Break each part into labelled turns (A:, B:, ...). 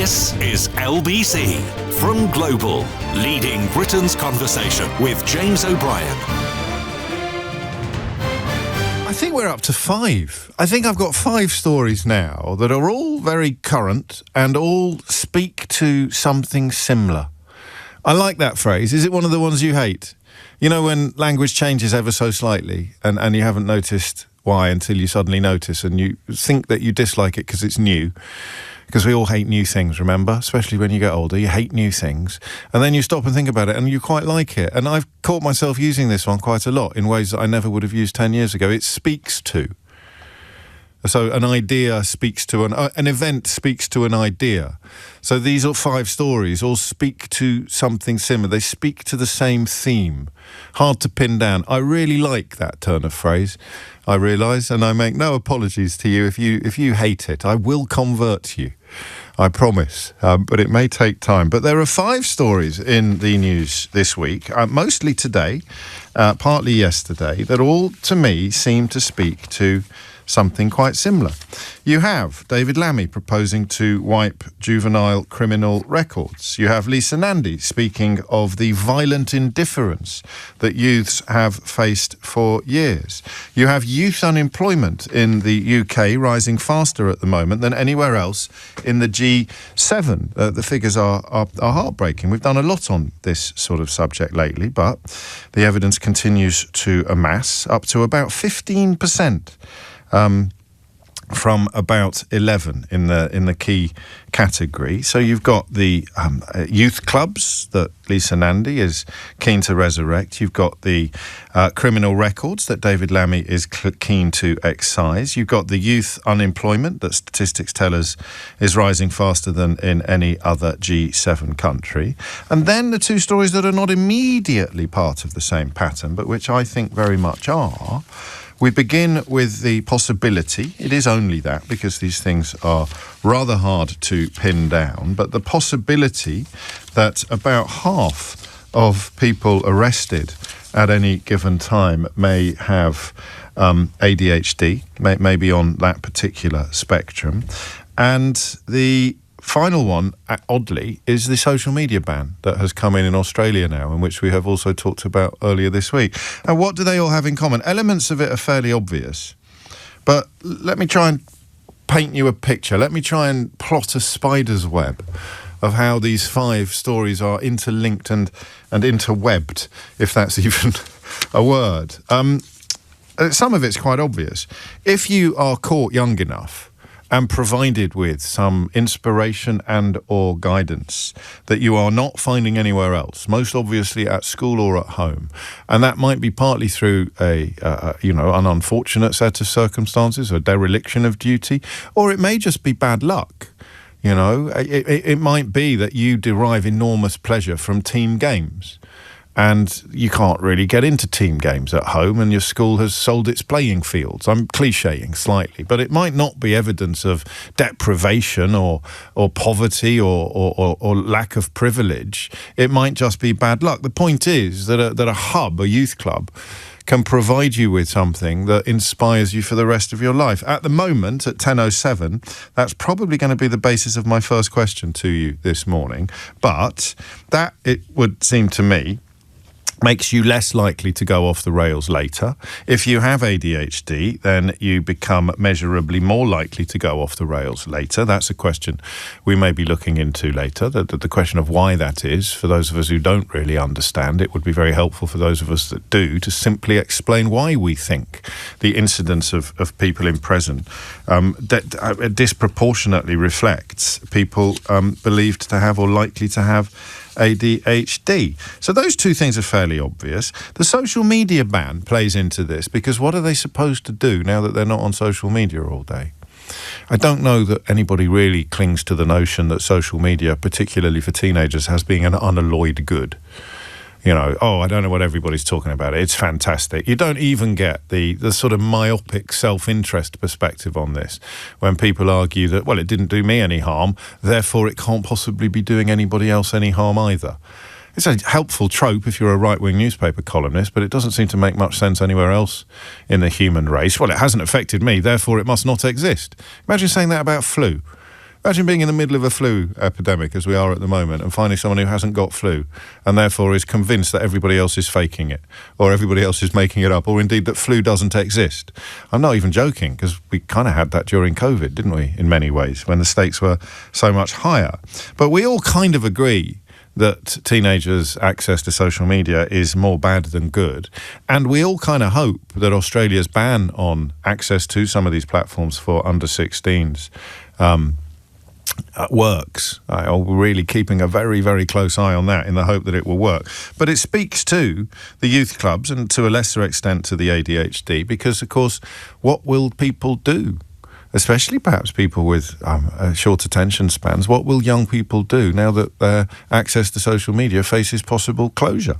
A: This is LBC from Global, leading Britain's conversation with James O'Brien.
B: I think we're up to 5. I think I've got 5 stories now that are all very current and all speak to something similar. I like that phrase. Is it one of the ones you hate? You know, when language changes ever so slightly and you haven't noticed why until you suddenly notice and you think that you dislike it because it's new. Because we all hate new things, remember? Especially when you get older, you hate new things. And then you stop and think about it and you quite like it. And I've caught myself using this one quite a lot in ways that I never would have used 10 years ago. It speaks to. So an idea speaks to an event speaks to an idea. So these are 5 stories all speak to something similar. They speak to the same theme. Hard to pin down. I really like that turn of phrase, I realise, and I make no apologies to you if you hate it. I will convert you, I promise, but it may take time. But there are 5 stories in the news this week, mostly today, partly yesterday, that all, to me, seem to speak to something quite similar. You have David Lammy proposing to wipe juvenile criminal records. You have Lisa Nandy speaking of the violent indifference that youths have faced for years. You have youth unemployment in the UK rising faster at the moment than anywhere else in the G7. The figures are heartbreaking. We've done a lot on this sort of subject lately, but the evidence continues to amass up to about 15%. From about 11 in the key category. So you've got the youth clubs that Lisa Nandy is keen to resurrect. You've got the criminal records that David Lammy is keen to excise. You've got the youth unemployment that statistics tell us is rising faster than in any other G7 country. And then the 2 stories that are not immediately part of the same pattern, but which I think very much are. We begin with the possibility, it is only that because these things are rather hard to pin down, but the possibility that about half of people arrested at any given time may have ADHD, may be on that particular spectrum. And the final one, oddly, is the social media ban that has come in Australia now, and which we have also talked about earlier this week. And what do they all have in common? Elements of it are fairly obvious, but let me try and paint you a picture. Let me try and plot a spider's web of how these 5 stories are interlinked and interwebbed, if that's even a word. Some of it's quite obvious. If you are caught young enough and provided with some inspiration and or guidance that you are not finding anywhere else, most obviously at school or at home, and that might be partly through an unfortunate set of circumstances, a dereliction of duty, or it may just be bad luck. You know, it might be that you derive enormous pleasure from team games, and you can't really get into team games at home, and your school has sold its playing fields. I'm clichéing slightly, but it might not be evidence of deprivation or poverty or lack of privilege. It might just be bad luck. The point is that a hub, a youth club, can provide you with something that inspires you for the rest of your life. At the moment, at 10:07, that's probably going to be the basis of my first question to you this morning. But that, it would seem to me, makes you less likely to go off the rails later. If you have ADHD, then you become measurably more likely to go off the rails later. That's a question we may be looking into later, the question of why that is. For those of us who don't really understand, it would be very helpful for those of us that do to simply explain why we think the incidence of people in prison disproportionately reflects people believed to have or likely to have ADHD. So those 2 things are fairly obvious. The social media ban plays into this because what are they supposed to do now that they're not on social media all day? I don't know that anybody really clings to the notion that social media, particularly for teenagers, has been an unalloyed good. You know, I don't know what everybody's talking about. It's fantastic. You don't even get the sort of myopic self-interest perspective on this when people argue that, well, it didn't do me any harm, therefore it can't possibly be doing anybody else any harm either. It's a helpful trope if you're a right-wing newspaper columnist, but it doesn't seem to make much sense anywhere else in the human race. Well, it hasn't affected me, therefore it must not exist. Imagine saying that about flu. Imagine being in the middle of a flu epidemic, as we are at the moment, and finding someone who hasn't got flu and therefore is convinced that everybody else is faking it, or everybody else is making it up, or indeed that flu doesn't exist. I'm not even joking, because we kind of had that during COVID, didn't we, in many ways, when the stakes were so much higher. But we all kind of agree that teenagers' access to social media is more bad than good. And we all kind of hope that Australia's ban on access to some of these platforms for under 16s works. I'm really keeping a very, very close eye on that in the hope that it will work. But it speaks to the youth clubs and to a lesser extent to the ADHD, because, of course, what will people do? Especially perhaps people with short attention spans. What will young people do now that their access to social media faces possible closure?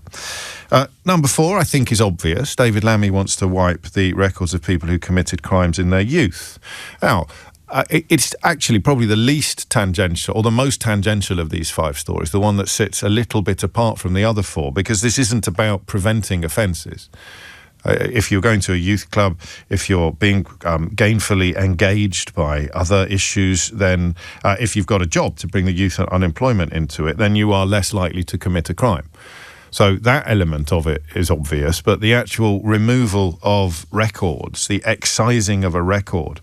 B: Number 4, I think, is obvious. David Lammy wants to wipe the records of people who committed crimes in their youth. Now, it's actually probably the least tangential, or the most tangential of these 5 stories, the one that sits a little bit apart from the other 4, because this isn't about preventing offences. If you're going to a youth club, if you're being gainfully engaged by other issues, then if you've got a job to bring the youth unemployment into it, then you are less likely to commit a crime. So that element of it is obvious, but the actual removal of records, the excising of a record,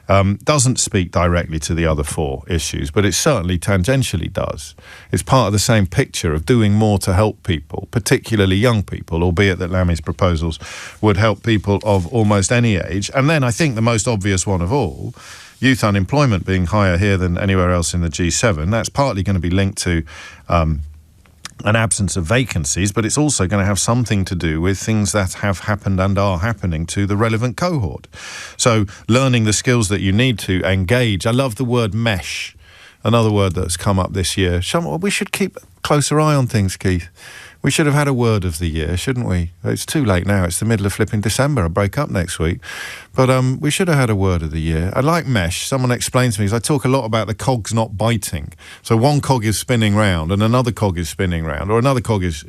B: doesn't speak directly to the other 4 issues, but it certainly tangentially does. It's part of the same picture of doing more to help people, particularly young people, albeit that Lammy's proposals would help people of almost any age. And then I think the most obvious one of all, youth unemployment being higher here than anywhere else in the G7, that's partly going to be linked to an absence of vacancies, but it's also going to have something to do with things that have happened and are happening to the relevant cohort. So learning the skills that you need to engage. I love the word mesh, another word that's come up this year. We should keep a closer eye on things, Keith. We should have had a word of the year, shouldn't we? It's too late now. It's the middle of flipping December. I break up next week. But we should have had a word of the year. I like mesh. Someone explained to me, because I talk a lot about the cogs not biting. So one cog is spinning round and another cog is spinning round, or another cog is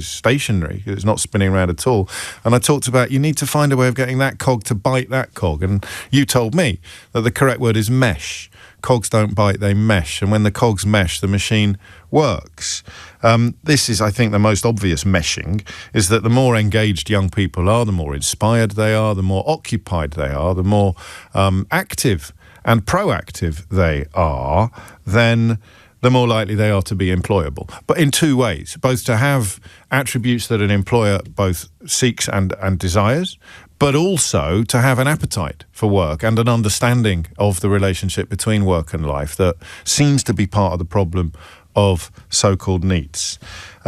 B: stationary. It's not spinning round at all. And I talked about you need to find a way of getting that cog to bite that cog. And you told me that the correct word is mesh. Cogs don't bite, they mesh. And when the cogs mesh, the machine works. This is, I think, the most obvious meshing, is that the more engaged young people are, the more inspired they are, the more occupied they are, the more active and proactive they are, then the more likely they are to be employable. But in 2 ways, both to have attributes that an employer both seeks and desires, but also to have an appetite for work and an understanding of the relationship between work and life that seems to be part of the problem of so-called NEETs.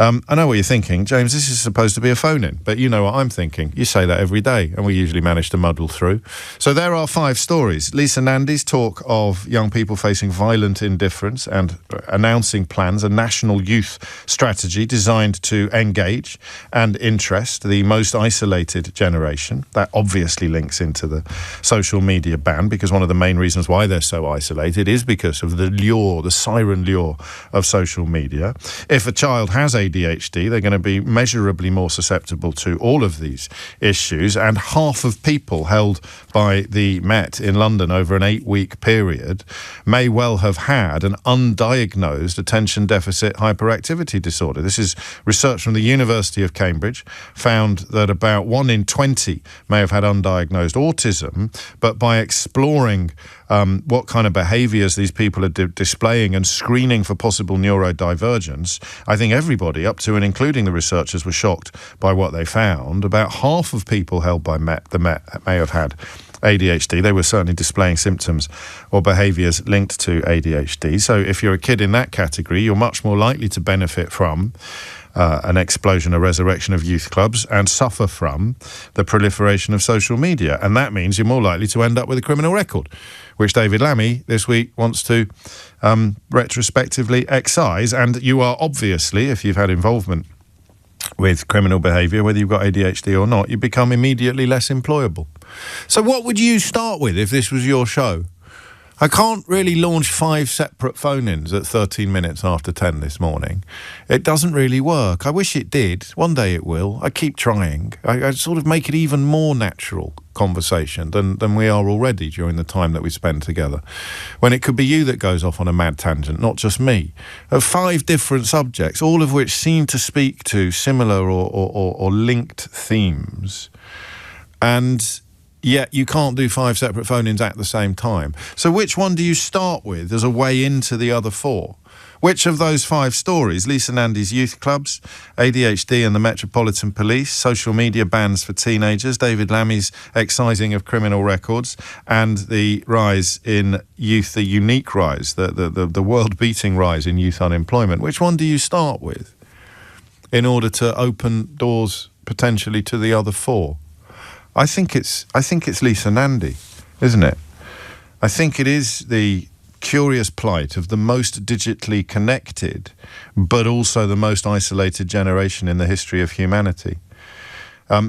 B: I know what you're thinking, James, this is supposed to be a phone-in, but you know what I'm thinking. You say that every day, and we usually manage to muddle through. So there are 5 stories. Lisa Nandy's talk of young people facing violent indifference and announcing plans, a national youth strategy designed to engage and interest the most isolated generation. That obviously links into the social media ban, because one of the main reasons why they're so isolated is because of the lure, the siren lure of social media. If a child has ADHD, they're going to be measurably more susceptible to all of these issues, and half of people held by the Met in London over an 8-week period may well have had an undiagnosed attention deficit hyperactivity disorder. This is research from the University of Cambridge, found that about 1 in 20 may have had undiagnosed autism, but by exploring what kind of behaviours these people are displaying and screening for possible neurodivergence, I think everybody, up to and including the researchers, were shocked by what they found. About half of people held by the Met may have had ADHD. They were certainly displaying symptoms or behaviours linked to ADHD. So if you're a kid in that category, you're much more likely to benefit from an explosion, a resurrection of youth clubs, and suffer from the proliferation of social media. And that means you're more likely to end up with a criminal record, which David Lammy this week wants to retrospectively excise. And you are obviously, if you've had involvement with criminal behaviour, whether you've got ADHD or not, you become immediately less employable. So what would you start with if this was your show? I can't really launch 5 separate phone-ins at 13 minutes after 10 this morning. It doesn't really work. I wish it did. One day it will. I keep trying. I sort of make it even more natural conversation than we are already during the time that we spend together, when it could be you that goes off on a mad tangent, not just me. 5 different subjects, all of which seem to speak to similar or linked themes. And yet you can't do 5 separate phone-ins at the same time. So which one do you start with as a way into the other 4? Which of those 5 stories, Lisa Nandy's youth clubs, ADHD and the Metropolitan Police, social media bans for teenagers, David Lammy's excising of criminal records, and the rise in youth, the unique rise, the world-beating rise in youth unemployment, which one do you start with in order to open doors potentially to the other 4? I think it's Lisa Nandy, isn't it? I think it is the curious plight of the most digitally connected, but also the most isolated generation in the history of humanity.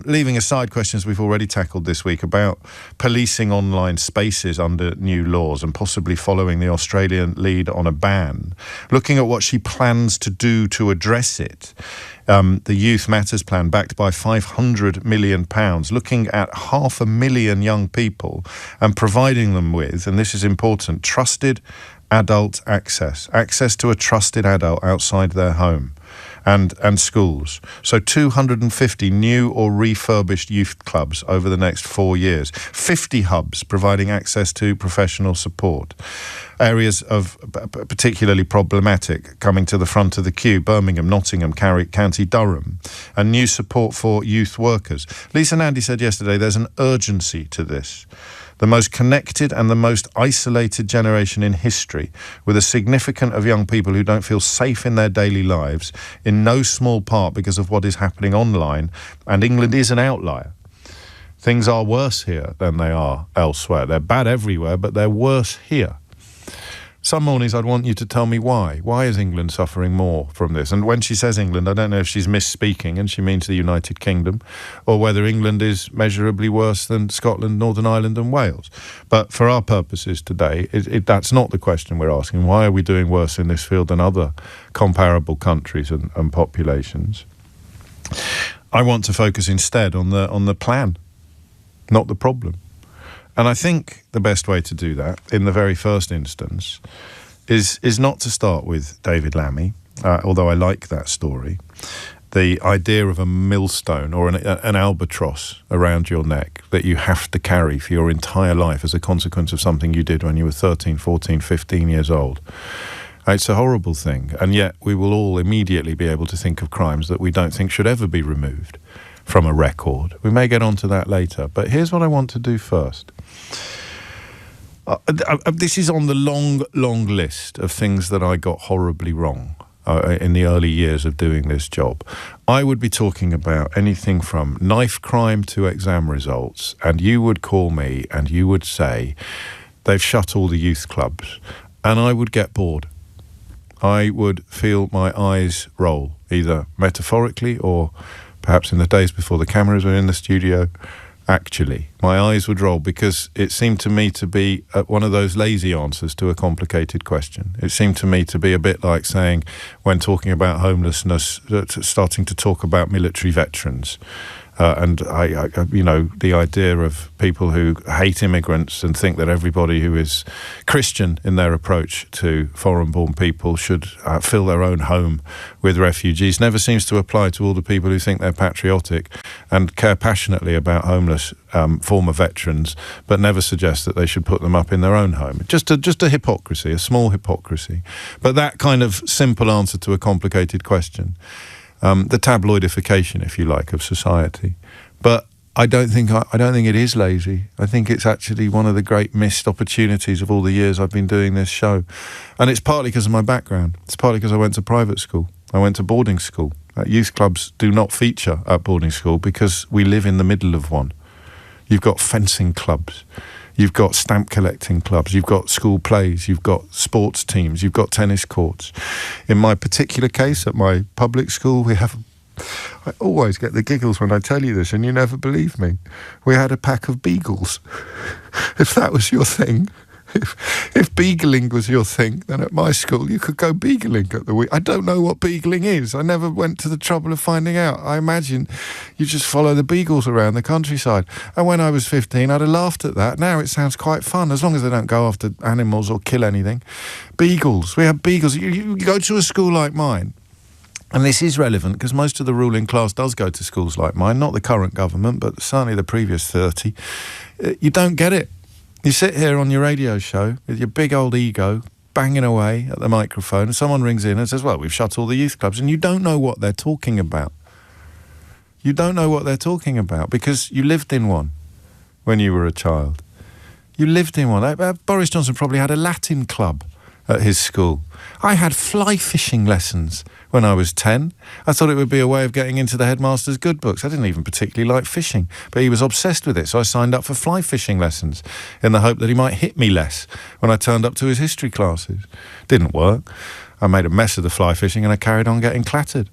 B: Leaving aside questions we've already tackled this week about policing online spaces under new laws and possibly following the Australian lead on a ban, looking at what she plans to do to address it. The Youth Matters plan, backed by £500 million, looking at 500,000 young people and providing them with, and this is important, trusted adult access to a trusted adult outside their home and schools. So 250 new or refurbished youth clubs over the next 4 years. 50 hubs providing access to professional support. Areas of particularly problematic coming to the front of the queue: Birmingham, Nottingham, County Durham, and new support for youth workers. Lisa Nandy said yesterday there's an urgency to this. The most connected and the most isolated generation in history, with a significant of young people who don't feel safe in their daily lives, in no small part because of what is happening online, and England is an outlier. Things are worse here than they are elsewhere. They're bad everywhere, but they're worse here. Some mornings I'd want you to tell me why. Why is England suffering more from this? And when she says England, I don't know if she's misspeaking and she means the United Kingdom, or whether England is measurably worse than Scotland, Northern Ireland and Wales. But for our purposes today, that's not the question we're asking. Why are we doing worse in this field than other comparable countries and populations? I want to focus instead on the plan, not the problem. And I think the best way to do that, in the very first instance, is not to start with David Lammy, although I like that story. The idea of a millstone or an albatross around your neck that you have to carry for your entire life as a consequence of something you did when you were 13, 14, 15 years old. It's a horrible thing, and yet we will all immediately be able to think of crimes that we don't think should ever be removed from a record. We may get onto that later, but here's what I want to do first. This is on the long list of things that I got horribly wrong in the early years of doing this job. I would be talking about anything from knife crime to exam results, and you would call me and you would say, they've shut all the youth clubs, and I would get bored. I would feel my eyes roll, either metaphorically or perhaps in the days before the cameras were in the studio, actually. My eyes would roll because it seemed to me to be one of those lazy answers to a complicated question. It seemed to me to be a bit like saying, when talking about homelessness, starting to talk about military veterans. And I, the idea of people who hate immigrants and think that everybody who is Christian in their approach to foreign-born people should fill their own home with refugees never seems to apply to all the people who think they're patriotic and care passionately about homeless former veterans, but never suggest that they should put them up in their own home. Just a hypocrisy, a small hypocrisy. But that kind of simple answer to a complicated question. The tabloidification, if you like, of society. But I don't think it is lazy. I think it's actually one of the great missed opportunities of all the years I've been doing this show. And it's partly because of my background. It's partly because I went to private school. I went to boarding school. Youth clubs do not feature at boarding school because we live in the middle of one. You've got fencing clubs. You've got stamp collecting clubs, you've got school plays, you've got sports teams, you've got tennis courts. In my particular case, at my public school, I always get the giggles when I tell you this, and you never believe me. We had a pack of beagles. If that was your thing, If beagling was your thing, then at my school you could go beagling at the week. I don't know what beagling is. I never went to the trouble of finding out. I imagine you just follow the beagles around the countryside. And when I was 15, I'd have laughed at that. Now it sounds quite fun, as long as they don't go after animals or kill anything. Beagles. We have beagles. You go to a school like mine, and this is relevant because most of the ruling class does go to schools like mine, not the current government, but certainly the previous 30. You don't get it. You sit here on your radio show with your big old ego banging away at the microphone, and someone rings in and says, well, we've shut all the youth clubs, and you don't know what they're talking about. You don't know what they're talking about because you lived in one when you were a child. You lived in one. Boris Johnson probably had a Latin club at his school. I had fly fishing lessons when I was 10. I thought it would be a way of getting into the headmaster's good books. I didn't even particularly like fishing, but he was obsessed with it, so I signed up for fly fishing lessons in the hope that he might hit me less when I turned up to his history classes. Didn't work. I made a mess of the fly fishing and I carried on getting clattered.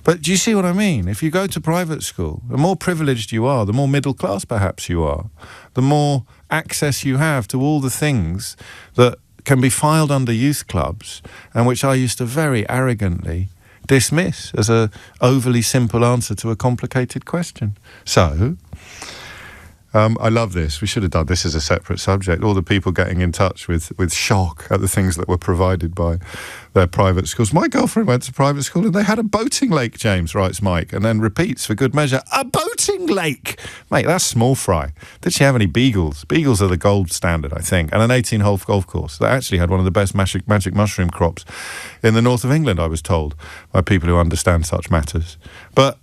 B: But do you see what I mean? If you go to private school, the more privileged you are, the more middle class perhaps you are, the more access you have to all the things that can be filed under youth clubs, and which I used to very arrogantly dismiss as a overly simple answer to a complicated question. So, I love this. We should have done this as a separate subject. All the people getting in touch with shock at the things that were provided by their private schools. My girlfriend went to private school and they had a boating lake, James, writes Mike, and then repeats for good measure, a boating lake! Mate, that's small fry. Did she have any beagles? Beagles are the gold standard, I think, and an 18-hole golf course. They actually had one of the best magic mushroom crops in the north of England, I was told, by people who understand such matters. But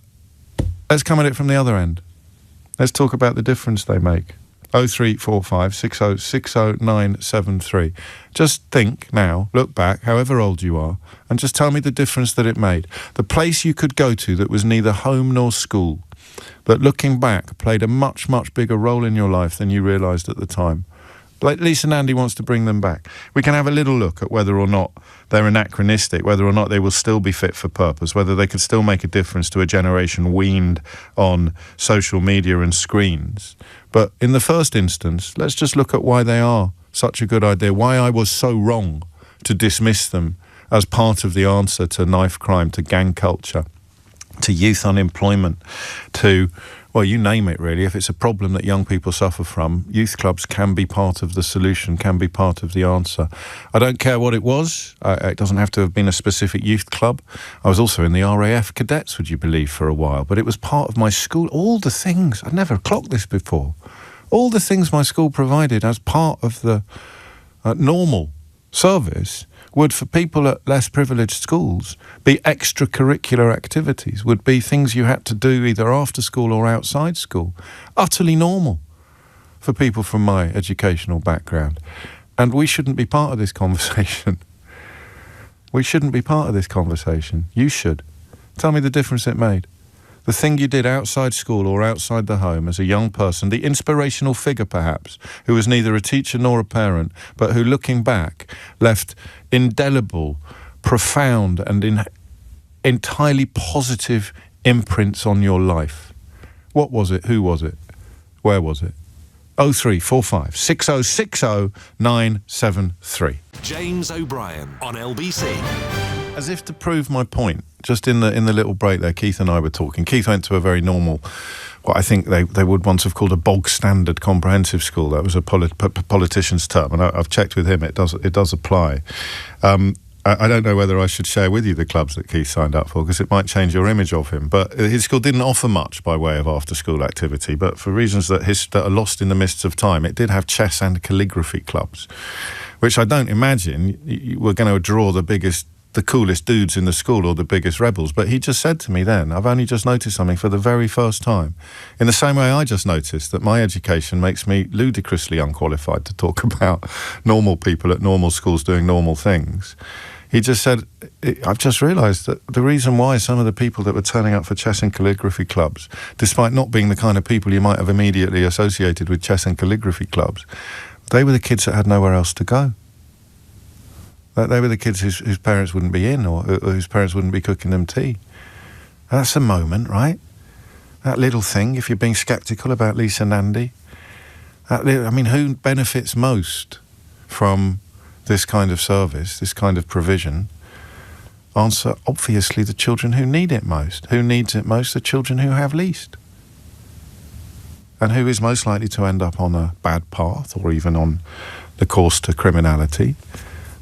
B: let's come at it from the other end. Let's talk about the difference they make. 0345 60 60 973. Just think now, look back, however old you are, and just tell me the difference that it made. The place you could go to that was neither home nor school, but looking back played a much, much bigger role in your life than you realised at the time. Like Lisa Nandy wants to bring them back. We can have a little look at whether or not they're anachronistic, whether or not they will still be fit for purpose, whether they could still make a difference to a generation weaned on social media and screens. But in the first instance, let's just look at why they are such a good idea, why I was so wrong to dismiss them as part of the answer to knife crime, to gang culture, to youth unemployment, to... well, you name it, really. If it's a problem that young people suffer from, youth clubs can be part of the solution, can be part of the answer. I don't care what it was. It doesn't have to have been a specific youth club. I was also in the RAF cadets, would you believe, for a while. But it was part of my school. All the things, I'd never clocked this before. All the things my school provided as part of the normal service would, for people at less privileged schools, be extracurricular activities, would be things you had to do either after school or outside school. Utterly normal for people from my educational background. And we shouldn't be part of this conversation. We shouldn't be part of this conversation. You should. Tell me the difference it made. The thing you did outside school or outside the home as a young person, the inspirational figure perhaps, who was neither a teacher nor a parent, but who, looking back, left indelible, profound and entirely positive imprints on your life. What was it? Who was it? Where was it? 0345 60 60 973.
A: James O'Brien on LBC.
B: As if to prove my point, just in the little break there, Keith and I were talking. Keith went to a very normal, what I think they would once have called a bog standard comprehensive school. That was a politician's term, and I've checked with him. It does apply. I don't know whether I should share with you the clubs that Keith signed up for, because it might change your image of him. But his school didn't offer much by way of after-school activity, but for reasons that are lost in the mists of time, it did have chess and calligraphy clubs, which I don't imagine were going to draw the coolest dudes in the school or the biggest rebels. But he just said to me then, I've only just noticed something for the very first time. In the same way I just noticed that my education makes me ludicrously unqualified to talk about normal people at normal schools doing normal things. He just said, I've just realised that the reason why some of the people that were turning up for chess and calligraphy clubs, despite not being the kind of people you might have immediately associated with chess and calligraphy clubs, they were the kids that had nowhere else to go. They were the kids whose parents wouldn't be in, or whose parents wouldn't be cooking them tea. And that's a moment, right? That little thing, if you're being sceptical about Lisa Nandy. Who benefits most from this kind of service, this kind of provision, answer obviously the children who need it most. Who needs it most? The children who have least. And who is most likely to end up on a bad path or even on the course to criminality?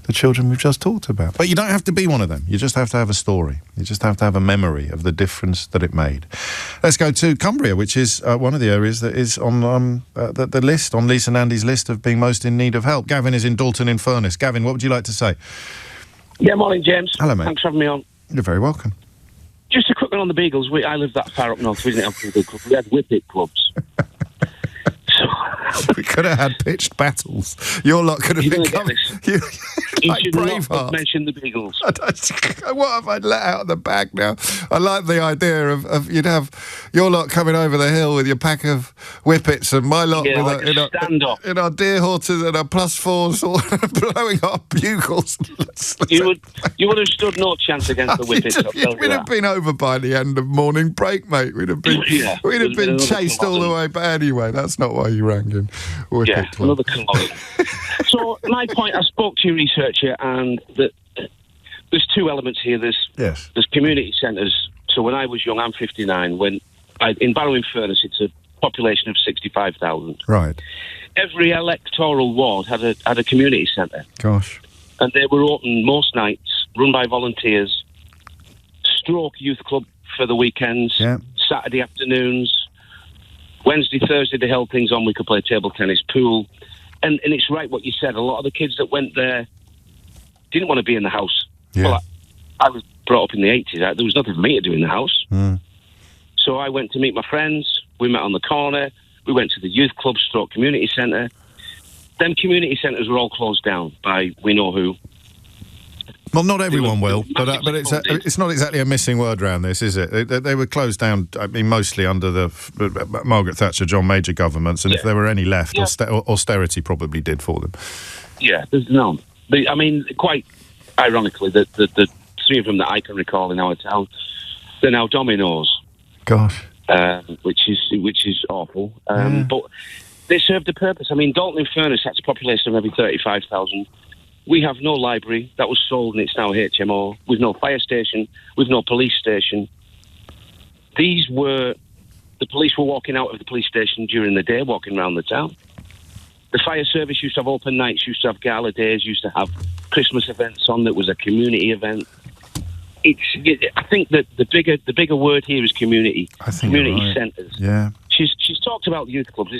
B: The children we've just talked about. But you don't have to be one of them. You just have to have a story. You just have to have a memory of the difference that it made. Let's go to Cumbria, which is one of the areas that is on the list, on Lisa and Andy's list of being most in need of help. Gavin is in Dalton-in-Furness. Gavin, what would you like to say?
C: Yeah, morning, James.
B: Hello, mate.
C: Thanks for having me on.
B: You're very welcome.
C: Just a quick one on the Beagles. I lived that far up north. We didn't have Beagle clubs. We had whippet clubs.
B: We could have had pitched battles. Your lot could have become...
C: You
B: like
C: should
B: Braveheart.
C: not have mentioned the Beagles.
B: What have I let out of the bag now? I like the idea of you'd have your lot coming over the hill with your pack of whippets and my lot in our deer horses and our +4s all blowing up bugles.
C: You would have stood no chance against the whippets.
B: We'd have been over by the end of morning break, mate. We'd have been chased all the way. But anyway, that's not why you rang in. Whippet club.
C: Another club. So my point, I spoke to your researcher, and there's two elements here. There's community centres. So when I was young, I'm 59. In Barrow-in-Furness, it's a population of 65,000.
B: Right.
C: Every electoral ward had a community centre.
B: Gosh.
C: And they were open most nights, run by volunteers. Stroke youth club for the weekends.
B: Yeah.
C: Saturday afternoons. Wednesday, Thursday, they held things on. We could play table tennis, pool. And it's right what you said. A lot of the kids that went there didn't want to be in the house.
B: Yeah.
C: Well, I was brought up in the 80s. There was nothing for me to do in the house.
B: Mm.
C: So I went to meet my friends. We met on the corner. We went to the youth club stroke community centre. Them community centres were all closed down by we know who.
B: Well, not everyone will, but it's not exactly a missing word around this, is it? They were closed down, I mean, mostly under the Margaret Thatcher, John Major governments, and if there were any left, austerity probably did for them. Yeah,
C: there's none. I mean, quite ironically, the three of them that I can recall in our town, they're now Domino's.
B: Gosh.
C: Which is awful. But they served a purpose. I mean, Dalton-in-Furness has a population of maybe 35,000. We have no library. That was sold and it's now HMO. We've no fire station. We've no police station. The police were walking out of the police station during the day, walking around the town. The fire service used to have open nights, used to have gala days, used to have Christmas events on that was a community event. I think that the bigger word here is community. Community centres.
B: Yeah.
C: She's talked about the youth clubs.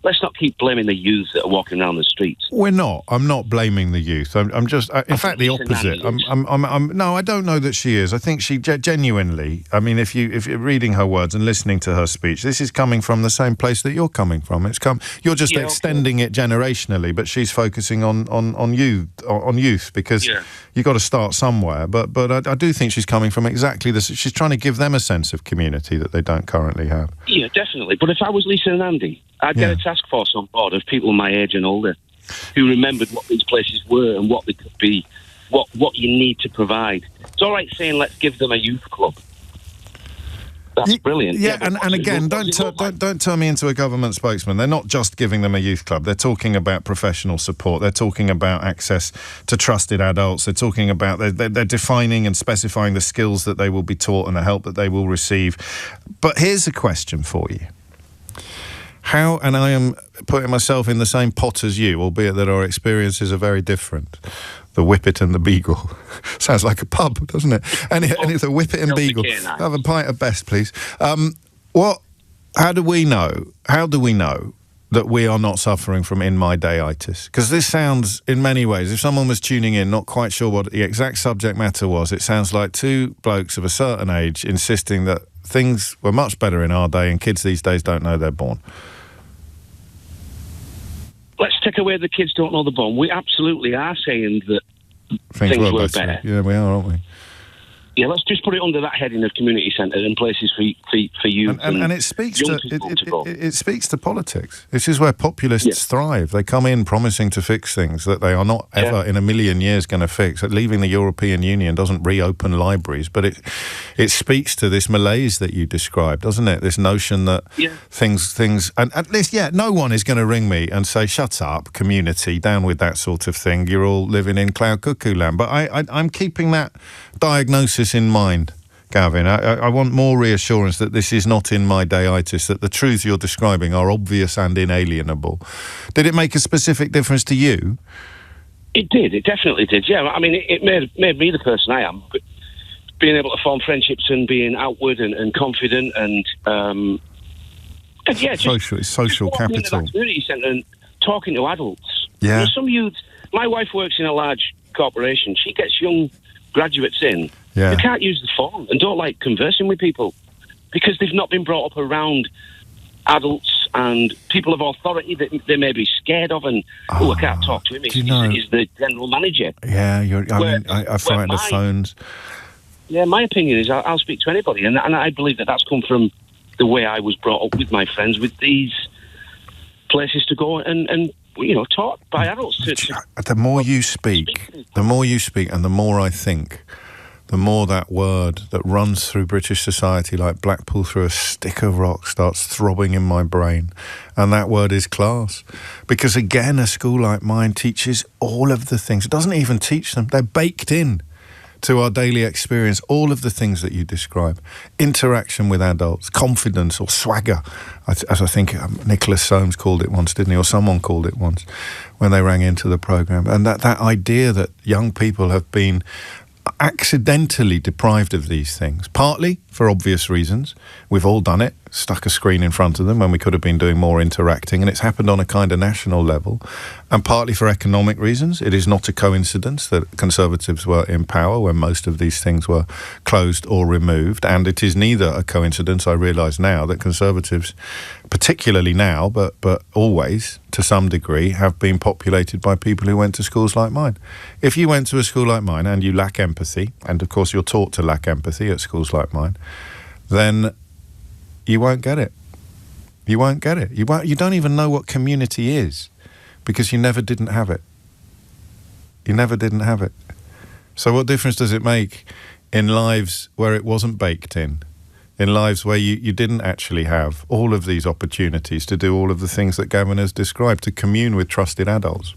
C: Let's not keep blaming the youth that are walking around the streets.
B: We're not. I'm not blaming the youth. I'm just, in fact, the opposite. No, I don't know that she is. I think she genuinely. I mean, if you're reading her words and listening to her speech, this is coming from the same place that you're coming from. You're just extending it generationally, but she's focusing on youth because you've got to start somewhere. But I do think she's coming from exactly this. She's trying to give them a sense of community that they don't currently have.
C: Yeah, definitely. But if I was Lisa and Andy, I'd get a task force on board of people my age and older who remembered what these places were and what they could be, what you need to provide. It's all right saying let's give them a youth club. That's brilliant.
B: Yeah, and again, don't turn me into a government spokesman. They're not just giving them a youth club. They're talking about professional support. They're talking about access to trusted adults. They're talking about they're defining and specifying the skills that they will be taught and the help that they will receive. But here's a question for you. How, and I am putting myself in the same pot as you, albeit that our experiences are very different. The Whippet and the Beagle. Sounds like a pub, doesn't it? And it's a Whippet and Beagle. Have a pint of best, please. How do we know that we are not suffering from in my dayitis? Because this sounds, in many ways, if someone was tuning in, not quite sure what the exact subject matter was, it sounds like two blokes of a certain age insisting that things were much better in our day and kids these days don't know they're born.
C: Let's take away the kids don't know they're born. We absolutely are saying that things were better.
B: Yeah, we are, aren't we?
C: Yeah, let's just put it under that heading of community centres and places for youth
B: and it speaks it speaks to politics. This is where populists thrive. They come in promising to fix things that they are not ever in a million years going to fix. Leaving the European Union doesn't reopen libraries, but it speaks to this malaise that you described, doesn't it? This notion that things and at least no one is going to ring me and say, "Shut up, community, down with that sort of thing. You're all living in cloud cuckoo land." But I'm keeping that diagnosis in mind, Gavin. I want more reassurance that this is not in my dayitis, that the truths you're describing are obvious and inalienable. Did it make a specific difference to you?
C: It did. It definitely did. Yeah, I mean, it made me the person I am. But being able to form friendships and being outward and confident and
B: social capital.
C: Into that community centre and talking to adults.
B: Yeah.
C: You know, some youth. My wife works in a large corporation. She gets young graduates in.
B: Yeah.
C: Who can't use the phone and don't like conversing with people because they've not been brought up around adults and people of authority that they may be scared of and, I can't talk to him. He's the general manager.
B: Yeah, I frightened of phones.
C: Yeah, my opinion is I'll speak to anybody, and I believe that's come from the way I was brought up with my friends, with these places to go and talk by adults.
B: The more you speak, and the more I think, the more that word that runs through British society like Blackpool through a stick of rock starts throbbing in my brain. And that word is class. Because again, a school like mine teaches all of the things. It doesn't even teach them. They're baked in to our daily experience, all of the things that you describe. Interaction with adults, confidence or swagger, as I think Nicholas Soames called it once, didn't he? Or someone called it once when they rang into the programme. And that idea that young people have been accidentally deprived of these things, partly for obvious reasons. We've all done it, stuck a screen in front of them when we could have been doing more interacting, and it's happened on a kind of national level, and partly for economic reasons. It is not a coincidence that Conservatives were in power when most of these things were closed or removed, and it is neither a coincidence, I realise now, that Conservatives, particularly now, but always, to some degree, have been populated by people who went to schools like mine. If you went to a school like mine and you lack empathy, and of course you're taught to lack empathy at schools like mine, then you won't get it. You won't get it. You don't even know what community is because you never didn't have it. You never didn't have it. So what difference does it make in lives where it wasn't baked in lives where you didn't actually have all of these opportunities to do all of the things that Gavin has described, to commune with trusted adults,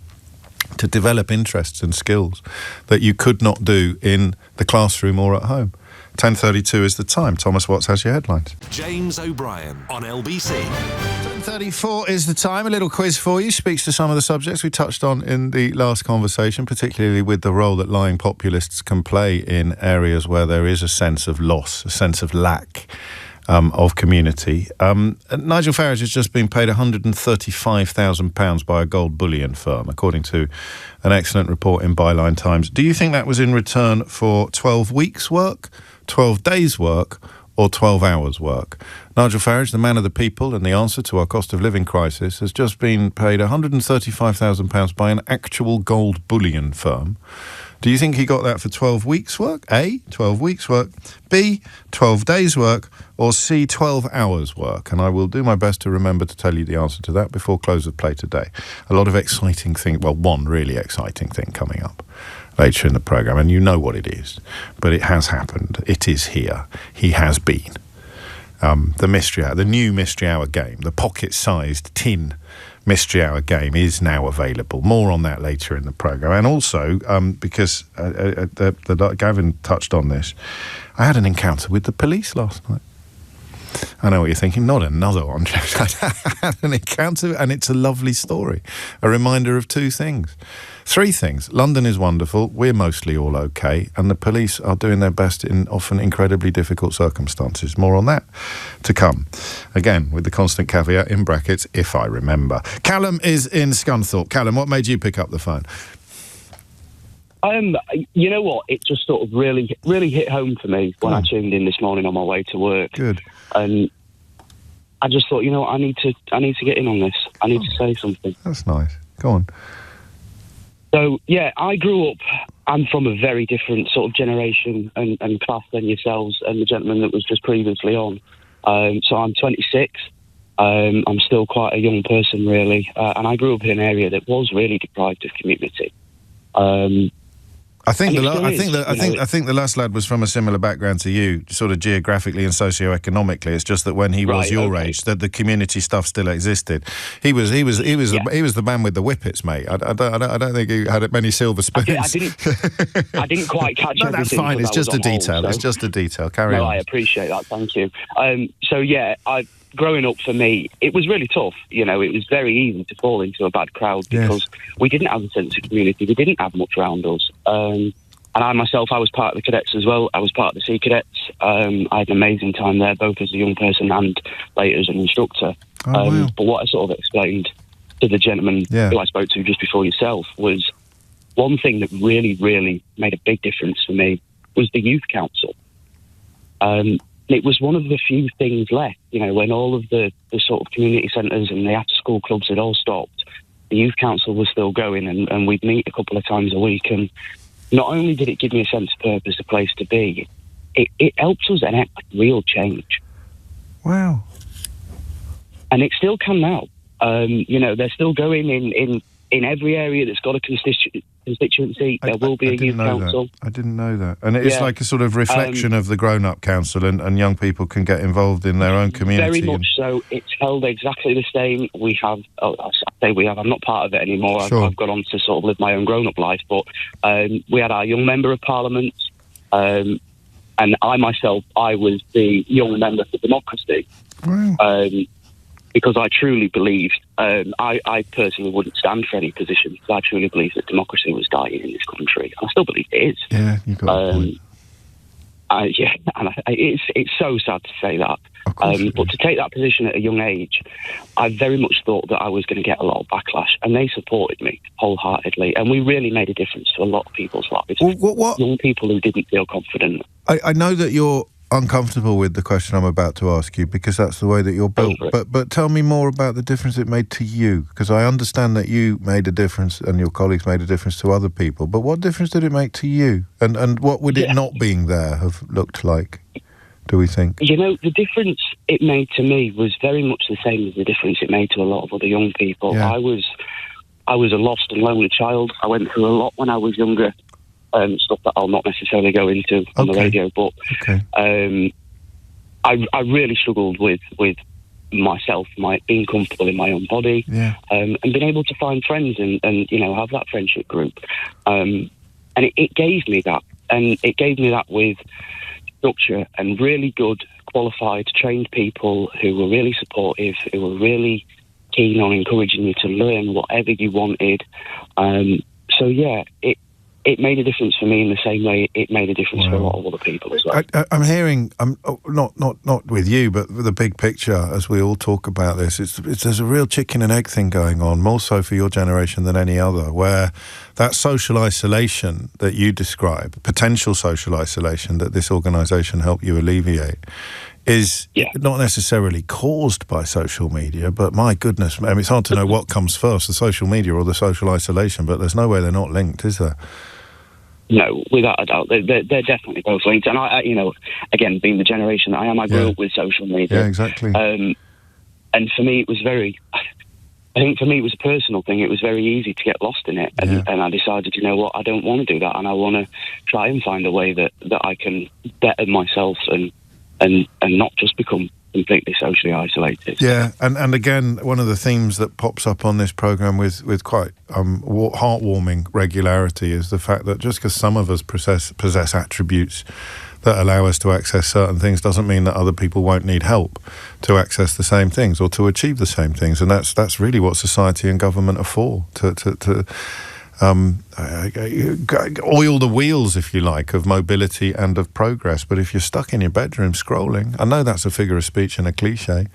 B: to develop interests and skills that you could not do in the classroom or at home? 10:32 is the time. Thomas Watts has your headlines.
A: James O'Brien on LBC.
B: 10:34 is the time. A little quiz for you. Speaks to some of the subjects we touched on in the last conversation, particularly with the role that lying populists can play in areas where there is a sense of loss, a sense of lack of community. Nigel Farage has just been paid £135,000 by a gold bullion firm, according to an excellent report in Byline Times. Do you think that was in return for 12 weeks' work, 12 days' work, or 12 hours' work? Nigel Farage, the man of the people and the answer to our cost of living crisis, has just been paid £135,000 by an actual gold bullion firm. Do you think he got that for 12 weeks' work? A, 12 weeks' work. B, 12 days' work. Or C, 12 hours' work? And I will do my best to remember to tell you the answer to that before close of play today. A lot of exciting thing, well, one really exciting thing coming up later in the programme, and you know what it is. But it has happened. It is here. He has been. The Mystery Hour, the new Mystery Hour game, the pocket-sized tin Mystery Hour game is now available. More on that later in the programme. And also, because Gavin touched on this, I had an encounter with the police last night. I know what you're thinking. Not another one. I had an encounter, and it's a lovely story. A reminder of two things. Three things. London is wonderful. We're mostly all okay. And the police are doing their best in often incredibly difficult circumstances. More on that to come. Again, with the constant caveat in brackets, if I remember. Callum is in Scunthorpe. Callum, what made you pick up the phone?
D: You know what? It just sort of really hit home for me when I tuned in this morning on my way to work.
B: Good.
D: And I just thought, I need to get in on this. I need to say something.
B: That's nice. Go on.
D: So, yeah, I grew up I'm from a very different sort of generation and class than yourselves and the gentleman that was just previously on. So I'm 26. I'm still quite a young person, really, and I grew up in an area that was really deprived of community.
B: I think the last lad was from a similar background to you, sort of geographically and socio-economically. It's just that when he was your age, that the community stuff still existed. He was the man with the whippets, mate. I don't think he had many silver spoons.
D: I didn't quite catch everything.
B: That's fine. It's just a detail.
D: So.
B: It's just a detail. Carry on.
D: I appreciate that. Thank you. Growing up for me, it was really tough. You know, it was very easy to fall into a bad crowd because we didn't have a sense of community. We didn't have much around us. And I myself, I was part of the cadets as well. I was part of the Sea Cadets. I had an amazing time there, both as a young person and later as an instructor.
B: Wow.
D: But what I sort of explained to the gentleman who I spoke to just before yourself was one thing that really, really made a big difference for me was the youth council. It was one of the few things left, you know, when all of the sort of community centres and the after-school clubs had all stopped. The youth council was still going, and we'd meet a couple of times a week. And not only did it give me a sense of purpose, a place to be, it helps us enact real change.
B: Wow.
D: And it still can now. You know, they're still going in every area that's got a constituency. There will be a youth council.
B: I didn't know that. And it's like a sort of reflection of the grown-up council, and young people can get involved in their own community.
D: Very much so. It's held exactly the same. We have, I'm not part of it anymore.
B: Sure.
D: I've gone on to sort of live my own grown-up life. But we had our young member of parliament, and I myself, I was the young member for democracy.
B: Wow.
D: Because I truly believed, I personally wouldn't stand for any position, because I truly believe that democracy was dying in this country. I still believe it is.
B: Yeah, you've got a point.
D: It's so sad to say that. But to take that position at a young age, I very much thought that I was going to get a lot of backlash, and they supported me wholeheartedly, and we really made a difference to a lot of people's lives.
B: What?
D: Young people who didn't feel confident.
B: I know that you're uncomfortable with the question I'm about to ask you, because that's the way that you're built. But tell me more about the difference it made to you, because I understand that you made a difference and your colleagues made a difference to other people. But what difference did it make to you? And what would it not being there have looked like, do we think?
D: You know, the difference it made to me was very much the same as the difference it made to a lot of other young people. Yeah. I was a lost and lonely child. I went through a lot when I was younger. Stuff that I'll not necessarily go into on the radio, but I really struggled with myself, being comfortable in my own body, and being able to find friends and you know, have that friendship group. And it gave me that, and it gave me that with structure and really good, qualified, trained people who were really supportive, who were really keen on encouraging you to learn whatever you wanted. So yeah, it made a difference for me in the same way it made a difference for a lot of other people as well.
B: I'm hearing, not with you, but with the big picture, as we all talk about this, there's a real chicken and egg thing going on, more so for your generation than any other, where that social isolation that you describe, potential social isolation that this organisation helped you alleviate, is not necessarily caused by social media, but my goodness, I mean, it's hard to know what comes first, the social media or the social isolation, but there's no way they're not linked, is there?
D: No, without a doubt. They're definitely both linked. And I, you know, again, being the generation that I am, I grew up with social media.
B: Yeah, exactly.
D: And for me, it was I think for me, it was a personal thing. It was very easy to get lost in it. And I decided, you know what, I don't want to do that. And I want to try and find a way that I can better myself and not just become completely socially isolated. Yeah,
B: and again, one of the themes that pops up on this programme with quite heartwarming regularity is the fact that just because some of us possess attributes that allow us to access certain things doesn't mean that other people won't need help to access the same things or to achieve the same things. And that's really what society and government are for, to oil the wheels, if you like, of mobility and of progress. But if you're stuck in your bedroom scrolling, I know that's a figure of speech and a cliche,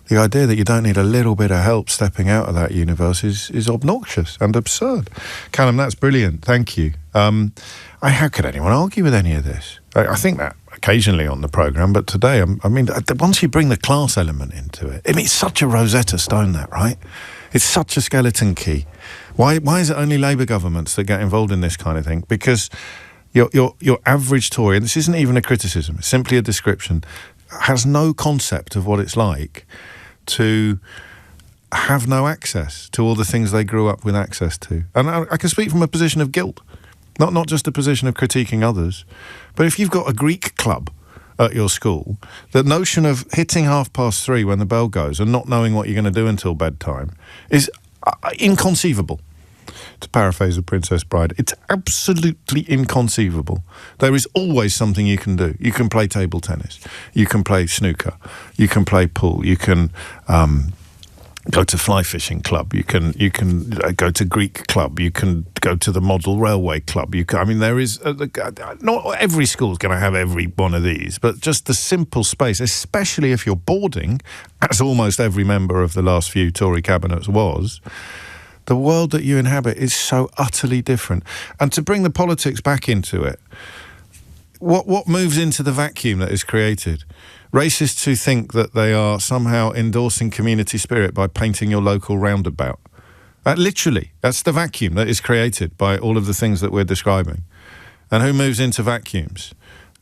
B: the idea that you don't need a little bit of help stepping out of that universe is obnoxious and absurd. Callum, that's brilliant. Thank you. How could anyone argue with any of this? I think that occasionally on the programme, but today, I mean, once you bring the class element into it, I mean, it's such a Rosetta Stone, that, right? It's such a skeleton key. Why is it only Labour governments that get involved in this kind of thing? Because your average Tory, and this isn't even a criticism, it's simply a description, has no concept of what it's like to have no access to all the things they grew up with access to. And I can speak from a position of guilt, not just a position of critiquing others, but if you've got a Greek club at your school, the notion of hitting 3:30 when the bell goes and not knowing what you're going to do until bedtime is inconceivable. To paraphrase The Princess Bride, it's absolutely inconceivable. There is always something you can do. You can play table tennis, you can play snooker, you can play pool, you can go to fly fishing club, you can go to Greek club, you can go to the model railway club. There is not every school's going to have every one of these, but just the simple space, especially if you're boarding, as almost every member of the last few Tory cabinets was. The world that you inhabit is so utterly different. And to bring the politics back into it, what moves into the vacuum that is created? Racists who think that they are somehow endorsing community spirit by painting your local roundabout. Literally, that's the vacuum that is created by all of the things that we're describing. And who moves into vacuums?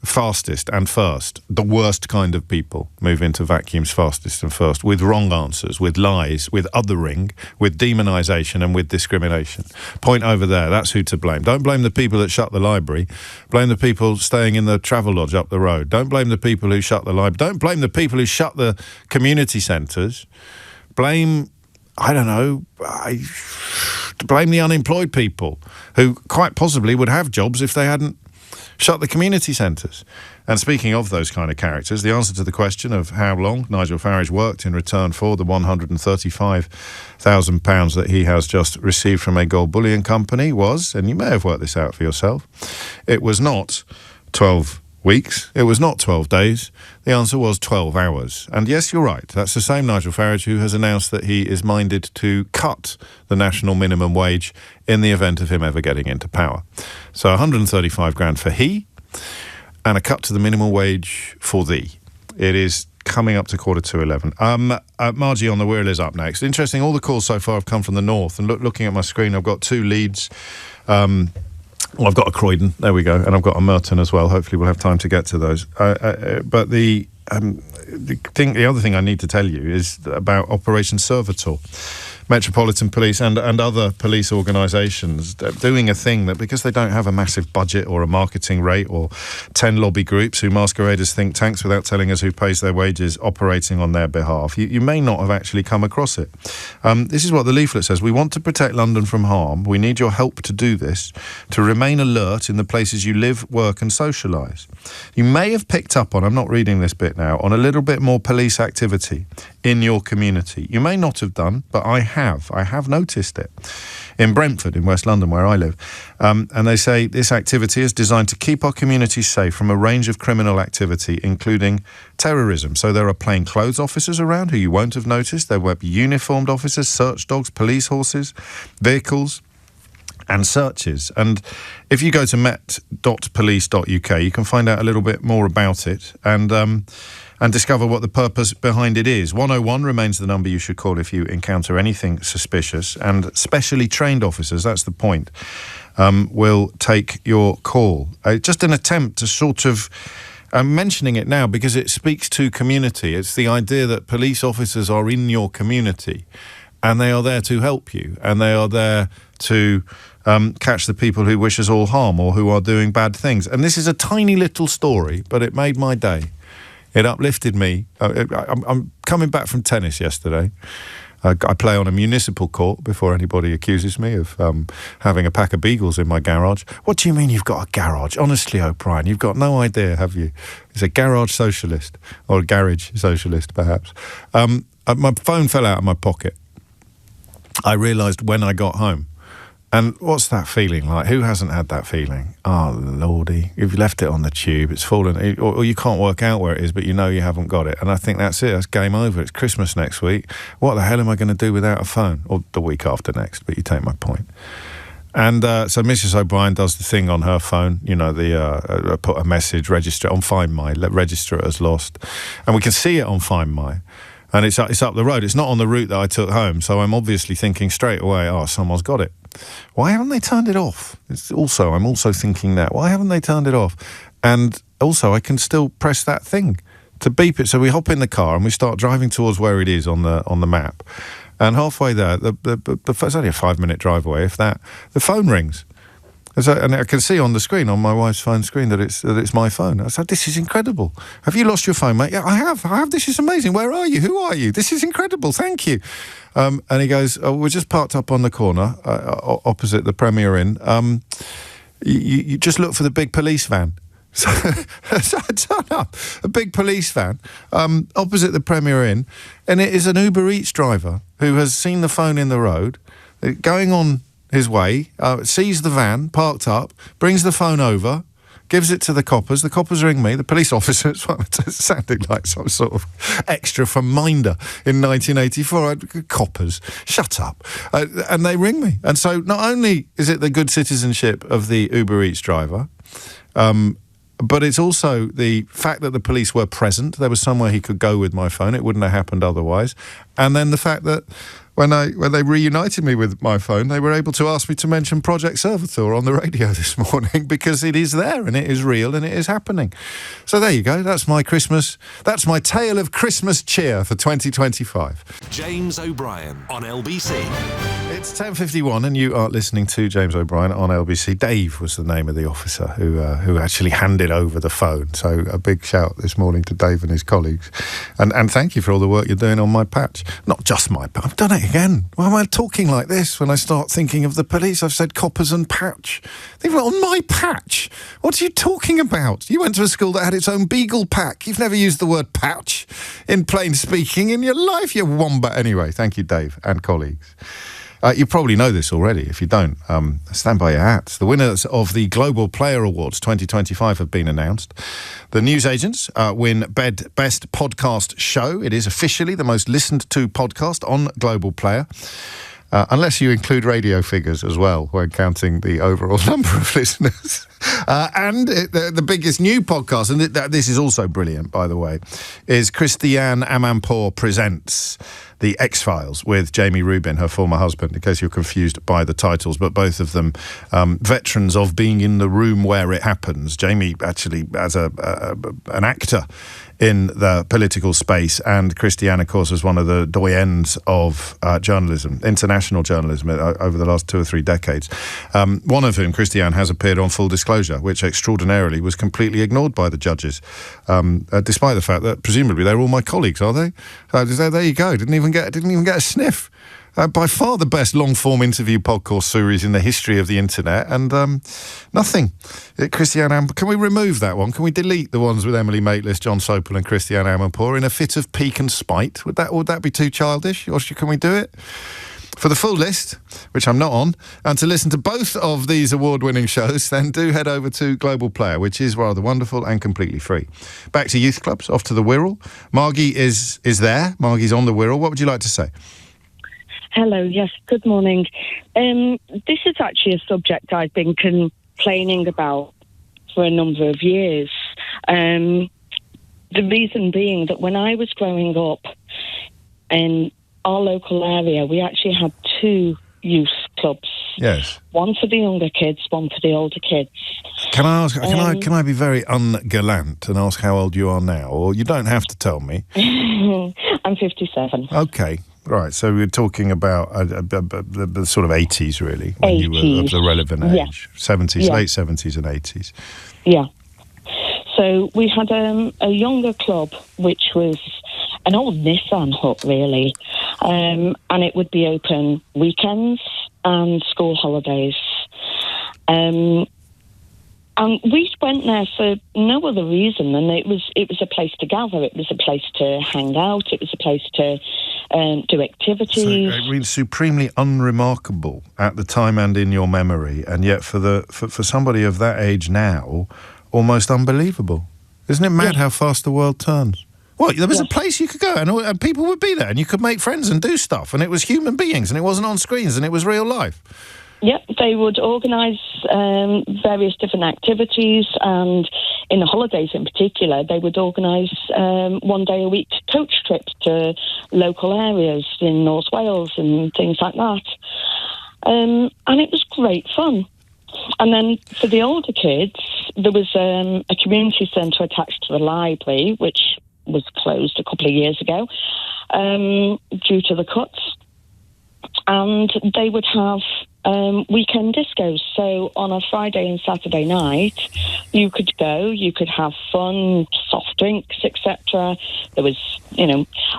B: Fastest and first. The worst kind of people move into vacuums fastest and first, with wrong answers, with lies, with othering, with demonisation and with discrimination. Point over there, that's who to blame. Don't blame the people that shut the library. Blame the people staying in the travel lodge up the road. Don't blame the people who shut the library. Don't blame the people who shut the community centres. Blame, blame the unemployed people who quite possibly would have jobs if they hadn't shut the community centres. And speaking of those kind of characters, the answer to the question of how long Nigel Farage worked in return for the £135,000 that he has just received from a gold bullion company was, and you may have worked this out for yourself, it was not 12 weeks, it was not 12 days, the answer was 12 hours. And yes, you're right, that's the same Nigel Farage who has announced that he is minded to cut the national minimum wage in the event of him ever getting into power. So 135 grand for he, and a cut to the minimum wage for thee. It is coming up to 11:15. Margie on the Wirral is up next. Interesting, all the calls so far have come from the north, and looking at my screen, I've got 2 leads. I've got a Croydon, there we go, and I've got a Merton as well. Hopefully we'll have time to get to those. But the other thing I need to tell you is about Operation Servitor. Metropolitan Police and other police organisations doing a thing that, because they don't have a massive budget or a marketing rate or 10 lobby groups who masquerade as think tanks without telling us who pays their wages operating on their behalf, you may not have actually come across it. This is what the leaflet says. We want to protect London from harm. We need your help to do this, to remain alert in the places you live, work and socialise. You may have picked up on, I'm not reading this bit now, on a little bit more police activity in your community. You may not have done, but I have noticed it in Brentford in West London where I live, and they say this activity is designed to keep our communities safe from a range of criminal activity including terrorism. So there are plainclothes officers around who you won't have noticed. There will be uniformed officers, search dogs, police horses, vehicles and searches. And if you go to met.police.uk you can find out a little bit more about it and discover what the purpose behind it is. 101 remains the number you should call if you encounter anything suspicious, and specially trained officers, that's the point, will take your call. Just an attempt to sort of, I'm mentioning it now because it speaks to community. It's the idea that police officers are in your community and they are there to help you, and they are there to catch the people who wish us all harm or who are doing bad things. And this is a tiny little story, but it made my day. It uplifted me. I'm coming back from tennis yesterday. I play on a municipal court before anybody accuses me of having a pack of beagles in my garage. What do you mean you've got a garage? Honestly, O'Brien, you've got no idea, have you? It's a garage socialist, or a garage socialist, perhaps. My phone fell out of my pocket. I realised when I got home. And what's that feeling like? Who hasn't had that feeling? Oh, Lordy, you've left it on the tube, it's fallen, or you can't work out where it is, but you know you haven't got it. And I think that's it, that's game over. It's Christmas next week. What the hell am I going to do without a phone? Or the week after next, but you take my point. And so Mrs. O'Brien does the thing on her phone, you know, put a message, register on Find My, register it as lost. And we can see it on Find My. and it's up the road. It's not on the route that I took home, so I'm obviously thinking straight away, oh, someone's got it. Why haven't they turned it off? I'm also thinking that. Why haven't they turned it off? And also, I can still press that thing to beep it. So we hop in the car and we start driving towards where it is on the map. And halfway there, it's only a 5-minute drive away, if that, the phone rings. And I can see on the screen, on my wife's phone screen, that it's my phone. I said, this is incredible. Have you lost your phone, mate? Yeah, I have. This is amazing. Where are you? Who are you? This is incredible. Thank you. And he goes, oh, we're just parked up on the corner, opposite the Premier Inn. You just look for the big police van. So I turn up, a big police van, opposite the Premier Inn, and it is an Uber Eats driver who has seen the phone in the road, going on his way, sees the van parked up, brings the phone over, gives it to the coppers ring me, the police officers, sounding like some sort of extra from Minder in 1984, coppers, shut up, and they ring me. And so not only is it the good citizenship of the Uber Eats driver, but it's also the fact that the police were present. There was somewhere he could go with my phone. It wouldn't have happened otherwise. And then the fact that when they reunited me with my phone, they were able to ask me to mention Project Servitor on the radio this morning, because it is there and it is real and it is happening. So there you go. That's my Christmas. That's my tale of Christmas cheer for 2025.
A: James O'Brien on LBC.
B: It's 10:51 and you are listening to James O'Brien on LBC. Dave was the name of the officer who actually handed over the phone. So a big shout this morning to Dave and his colleagues. And thank you for all the work you're doing on my patch. Not just my patch. I've done it again. Why am I talking like this when I start thinking of the police? I've said coppers and patch. They've got on my patch. What are you talking about? You went to a school that had its own Beagle pack. You've never used the word patch in plain speaking in your life, you wombat. Anyway, thank you, Dave and colleagues. You probably know this already. If you don't, stand by your hats. The winners of the Global Player Awards 2025 have been announced. The newsagents win Best Podcast Show. It is officially the most listened to podcast on Global Player. Unless you include radio figures as well when counting the overall number of listeners. And the biggest new podcast, and this is also brilliant, by the way, is Christiane Amanpour Presents The X-Files with Jamie Rubin, her former husband, in case you're confused by the titles, but both of them veterans of being in the room where it happens. Jamie actually as an actor in the political space, and Christiane, of course, was one of the doyens of journalism, international journalism, over the last 2 or 3 decades. One of whom, Christiane, has appeared on Full Disclosure, which extraordinarily was completely ignored by the judges, despite the fact that presumably they're all my colleagues, are they? There you go. Didn't even get a sniff. By far the best long-form interview podcast series in the history of the internet, and nothing. Christiane, can we remove that one? Can we delete the ones with Emily Maitlis, John Sopel and Christiane Amanpour in a fit of pique and spite? Would that be too childish, or can we do it? For the full list, which I'm not on, and to listen to both of these award-winning shows, then do head over to Global Player, which is rather wonderful and completely free. Back to youth clubs, off to the Wirral. Margie is there. Margie's on the Wirral. What would you like to say?
E: Hello, yes, good morning. This is actually a subject I've been complaining about for a number of years. The reason being that when I was growing up in our local area, we actually had 2 youth clubs.
B: Yes.
E: One for the younger kids, one for the older kids.
B: Can I ask? Can I be very ungallant and ask how old you are now? Or you don't have to tell me.
E: I'm 57.
B: Okay. Right, so we're talking about the sort of 80s, really, when 80s. You were of the relevant age. Yeah. 70s, yeah. Late 70s and 80s.
E: Yeah. So we had a younger club, which was an old Nissan hut, really, and it would be open weekends and school holidays. And we went there for no other reason than it was a place to gather. It was a place to hang out. It was a place to do activities.
B: So, I mean, supremely unremarkable at the time and in your memory, and yet for somebody of that age now, almost unbelievable. Isn't it mad how fast the world turns? Well, there was a place you could go and people would be there and you could make friends and do stuff, and it was human beings and it wasn't on screens and it was real life.
E: Yep, they would organise various different activities, and in the holidays in particular, they would organise 1 day a week coach trips to local areas in North Wales and things like that. And it was great fun. And then for the older kids, there was a community centre attached to the library, which was closed a couple of years ago due to the cuts. And they would have weekend discos. So on a Friday and Saturday night, you could go, you could have fun, soft drinks, etc. There was,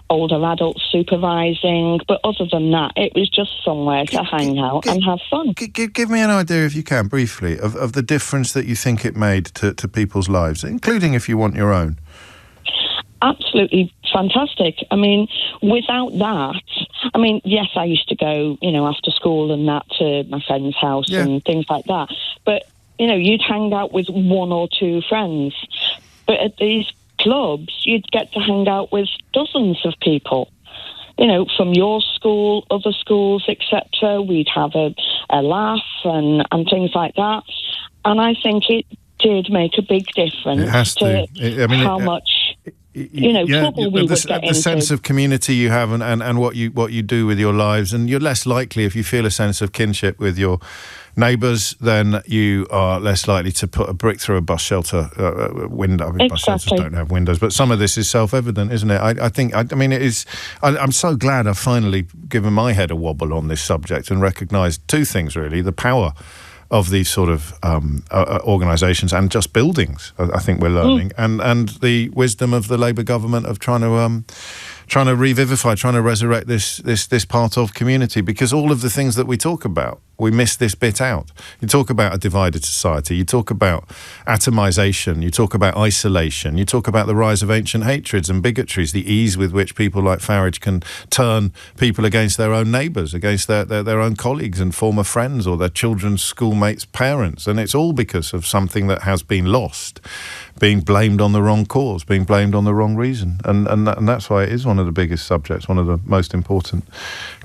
E: older adults supervising. But other than that, it was just somewhere to hang out and have fun.
B: Give me an idea, if you can, briefly, of the difference that you think it made to people's lives, including if you want your own.
E: Absolutely fantastic. I mean, without that, yes, I used to go, after school and that to my friend's house and things like that. But, you'd hang out with one or two friends. But at these clubs, you'd get to hang out with dozens of people, from your school, other schools, etc. We'd have a laugh and things like that. And I think it did make a big difference. It has to. How much... trouble we would get into. The
B: sense of community you have and what you do with your lives, and you're less likely, if you feel a sense of kinship with your neighbours, then you are less likely to put a brick through a bus shelter window.
E: Exactly.
B: Bus shelters don't have windows, but some of this is self-evident, isn't it? It is. I'm so glad I've finally given my head a wobble on this subject and recognised two things, really: the power of these sort of organisations and just buildings, I think we're learning, and the wisdom of the Labour government of trying to revivify, trying to resurrect this part of community, because all of the things that we talk about, we miss this bit out. You talk about a divided society, you talk about atomisation, you talk about isolation, you talk about the rise of ancient hatreds and bigotries, the ease with which people like Farage can turn people against their own neighbours, against their own colleagues and former friends or their children's schoolmates' parents. And it's all because of something that has been lost, being blamed on the wrong cause, being blamed on the wrong reason. And that's why it is one of the biggest subjects, one of the most important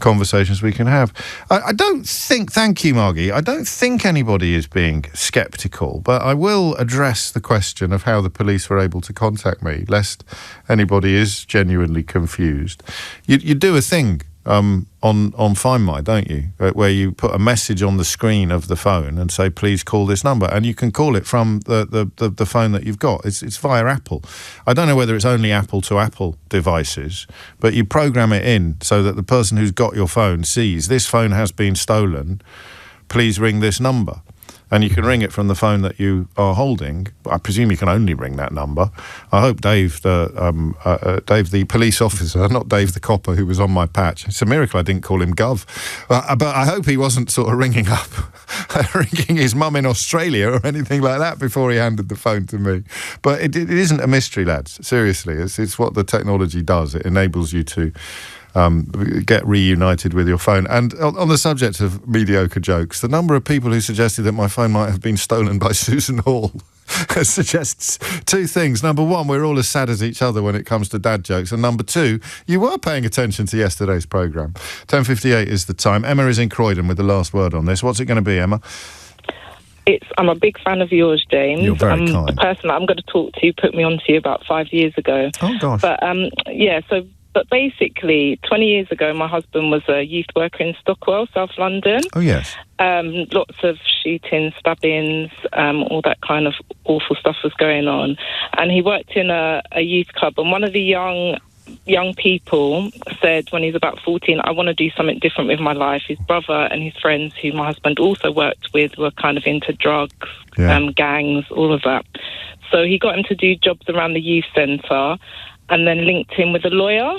B: conversations we can have. I don't think... Thank you, Margie. I don't think anybody is being sceptical, but I will address the question of how the police were able to contact me, lest anybody is genuinely confused. You do a thing on Find My, don't you, where you put a message on the screen of the phone and say, please call this number, and you can call it from the phone that you've got. It's via Apple. I don't know whether it's only Apple to Apple devices, but you program it in so that the person who's got your phone sees this phone has been stolen, please ring this number. And you can ring it from the phone that you are holding. I presume you can only ring that number. I hope Dave, the police officer, not Dave the copper who was on my patch. It's a miracle I didn't call him Gov. But I hope he wasn't sort of ringing his mum in Australia or anything like that before he handed the phone to me. But it isn't a mystery, lads. Seriously, it's what the technology does. It enables you to get reunited with your phone. And on the subject of mediocre jokes, the number of people who suggested that my phone might have been stolen by Susan Hall suggests two things. Number one, we're all as sad as each other when it comes to dad jokes. And number two, you were paying attention to yesterday's programme. 10:58 is the time. Emma is in Croydon with the last word on this. What's it going to be, Emma?
F: I'm a big fan of yours, James.
B: You're very kind.
F: The person that I'm going to talk to put me on to you about 5 years ago.
B: Oh, gosh.
F: But basically, 20 years ago, my husband was a youth worker in Stockwell, South London.
B: Oh, yes.
F: Lots of shootings, stabbings, all that kind of awful stuff was going on. And he worked in a youth club, and one of the young people said when he was about 14, I want to do something different with my life. His brother and his friends, who my husband also worked with, were kind of into drugs, gangs, all of that. So he got him to do jobs around the youth centre, and then linked him with a lawyer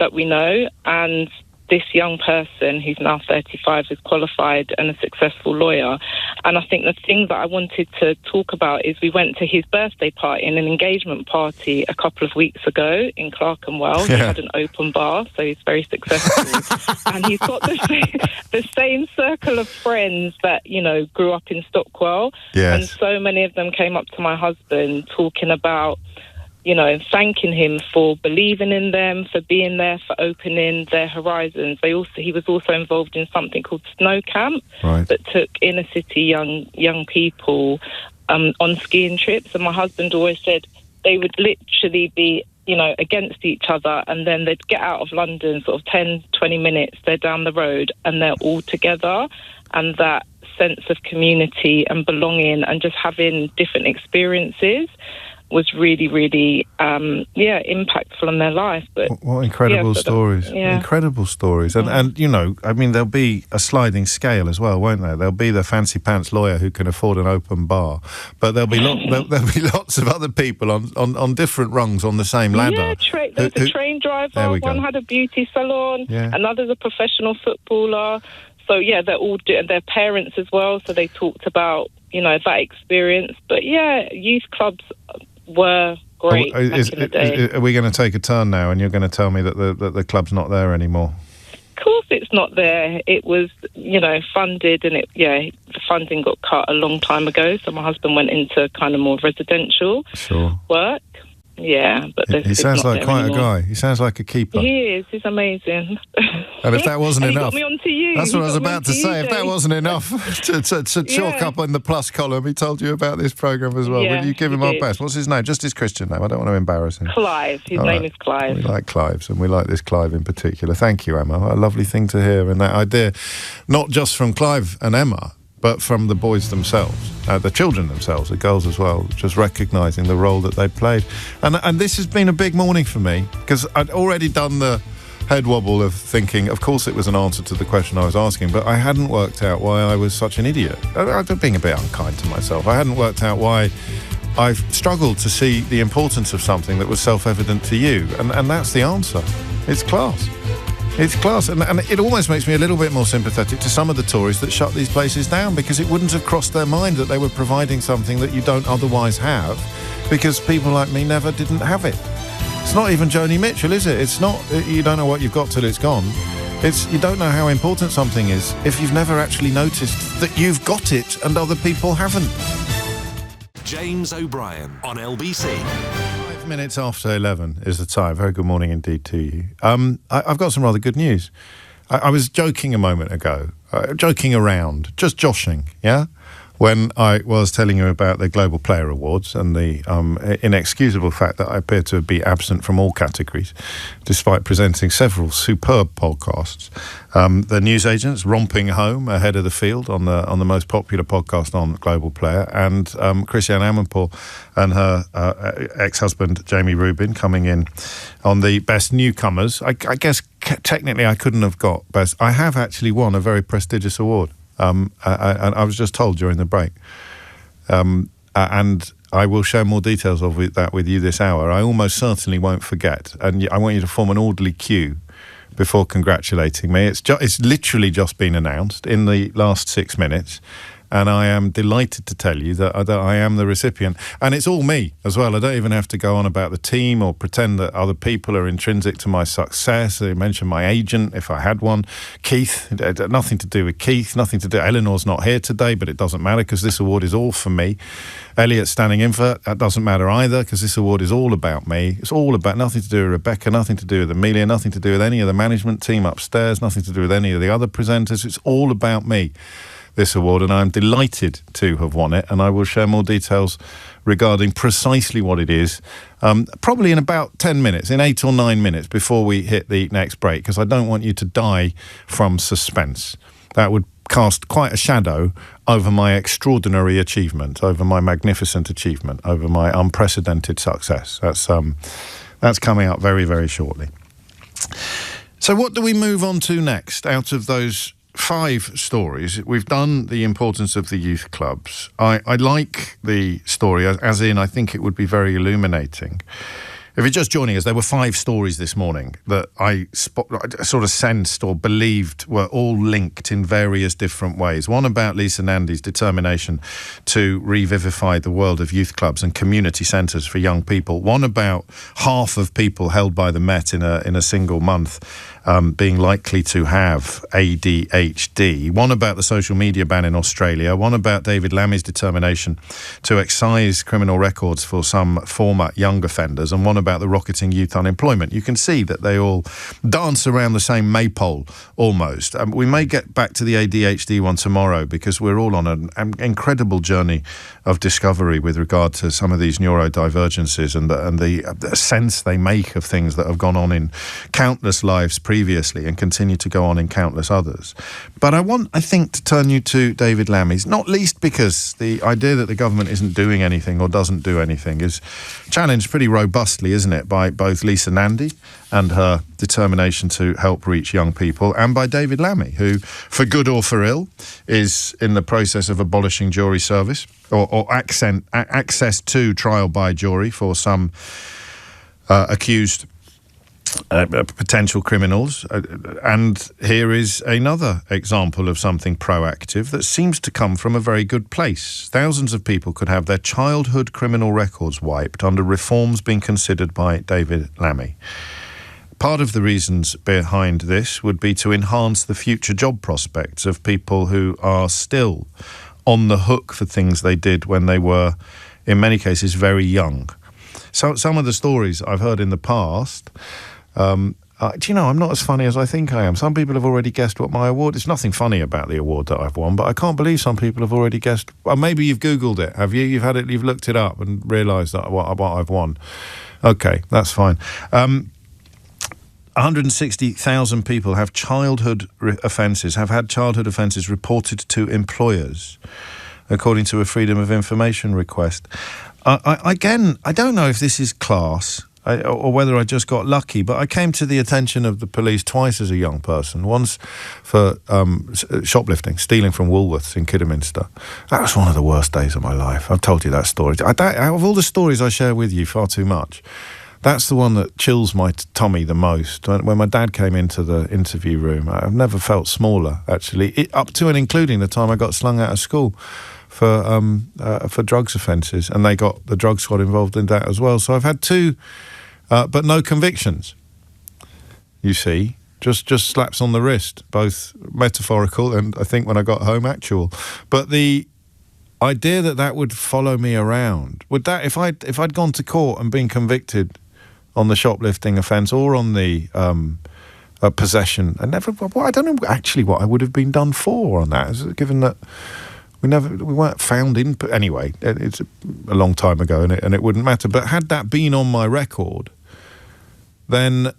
F: that we know. And this young person, who's now 35, is qualified and a successful lawyer. And I think the thing that I wanted to talk about is we went to his birthday party and an engagement party a couple of weeks ago in Clerkenwell. He had an open bar, so he's very successful. And he's got the same circle of friends that, grew up in Stockwell.
B: Yes.
F: And so many of them came up to my husband talking about, thanking him for believing in them, for being there, for opening their horizons. He was also involved in something called Snow Camp, that took inner city young people on skiing trips. And my husband always said they would literally be against each other, and then they'd get out of London sort of 10, 20 minutes, they're down the road and they're all together, and that sense of community and belonging and just having different experiences was really, really, impactful on their life. But
B: what incredible stories! Incredible stories, and there'll be a sliding scale as well, won't there? There'll be the fancy pants lawyer who can afford an open bar, but there'll be lots of other people on different rungs on the same ladder.
F: Yeah, there's a train driver. One had a beauty salon. Yeah. Another's a professional footballer. So they're all their parents as well. So they talked about that experience. But youth clubs were great back in the day.
B: Are we going to take a turn now, and you're going to tell me that the club's not there anymore?
F: Of course, it's not there. It was funded, and the funding got cut a long time ago. So my husband went into kind of more residential work. Yeah, but
B: he sounds like quite a guy. He sounds like a keeper.
F: He is. He's amazing.
B: And if that wasn't
F: enough,
B: got
F: me on to you.
B: That's what I was about to say. If that wasn't enough to chalk up in the plus column, he told you about this programme as well.
F: Yeah,
B: will you give him our best? What's his name? Just his Christian name. I don't want to embarrass him.
F: Clive. His name is Clive.
B: We like Clives, and we like this Clive in particular. Thank you, Emma. What a lovely thing to hear, and that idea, not just from Clive and Emma, but from the boys themselves, the children themselves, the girls as well, just recognising the role that they played. And this has been a big morning for me, because I'd already done the head wobble of thinking, of course it was an answer to the question I was asking, but I hadn't worked out why I was such an idiot. I'm being a bit unkind to myself. I hadn't worked out why I've struggled to see the importance of something that was self-evident to you. And that's the answer. It's class. It's class, and it almost makes me a little bit more sympathetic to some of the Tories that shut these places down, because it wouldn't have crossed their mind that they were providing something that you don't otherwise have, because people like me didn't have it. It's not even Joni Mitchell, is it? It's not, you don't know what you've got till it's gone. It's, you don't know how important something is if you've never actually noticed that you've got it and other people haven't.
A: James O'Brien on LBC.
B: 5 minutes after 11 is the time. Very good morning indeed to you. I've got some rather good news. I was joking a moment ago, joking around, just joshing, when I was telling you about the Global Player Awards and the inexcusable fact that I appear to be absent from all categories, despite presenting several superb podcasts. The newsagents romping home ahead of the field on the most popular podcast on Global Player, and Christiane Amanpour and her ex-husband Jamie Rubin coming in on the best newcomers. I guess technically I couldn't have got best. I have actually won a very prestigious award. And I was just told during the break, and I will share more details of that with you this hour. I almost certainly won't forget, and I want you to form an orderly queue before congratulating me. It's literally just been announced in the last 6 minutes, and I am delighted to tell you that I am the recipient. And it's all me as well. I don't even have to go on about the team or pretend that other people are intrinsic to my success. I mentioned my agent, if I had one. Keith, nothing to do with Keith, nothing to do. Eleanor's not here today, but it doesn't matter because this award is all for me. Elliot's standing in for it. That doesn't matter either because this award is all about me. It's all about, nothing to do with Rebecca, nothing to do with Amelia, nothing to do with any of the management team upstairs, nothing to do with any of the other presenters. It's all about me, this award, and I'm delighted to have won it, and I will share more details regarding precisely what it is probably in about 10 minutes, in 8 or 9 minutes before we hit the next break, because I don't want you to die from suspense. That would cast quite a shadow over my extraordinary achievement, over my magnificent achievement, over my unprecedented success. That's coming up very, very shortly. So what do we move on to next out of those 5 stories? We've done the importance of the youth clubs. I like the story, as in I think it would be very illuminating. If you're just joining us, there were 5 stories this morning that I sort of sensed or believed were all linked in various different ways. One about Lisa Nandy's determination to revivify the world of youth clubs and community centres for young people. One about half of people held by the Met in a single month being likely to have ADHD. One about the social media ban in Australia. One about David Lammy's determination to excise criminal records for some former young offenders. And one about the rocketing youth unemployment. You can see that they all dance around the same maypole almost. We may get back to the ADHD one tomorrow because we're all on an incredible journey of discovery with regard to some of these neurodivergences and the sense they make of things that have gone on in countless lives previously and continue to go on in countless others. But I think, to turn you to David Lammy's, not least because the idea that the government isn't doing anything or doesn't do anything is challenged pretty robustly, isn't it, by both Lisa Nandy and her determination to help reach young people, and by David Lammy, who, for good or for ill, is in the process of abolishing jury service or access to trial by jury for some accused potential criminals. And here is another example of something proactive that seems to come from a very good place. Thousands of people could have their childhood criminal records wiped under reforms being considered by David Lammy. Part of the reasons behind this would be to enhance the future job prospects of people who are still on the hook for things they did when they were, in many cases, very young. So some of the stories I've heard in the past, do you know, I'm not as funny as I think I am. Some people have already guessed what my award is. There's nothing funny about the award that I've won, but I can't believe some people have already guessed. Well, maybe you've Googled it, have you? You've looked it up and realised that what I've won. Okay, that's fine. 160,000 people have childhood offences, have had childhood offences reported to employers, according to a Freedom of Information request. Again, I don't know if this is class or whether I just got lucky, but I came to the attention of the police twice as a young person. Once for shoplifting, stealing from Woolworths in Kidderminster. That was one of the worst days of my life. I've told you that story. Out of all the stories I share with you far too much, that's the one that chills my tummy the most. When my dad came into the interview room, I've never felt smaller, actually, up to and including the time I got slung out of school for drugs offences, and they got the drug squad involved in that as well. So I've had two, but no convictions. You see, just slaps on the wrist, both metaphorical and I think when I got home, actual. But the idea that would follow me around, would that if I'd gone to court and been convicted on the shoplifting offence or on the possession, I don't know actually what I would have been done for on that, given that we weren't found in. Anyway, it's a long time ago, and it wouldn't matter. But had that been on my record, then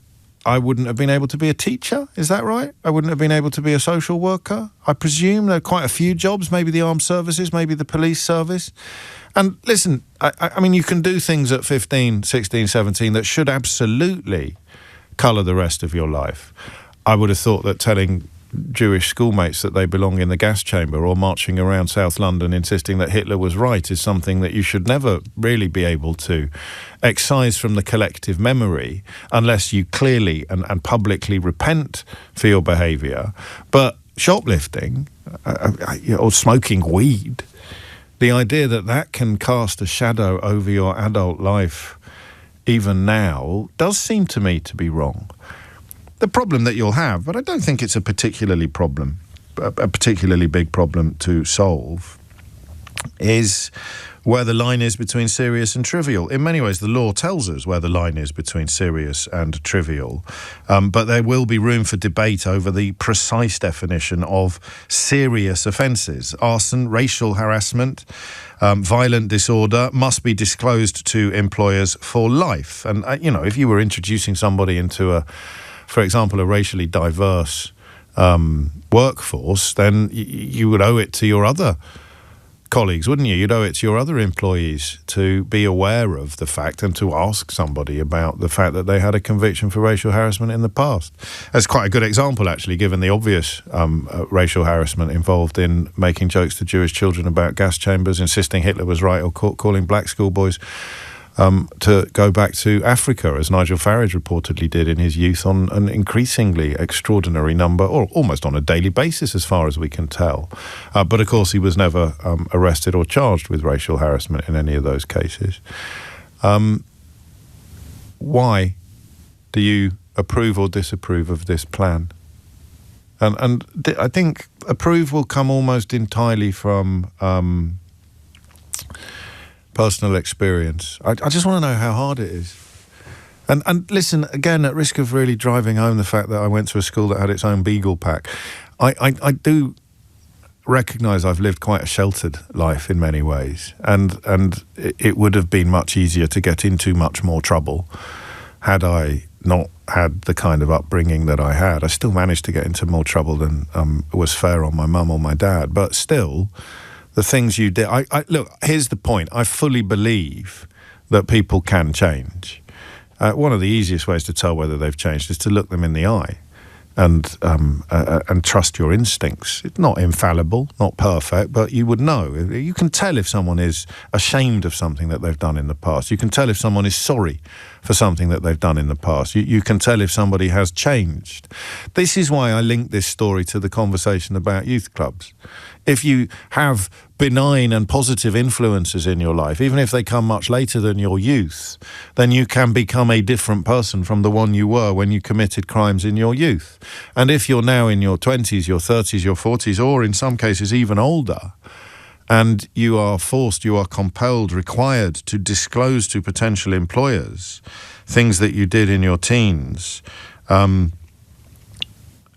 B: I wouldn't have been able to be a teacher. Is that right? I wouldn't have been able to be a social worker. I presume there are quite a few jobs, maybe the armed services, maybe the police service. And listen, I mean, you can do things at 15, 16, 17 that should absolutely colour the rest of your life. I would have thought that telling Jewish schoolmates that they belong in the gas chamber or marching around South London insisting that Hitler was right is something that you should never really be able to excise from the collective memory unless you clearly and publicly repent for your behaviour. But shoplifting or smoking weed, the idea that can cast a shadow over your adult life even now does seem to me to be wrong. The problem that you'll have, but I don't think it's a particularly big problem to solve, is where the line is between serious and trivial. In many ways, the law tells us where the line is between serious and trivial, but there will be room for debate over the precise definition of serious offences. Arson, racial harassment, violent disorder must be disclosed to employers for life. And, if you were introducing somebody into for example, a racially diverse workforce, then you would owe it to your other colleagues, wouldn't you? You'd owe it to your other employees to be aware of the fact and to ask somebody about the fact that they had a conviction for racial harassment in the past. That's quite a good example, actually, given the obvious racial harassment involved in making jokes to Jewish children about gas chambers, insisting Hitler was right, or calling black schoolboys to go back to Africa, as Nigel Farage reportedly did in his youth on an increasingly extraordinary number, or almost on a daily basis as far as we can tell. But of course he was never arrested or charged with racial harassment in any of those cases. Why do you approve or disapprove of this plan? And I think approve will come almost entirely from personal experience. I just want to know how hard it is. And listen, again, at risk of really driving home the fact that I went to a school that had its own Beagle pack, I do recognise I've lived quite a sheltered life in many ways, and it would have been much easier to get into much more trouble had I not had the kind of upbringing that I had. I still managed to get into more trouble than was fair on my mum or my dad, but still, the things you did... Look, here's the point. I fully believe that people can change. One of the easiest ways to tell whether they've changed is to look them in the eye and trust your instincts. It's not infallible, not perfect, but you would know. You can tell if someone is ashamed of something that they've done in the past. You can tell if someone is sorry for something that they've done in the past. You can tell if somebody has changed. This is why I link this story to the conversation about youth clubs. If you have benign and positive influences in your life, even if they come much later than your youth, then you can become a different person from the one you were when you committed crimes in your youth. And if you're now in your 20s, your 30s, your 40s, or in some cases even older, and you are forced, you are compelled, required to disclose to potential employers things that you did in your teens,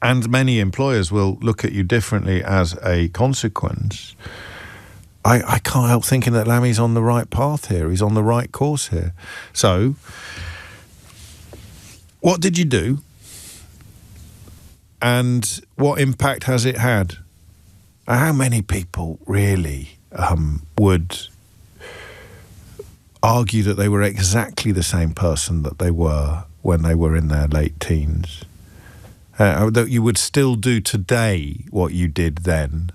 B: and many employers will look at you differently as a consequence, I can't help thinking that Lammy's on the right path here. He's on the right course here. So, what did you do? And what impact has it had? How many people really would argue that they were exactly the same person that they were when they were in their late teens? That you would still do today what you did then?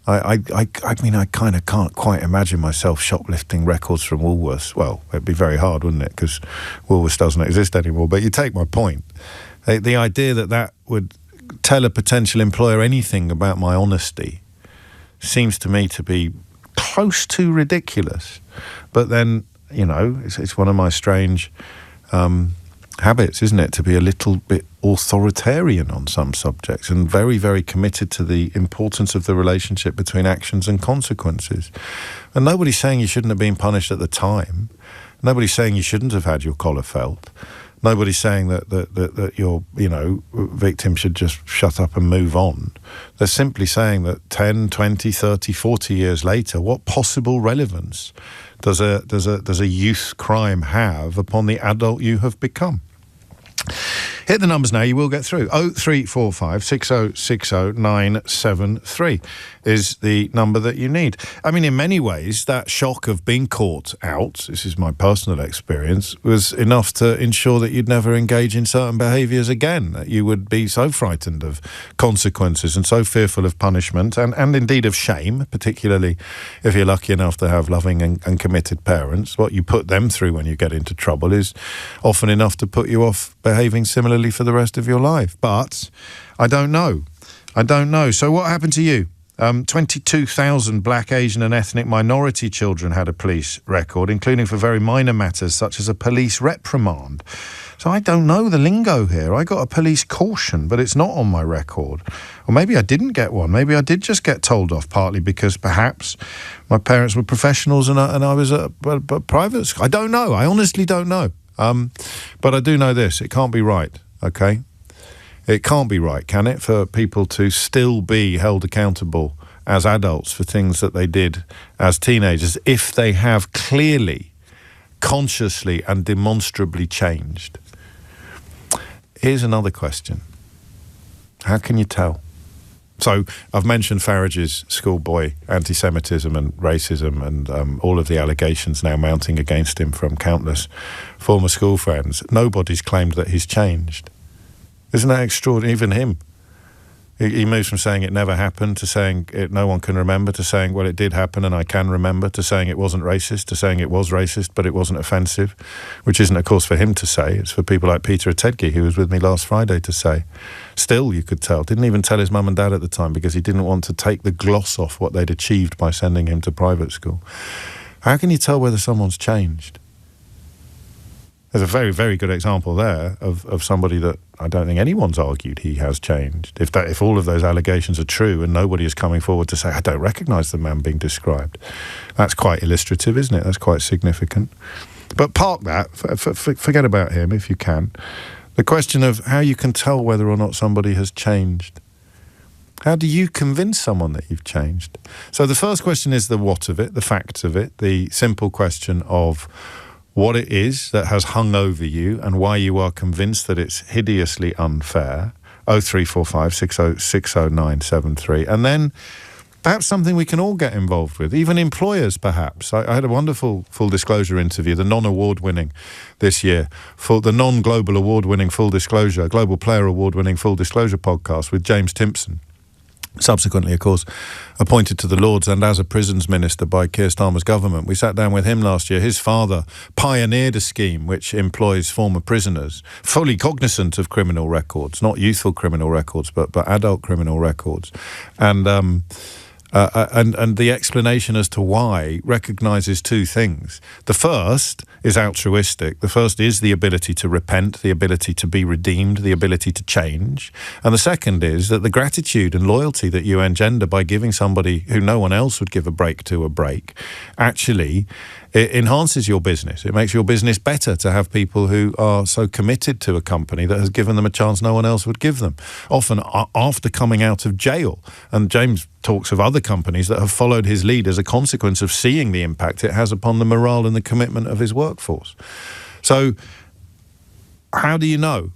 B: I mean, I kind of can't quite imagine myself shoplifting records from Woolworths. Well, it'd be very hard, wouldn't it? Because Woolworths doesn't exist anymore. But you take my point. The idea that would tell a potential employer anything about my honesty seems to me to be close to ridiculous. But then, you know, it's one of my strange habits, isn't it, to be a little bit authoritarian on some subjects and very, very committed to the importance of the relationship between actions and consequences. And nobody's saying you shouldn't have been punished at the time. Nobody's saying you shouldn't have had your collar felt. Nobody's saying that your, you know, victim should just shut up and move on. They're simply saying that 10, 20, 30, 40 years later, what possible relevance does a youth crime have upon the adult you have become? Hit the numbers now, you will get through. 0345 6060 973 is the number that you need. I mean, in many ways, that shock of being caught out, this is my personal experience, was enough to ensure that you'd never engage in certain behaviours again, that you would be so frightened of consequences and so fearful of punishment and indeed of shame, particularly if you're lucky enough to have loving and committed parents. What you put them through when you get into trouble is often enough to put you off behaving similarly for the rest of your life. But I don't know. So what happened to you? 22,000 black, Asian and ethnic minority children had a police record, including for very minor matters such as a police reprimand. So I don't know the lingo here. I got a police caution, but it's not on my record. Or maybe I didn't get one. Maybe I did just get told off, partly because perhaps my parents were professionals and I was at a private school. I don't know. I honestly don't know. But I do know this. It can't be right, okay? It can't be right, can it, for people to still be held accountable as adults for things that they did as teenagers if they have clearly, consciously and demonstrably changed? Here's another question. How can you tell? So I've mentioned Farage's schoolboy anti-Semitism and racism and all of the allegations now mounting against him from countless former school friends. Nobody's claimed that he's changed. Isn't that extraordinary? Even him. He moves from saying it never happened to saying no one can remember, to saying, well, it did happen and I can remember, to saying it wasn't racist, to saying it was racist but it wasn't offensive, which isn't, of course, for him to say. It's for people like Peter Atedgi, who was with me last Friday, to say. Still, you could tell. Didn't even tell his mum and dad at the time because he didn't want to take the gloss off what they'd achieved by sending him to private school. How can you tell whether someone's changed? There's a very, very good example there of somebody that I don't think anyone's argued he has changed. If all of those allegations are true and nobody is coming forward to say, I don't recognise the man being described, that's quite illustrative, isn't it? That's quite significant. But park that, forget about him if you can. The question of how you can tell whether or not somebody has changed. How do you convince someone that you've changed? So the first question is the what of it, the facts of it, the simple question of what it is that has hung over you and why you are convinced that it's hideously unfair. 0345 60973. And then perhaps something we can all get involved with, even employers perhaps. I had a wonderful full disclosure interview, the non-award winning this year, for the non-global award winning Full Disclosure, Global Player Award winning Full Disclosure podcast with James Timpson. Subsequently, of course, appointed to the Lords and as a prisons minister by Keir Starmer's government. We sat down with him last year. His father pioneered a scheme which employs former prisoners, fully cognizant of criminal records, not youthful criminal records, but adult criminal records. And the explanation as to why recognises two things. The first is altruistic. The first is the ability to repent, the ability to be redeemed, the ability to change. And the second is that the gratitude and loyalty that you engender by giving somebody who no one else would give a break to a break, actually it enhances your business. It makes your business better to have people who are so committed to a company that has given them a chance no one else would give them, often after coming out of jail. And James talks of other companies that have followed his lead as a consequence of seeing the impact it has upon the morale and the commitment of his workforce. So how do you know,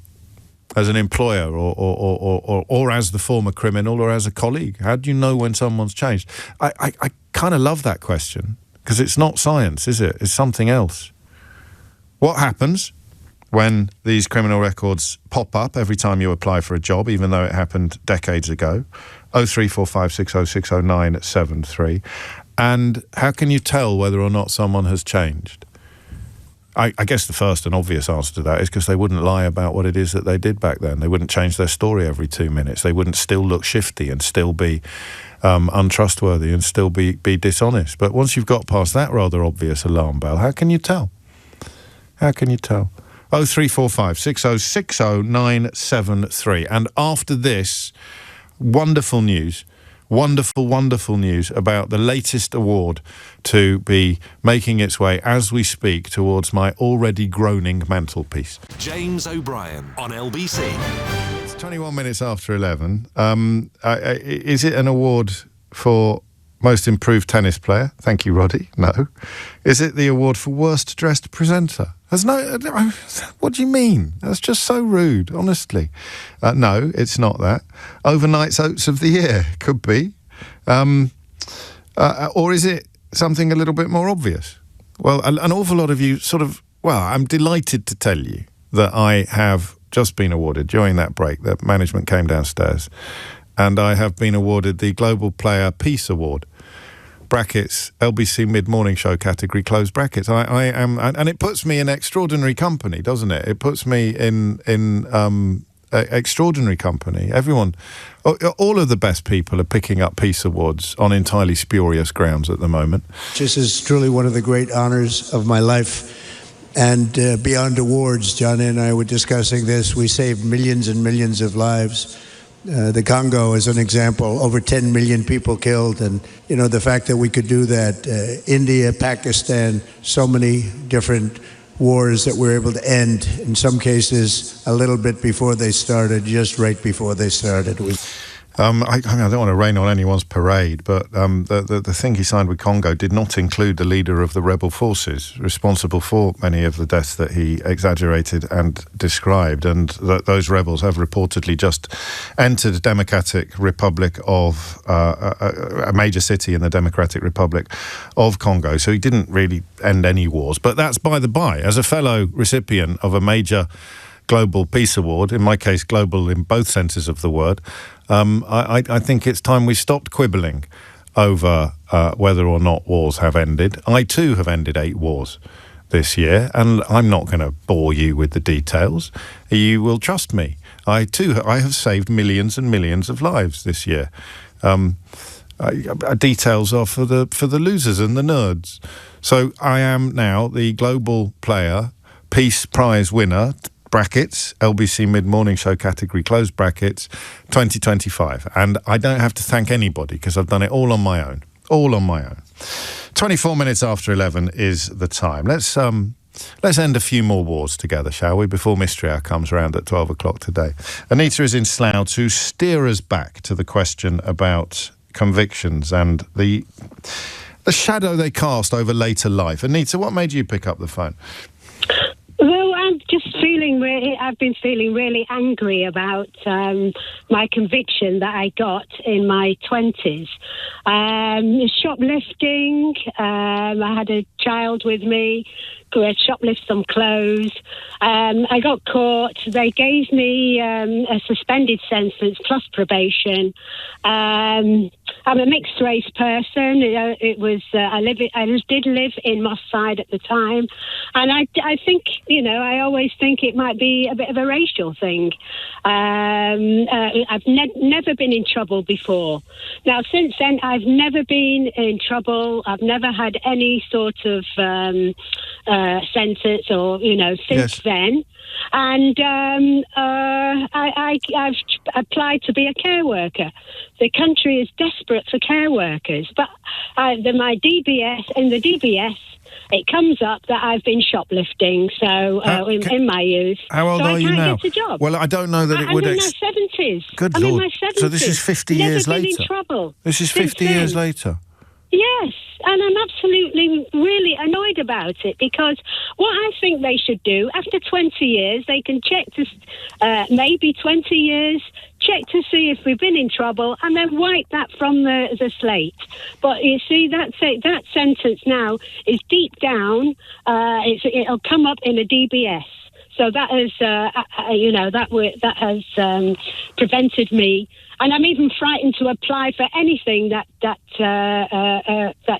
B: as an employer or as the former criminal or as a colleague, how do you know when someone's changed? I kind of love that question, because it's not science, is it? It's something else. What happens when these criminal records pop up every time you apply for a job, even though it happened decades ago? 0345 60973. And how can you tell whether or not someone has changed? I guess the first and obvious answer to that is because they wouldn't lie about what it is that they did back then. They wouldn't change their story every 2 minutes. They wouldn't still look shifty and still be untrustworthy and still be dishonest. But once you've got past that rather obvious alarm bell, how can you tell? How can you tell? 0345 6060973. And after this, wonderful news about the latest award to be making its way as we speak towards my already groaning mantelpiece.
A: James O'Brien on LBC.
B: It's 21 minutes after 11. Is it an award for most improved tennis player? Thank you, Roddy. No. Is it the award for worst dressed presenter? What do you mean? That's just so rude, honestly. No, it's not that. Overnight oats of the year, could be. Or is it something a little bit more obvious? Well, an awful lot of you I'm delighted to tell you that I have just been awarded, during that break, the management came downstairs, and I have been awarded the Global Player Peace Award. Brackets, LBC Mid-Morning Show category, close brackets. I am, and it puts me in extraordinary company, doesn't it? It puts me in extraordinary company. Everyone, all of the best people are picking up Peace Awards on entirely spurious grounds at the moment.
G: This is truly one of the great honors of my life. And beyond awards, John and I were discussing this, we saved millions and millions of lives. The Congo is an example, over 10 million people killed. And, the fact that we could do that, India, Pakistan, so many different wars that we're able to end, in some cases, a little bit before they started, just right before they started.
B: I don't want to rain on anyone's parade, but the thing he signed with Congo did not include the leader of the rebel forces, responsible for many of the deaths that he exaggerated and described, and those rebels have reportedly just entered the Democratic Republic of a major city in the Democratic Republic of Congo. So he didn't really end any wars, but that's by the by. As a fellow recipient of a major Global Peace Award, in my case global in both senses of the word, I think it's time we stopped quibbling over whether or not wars have ended. I too have ended 8 wars this year, and I'm not going to bore you with the details. You will trust me. I have saved millions and millions of lives this year. Details are for the losers and the nerds. So I am now the Global Player Peace Prize winner, brackets, LBC Mid-Morning Show category, close brackets, 2025. And I don't have to thank anybody because I've done it all on my own. All on my own. 24 minutes after 11 is the time. Let's end a few more wars together, shall we, before Mystery Hour comes round at 12 o'clock today. Anita is in Slough to steer us back to the question about convictions and the shadow they cast over later life. Anita, what made you pick up the phone?
H: Well, I've been feeling really angry about my conviction that I got in my 20s. Shoplifting, I had a child with me who had shoplifted some clothes. I got caught. They gave me a suspended sentence plus probation. I'm a mixed race person. I did live in Moss Side at the time, and I think, I always think it might be a bit of a racial thing. I've never been in trouble before. Now, since then, I've never been in trouble. I've never had any sort of sentence or, since then. And I've applied to be a care worker. The country is desperate for care workers. But my DBS, in the DBS, it comes up that I've been shoplifting, in my youth.
B: How old are you now?
H: I can't get a job.
B: Well, I don't know that it would...
H: I'm in my 70s.
B: Good
H: I'm
B: Lord.
H: in my 70s.
B: So this is 50 years later?
H: Never been in trouble.
B: This is 50 years later?
H: Yes, and I'm absolutely really annoyed about it, because what I think they should do, after 20 years, they can check to, maybe 20 years, check to see if we've been in trouble, and then wipe that from the slate. But you see, that sentence now is deep down. It'll come up in a DBS. So that has, that has prevented me, and I'm even frightened to apply for anything that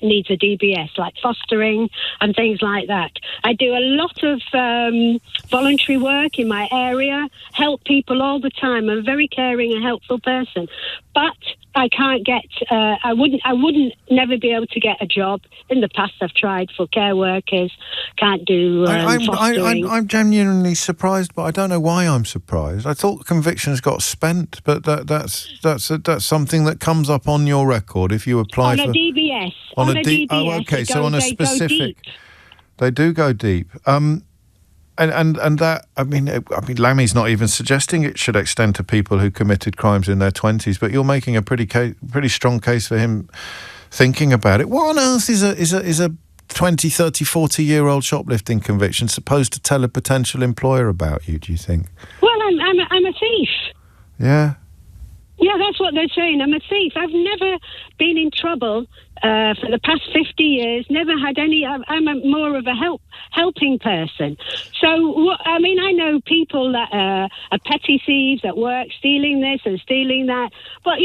H: needs a DBS, like fostering and things like that. I do a lot of voluntary work in my area, help people all the time. I'm a very caring and helpful person, but I can't get. I wouldn't never be able to get a job. In the past, I've tried for care workers. Can't do fostering.
B: I'm genuinely surprised, but I don't know why I'm surprised. I thought convictions got spent, but that's something that comes up on your record if you apply
H: on a DBS. On a DBS.
B: Oh, okay. So on a specific,
H: they
B: do go deep. And that, I mean, Lammy's not even suggesting it should extend to people who committed crimes in their 20s, but you're making a pretty strong case for him thinking about it. What on earth is a 20, 30, 40-year-old shoplifting conviction supposed to tell a potential employer about you, do you think?
H: Well, I'm a thief.
B: Yeah.
H: Yeah, that's what they're saying. I'm a thief. I've never been in trouble for the past 50 years. Never had any. I'm more of a helping person. So, I mean, I know people that are petty thieves at work, stealing this and stealing that. But,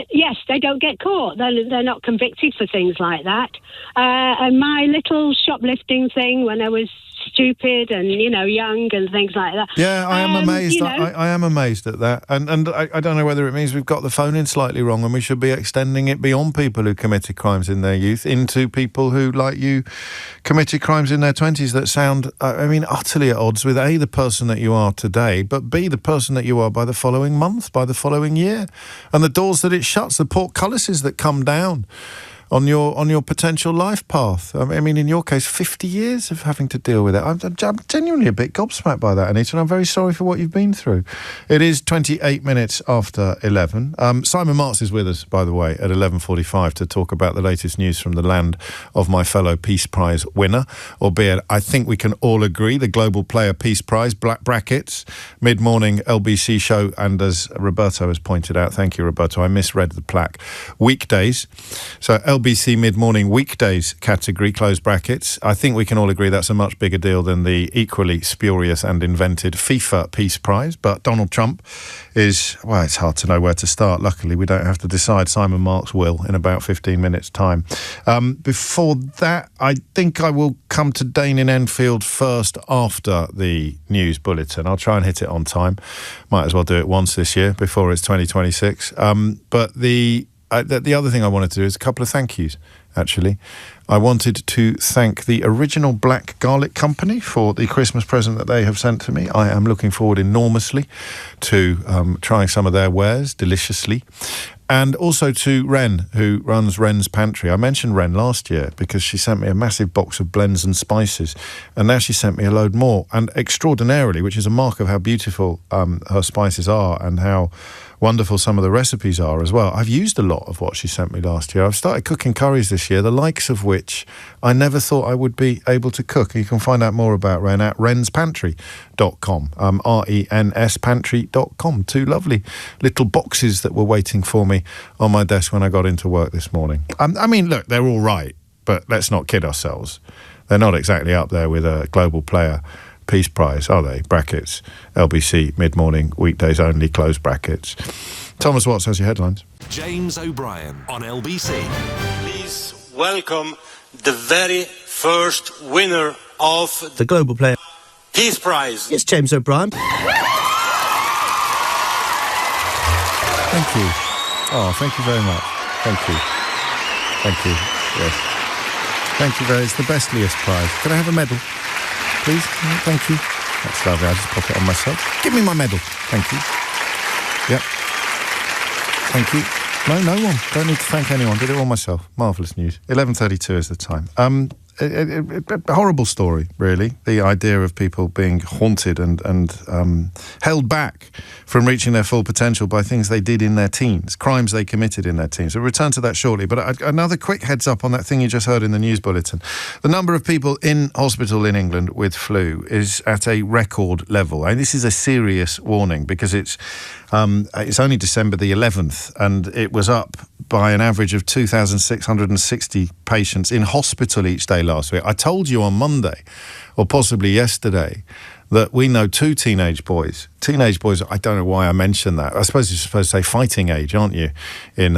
H: yes, they don't get caught. They're not convicted for things like that. And my little shoplifting thing when I was stupid and, young and things like that.
B: Yeah, I am amazed. I am amazed at that. And I don't know whether it means we've got the phone in slightly wrong and we should be extending it beyond people who committed crimes in their youth into people who, like you, committed crimes in their 20s that sound, utterly at odds with A, the person that you are today, but B, the person that you are by the following month, by the following year. And the doors that it shuts, the portcullises that come down on your potential life path. I mean, in your case, 50 years of having to deal with it. I'm genuinely a bit gobsmacked by that, Anita, and I'm very sorry for what you've been through. It is 28 minutes after 11. Simon Marks is with us, by the way, at 11:45 to talk about the latest news from the land of my fellow Peace Prize winner, albeit I think we can all agree the Global Player Peace Prize, brackets, mid-morning LBC show, and as Roberto has pointed out, thank you, Roberto, I misread the plaque, weekdays. So LBC Mid-Morning Weekdays category, close brackets. I think we can all agree that's a much bigger deal than the equally spurious and invented FIFA Peace Prize. But Donald Trump is, well, it's hard to know where to start. Luckily, we don't have to decide. Simon Marks will in about 15 minutes' time. Before that, I think I will come to Dane in Enfield first after the news bulletin. I'll try and hit it on time. Might as well do it once this year before it's 2026. But the other thing I wanted to do is a couple of thank yous. actually. I wanted to thank the original Black Garlic Company for the Christmas present that they have sent to me. I am looking forward enormously to trying some of their wares deliciously. And also to Ren, who runs Ren's Pantry. I mentioned Ren last year because she sent me a massive box of blends and spices, and now she sent me a load more. And extraordinarily, which is a mark of how beautiful her spices are and how wonderful some of the recipes are as well. I've used a lot of what she sent me last year. I've started cooking curries this year, the likes of which I never thought I would be able to cook. You can find out more about Ren at renspantry.com, RENS pantry.com. 2 lovely little boxes that were waiting for me on my desk when I got into work this morning. I mean, look, they're all right, but let's not kid ourselves. They're not exactly up there with a Global Player Peace Prize, are they? Brackets, LBC, mid-morning, weekdays only, close brackets. Thomas Watts has your headlines.
A: James O'Brien on LBC.
I: Please welcome the very first winner of
J: the Global Player
I: Peace Prize.
J: It's James O'Brien.
B: Thank you. Oh, thank you very much. Thank you. Thank you. Yes. Thank you very much. It's the bestliest prize. Can I have a medal, please? Thank you. That's lovely. I'll just pop it on myself. Give me my medal. Thank you. Yep. Thank you. No one. Don't need to thank anyone. Did it all myself. Marvellous news. 11:32 is the time. A horrible story, really. The idea of people being haunted and held back from reaching their full potential by things they did in their teens, crimes they committed in their teens. We'll return to that shortly. But another quick heads up on that thing you just heard in the news bulletin. The number of people in hospital in England with flu is at a record level. And this is a serious warning because it's only December the 11th and it was up by an average of 2,660 patients in hospital each day last week. I told you on Monday, or possibly yesterday, that we know 2 teenage boys. Teenage boys, I don't know why I mentioned that. I suppose you're supposed to say fighting age, aren't you, in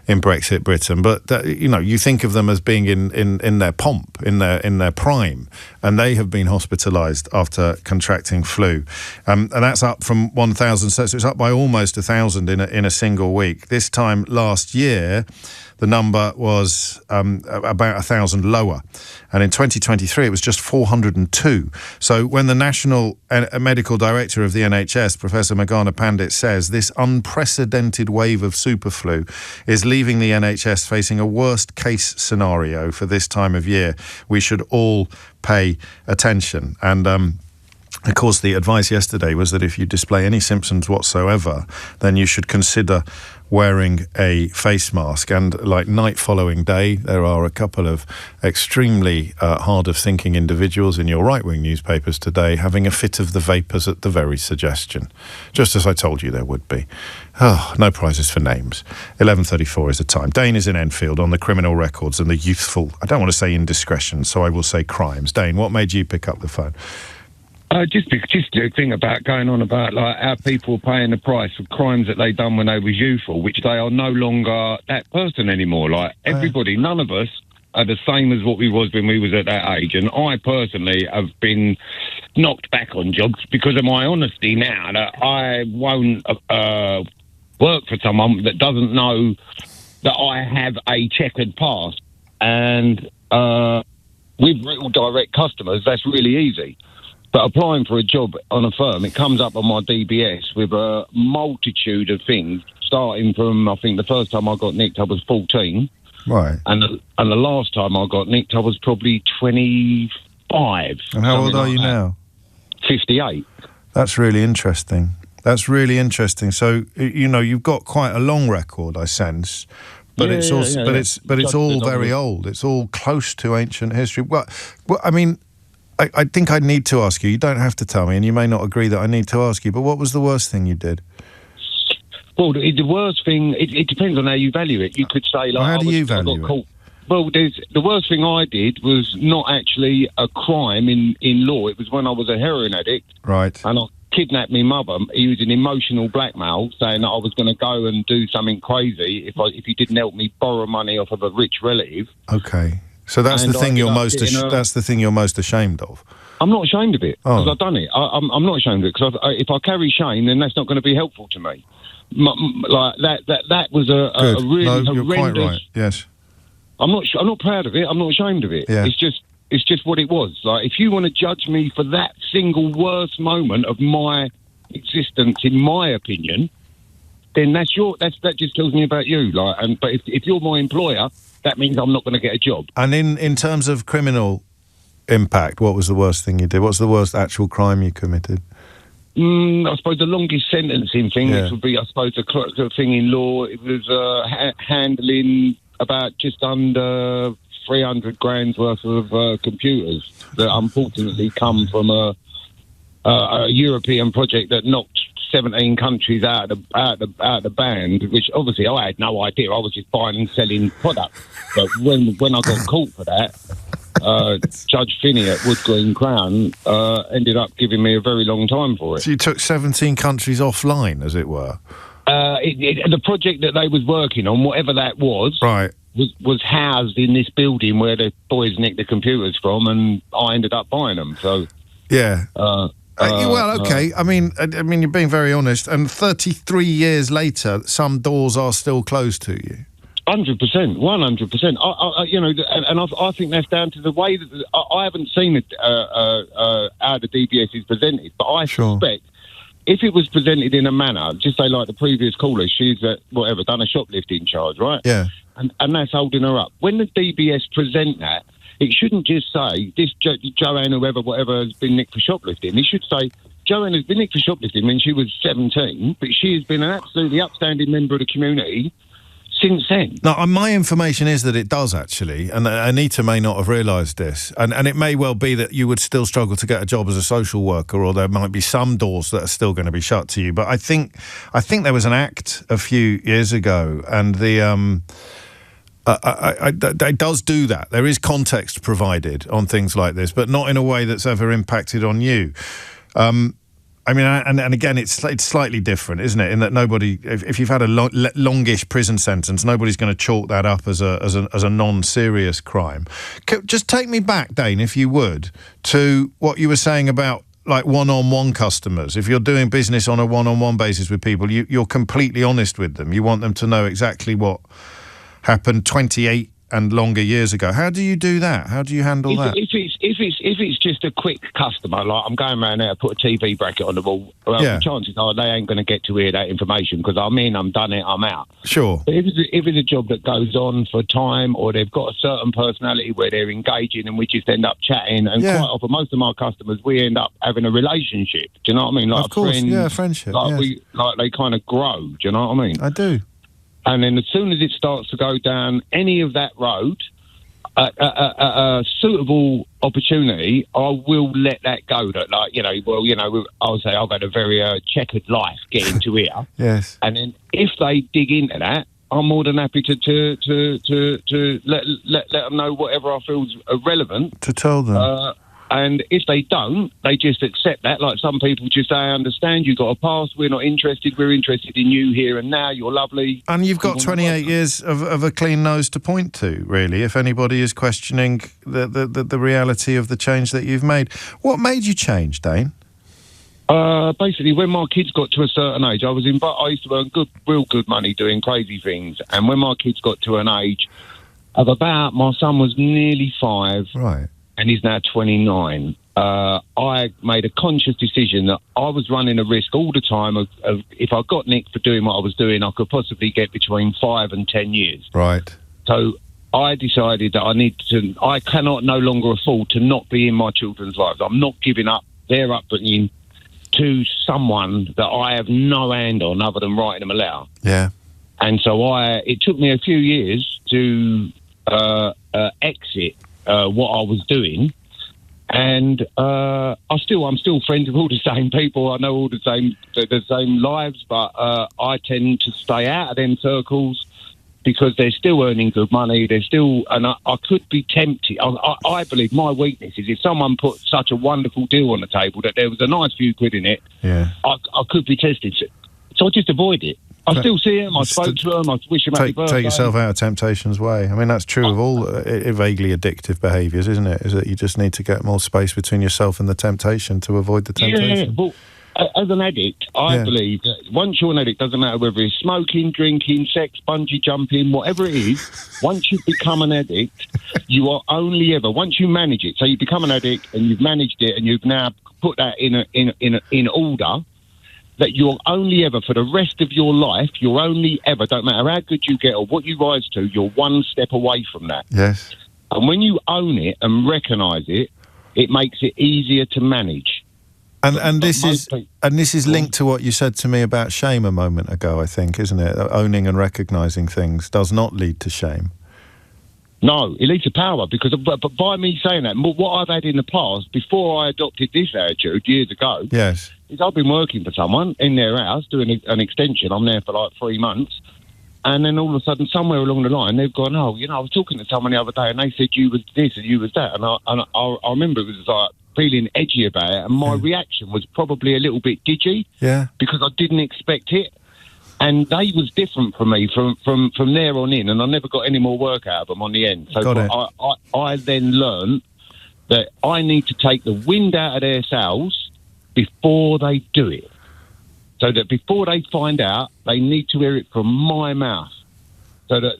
B: Brexit Britain? But, you think of them as being in their pomp, in their prime, and they have been hospitalised after contracting flu. And that's up from 1,000, so it's up by almost 1,000 in a single week. This time last year, the number was about 1,000 lower. And in 2023, it was just 402. So when the National Medical Director of the NHS, Professor Meghana Pandit, says this unprecedented wave of superflu is leaving the NHS facing a worst-case scenario for this time of year, we should all pay attention. And of course, the advice yesterday was that if you display any symptoms whatsoever, then you should consider wearing a face mask. And like night following day, there are a couple of extremely hard of thinking individuals in your right-wing newspapers today having a fit of the vapours at the very suggestion, just as I told you there would be. Oh, no prizes for names. 11:34 is the time. Dane is in Enfield on the criminal records and the youthful, I don't want to say indiscretion, so I will say crimes. Dane, what made you pick up the phone?
K: Just a thing about going on about like how people paying the price for crimes that they done when they was youthful, which they are no longer that person anymore. Like everybody, none of us are the same as what we was when we was at that age. And I personally have been knocked back on jobs because of my honesty now that I won't work for someone that doesn't know that I have a checkered past. And with real direct customers, that's really easy. But applying for a job on a firm, it comes up on my DBS with a multitude of things, starting from, I think the first time I got nicked, I was 14.
B: Right.
K: And the last time I got nicked, I was probably 25.
B: And how old are you now?
K: 58.
B: That's really interesting. So, you've got quite a long record, I sense. But it's also, but it's all very old. It's all close to ancient history. Well, I mean, I think I need to ask you. You don't have to tell me, and you may not agree that I need to ask you, but what was the worst thing you did?
K: Well, the worst thing, it depends on how you value it. You could say, like...
B: Well, how do you value it?
K: Well, the worst thing I did was not actually a crime in law. It was when I was a heroin addict.
B: Right.
K: And I kidnapped my mother. He was an emotional blackmail, saying that I was going to go and do something crazy if he didn't help me borrow money off of a rich relative.
B: Okay. So that's the thing you're most. That's the thing you're most ashamed of.
K: I'm not ashamed of it because I've done it. I'm not ashamed of it because if I carry shame, then that's not going to be helpful to me. Like that was a really horrendous.
B: You're quite right. Yes.
K: I'm not proud of it. I'm not ashamed of it.
B: Yeah.
K: It's just what it was. Like, if you want to judge me for that single worst moment of my existence, in my opinion, then that just tells me about you. Like, but if you're my employer, that means I'm not going to get a job.
B: And in terms of criminal impact, what was the worst thing you did? What's the worst actual crime you committed?
K: I suppose the longest sentencing thing, which would be, I suppose, the thing in law. It was handling about just under 300 grand's worth of computers that unfortunately come from a European project that knocked 17 countries out of the band, which obviously I had no idea. I was just buying and selling products. But when I got caught for that, Judge Finney at Wood Green Crown ended up giving me a very long time for it.
B: So you took 17 countries offline, as it were?
K: The project that they was working on, whatever that was,
B: right,
K: was housed in this building where the boys nicked the computers from, and I ended up buying them. So
B: yeah. Well, okay. I mean, you're being very honest. And 33 years later, some doors are still closed to you.
K: 100%, 100%. I think that's down to the way that I haven't seen it how the DBS is presented, but I suspect if it was presented in a manner, just say like the previous caller, she's done a shoplifting charge, right?
B: Yeah.
K: And that's holding her up. When the DBS present that, it shouldn't just say this Joanne, whatever has been nicked for shoplifting. It should say Joanne has been nicked for shoplifting when she was 17, but she has been an absolutely upstanding member of the community since then.
B: No, my information is that it does, actually, and Anita may not have realised this, and it may well be that you would still struggle to get a job as a social worker, or there might be some doors that are still going to be shut to you. But I think there was an act a few years ago, and the it does do that. There is context provided on things like this, but not in a way that's ever impacted on you. I mean, and again, it's slightly different, isn't it? In that nobody, if you've had a longish prison sentence, nobody's going to chalk that up as a non-serious crime. Just take me back, Dane, if you would, to what you were saying about like one-on-one customers. If you're doing business on a one-on-one basis with people, you're completely honest with them. You want them to know exactly what happened 28 and longer years ago. How do you do that? How do you handle that?
K: If it's just a quick customer, like I'm going around there, put a TV bracket on the wall, the chances are they ain't going to get to hear that information because I'm done it, I'm out.
B: Sure.
K: But if it's a job that goes on for time, or they've got a certain personality where they're engaging and we just end up chatting, and quite often most of my customers, we end up having a relationship. Do you know what I mean? Like
B: of course, friendship.
K: Like they kind of grow. Do you know what I mean?
B: I do.
K: And then as soon as it starts to go down any of that road, a suitable opportunity, I will let that go. That I'll say I've had a very checkered life getting to here.
B: Yes.
K: And then if they dig into that, I'm more than happy to let them know whatever I feel is relevant.
B: To tell them.
K: And if they don't, they just accept that. Like some people just say, I understand, you've got a past, we're not interested, we're interested in you here and now, you're lovely.
B: And you've got 28 years of a clean nose to point to, really, if anybody is questioning the reality of the change that you've made. What made you change, Dane?
K: Basically, when my kids got to a certain age, I used to earn real good money doing crazy things. And when my kids got to an age of about, my son was nearly 5.
B: Right.
K: And he's now 29. I made a conscious decision that I was running a risk all the time of if I got nicked for doing what I was doing, I could possibly get between 5 and 10 years.
B: Right.
K: So I decided that I cannot no longer afford to not be in my children's lives. I'm not giving up their upbringing to someone that I have no hand on other than writing them a letter.
B: Yeah.
K: And so it took me a few years to exit what I was doing, and I'm still friends with all the same people. I know all the same lives, but I tend to stay out of them circles because they're still earning good money. They're still, and I could be tempted. I believe my weakness is if someone put such a wonderful deal on the table that there was a nice few quid in it, I could be tested. So I just avoid it. I still see him, I spoke to him, I wish him happy birthday.
B: Take yourself out of temptation's way. I mean, that's true of all vaguely addictive behaviours, isn't it? Is that you just need to get more space between yourself and the temptation to avoid the temptation.
K: Yeah, as an addict, I believe that once you're an addict, doesn't matter whether it's smoking, drinking, sex, bungee jumping, whatever it is, once you become an addict, you are only ever, once you manage it, so you become an addict and you've managed it and you've now put that in order, that you're only ever, for the rest of your life, you're only ever, don't matter how good you get or what you rise to, you're one step away from that.
B: Yes.
K: And when you own it and recognise it, it makes it easier to manage.
B: And this is linked to what you said to me about shame a moment ago, I think, isn't it? Owning and recognising things does not lead to shame.
K: No, it leads to power, because but by me saying that, what I've had in the past, before I adopted this attitude years ago,
B: yes,
K: is I've been working for someone in their house doing an extension. I'm there for like 3 months. And then all of a sudden, somewhere along the line, they've gone, oh, I was talking to someone the other day and they said you was this and you was that. And I remember it was like feeling edgy about it. And my reaction was probably a little bit digi.
B: Yeah.
K: Because I didn't expect it. And they was different from me from there on in. And I never got any more work out of them on the end. So I then learned that I need to take the wind out of their sails before they do it. So that before they find out, they need to hear it from my mouth, so that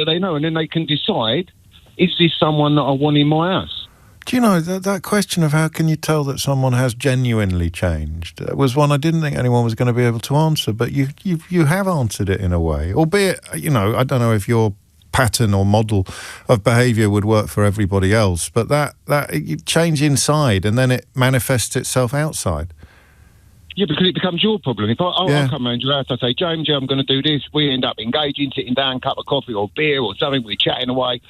K: they know, and then they can decide: is this someone that I want in my house?
B: Do you know that question of how can you tell that someone has genuinely changed was one I didn't think anyone was going to be able to answer, but you have answered it in a way, albeit I don't know if your pattern or model of behaviour would work for everybody else, but that you change inside and then it manifests itself outside.
K: Yeah, because it becomes your problem. If I come around your house, I say, James, I'm going to do this. We end up engaging, sitting down, cup of coffee or beer or something. We're chatting away.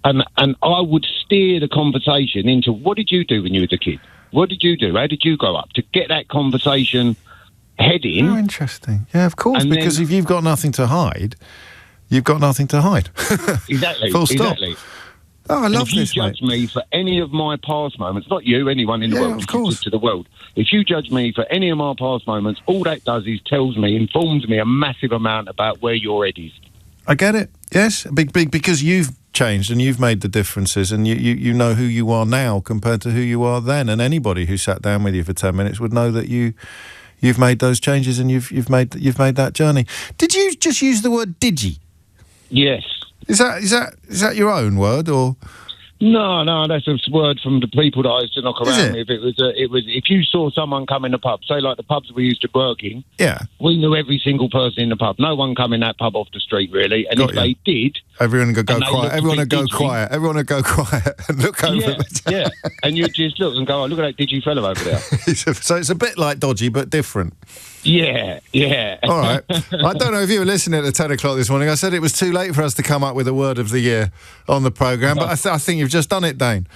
K: And I would steer the conversation into, what did you do when you was a kid? What did you do? How did you grow up? To get that conversation heading.
B: Oh, interesting. Yeah, of course, because if you've got nothing to hide, you've got nothing to hide.
K: Exactly.
B: Full stop.
K: Exactly.
B: Oh, I love this, mate.
K: If you judge me for any of my past moments, not you, anyone in the world,
B: of course,
K: to the world. If you judge me for any of my past moments, all that does is informs me a massive amount about where your head is.
B: I get it. Yes, big, because you've changed and you've made the differences, and you know who you are now compared to who you are then. And anybody who sat down with you for 10 minutes would know that you've made those changes and you've made that journey. Did you just use the word digi?
K: Yes.
B: Is that your own word or?
K: No, that's a word from the people that I used to knock around with. It was if you saw someone come in the pub, say like the pubs we used to work in, we knew every single person in the pub. No one come in that pub off the street really, and if they did,
B: everyone would go quiet. Everyone would go quiet. Everyone would go quiet and look over.
K: Yeah, and you just look and go, oh, look at that digi fellow over there.
B: So it's a bit like dodgy, but different.
K: Yeah.
B: All right. I don't know if you were listening at 10 o'clock this morning. I said it was too late for us to come up with a word of the year on the programme, but I think you've just done it, Dane.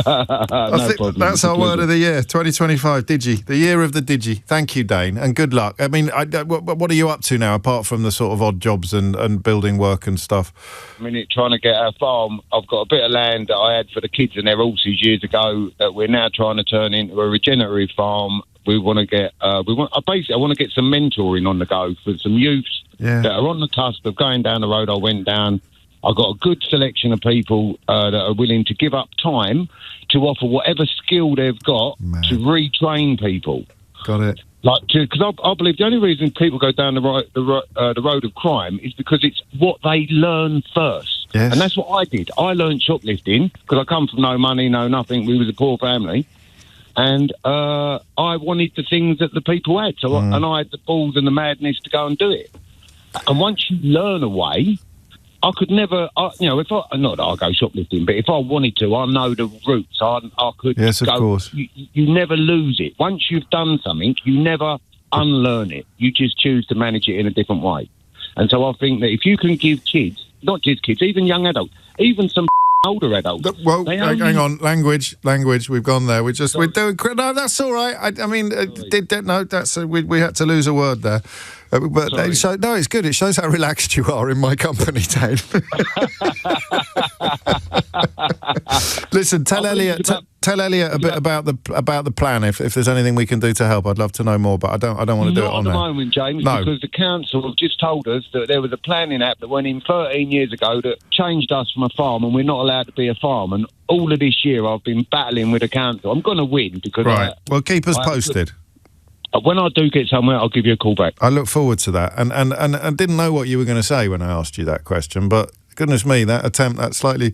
K: No problem.
B: That's our word of the year, 2025, Digi, the year of the Digi. Thank you, Dane, and good luck. I mean, what are you up to now, apart from the sort of odd jobs and building work and stuff?
K: I mean, trying to get our farm. I've got a bit of land that I had for the kids and their horses years ago that we're now trying to turn into a regenerative farm. We want to get. I want to get some mentoring on the go for some youths that are on the cusp of going down the road I went down. I've got a good selection of people that are willing to give up time to offer whatever skill they've got to retrain people.
B: Got it.
K: Because I believe the only reason people go down the road of crime is because it's what they learn first.
B: Yes.
K: And that's what I did. I learned shoplifting because I come from no money, no nothing. We was a poor family. And I wanted the things that the people had. So and I had the balls and the madness to go and do it. And once you learn a way, I could never, not that I go shoplifting, but if I wanted to, I know the routes. I could
B: Yes, of
K: go.
B: course.
K: You never lose it. Once you've done something, you never unlearn it. You just choose to manage it in a different way. And so I think that if you can give kids, not just kids, even young adults, even some older adults.
B: Well, hang on, language. We've gone there. We're doing. No, that's all right. We had to lose a word there. It's good. It shows how relaxed you are in my company, Dave. Listen, tell tell Elliot a bit about the plan. If there's anything we can do to help, I'd love to know more. But I don't want to do it on there.
K: Not at the moment, James, because the council have just told us that there was a planning act that went in 13 years ago that changed us from a farm, and we're not allowed to be a farm. And all of this year, I've been battling with the council. I'm going to win because
B: well, keep us posted.
K: When I do get somewhere, I'll give you a call back.
B: I look forward to that. And I didn't know what you were going to say when I asked you that question, but goodness me, that slightly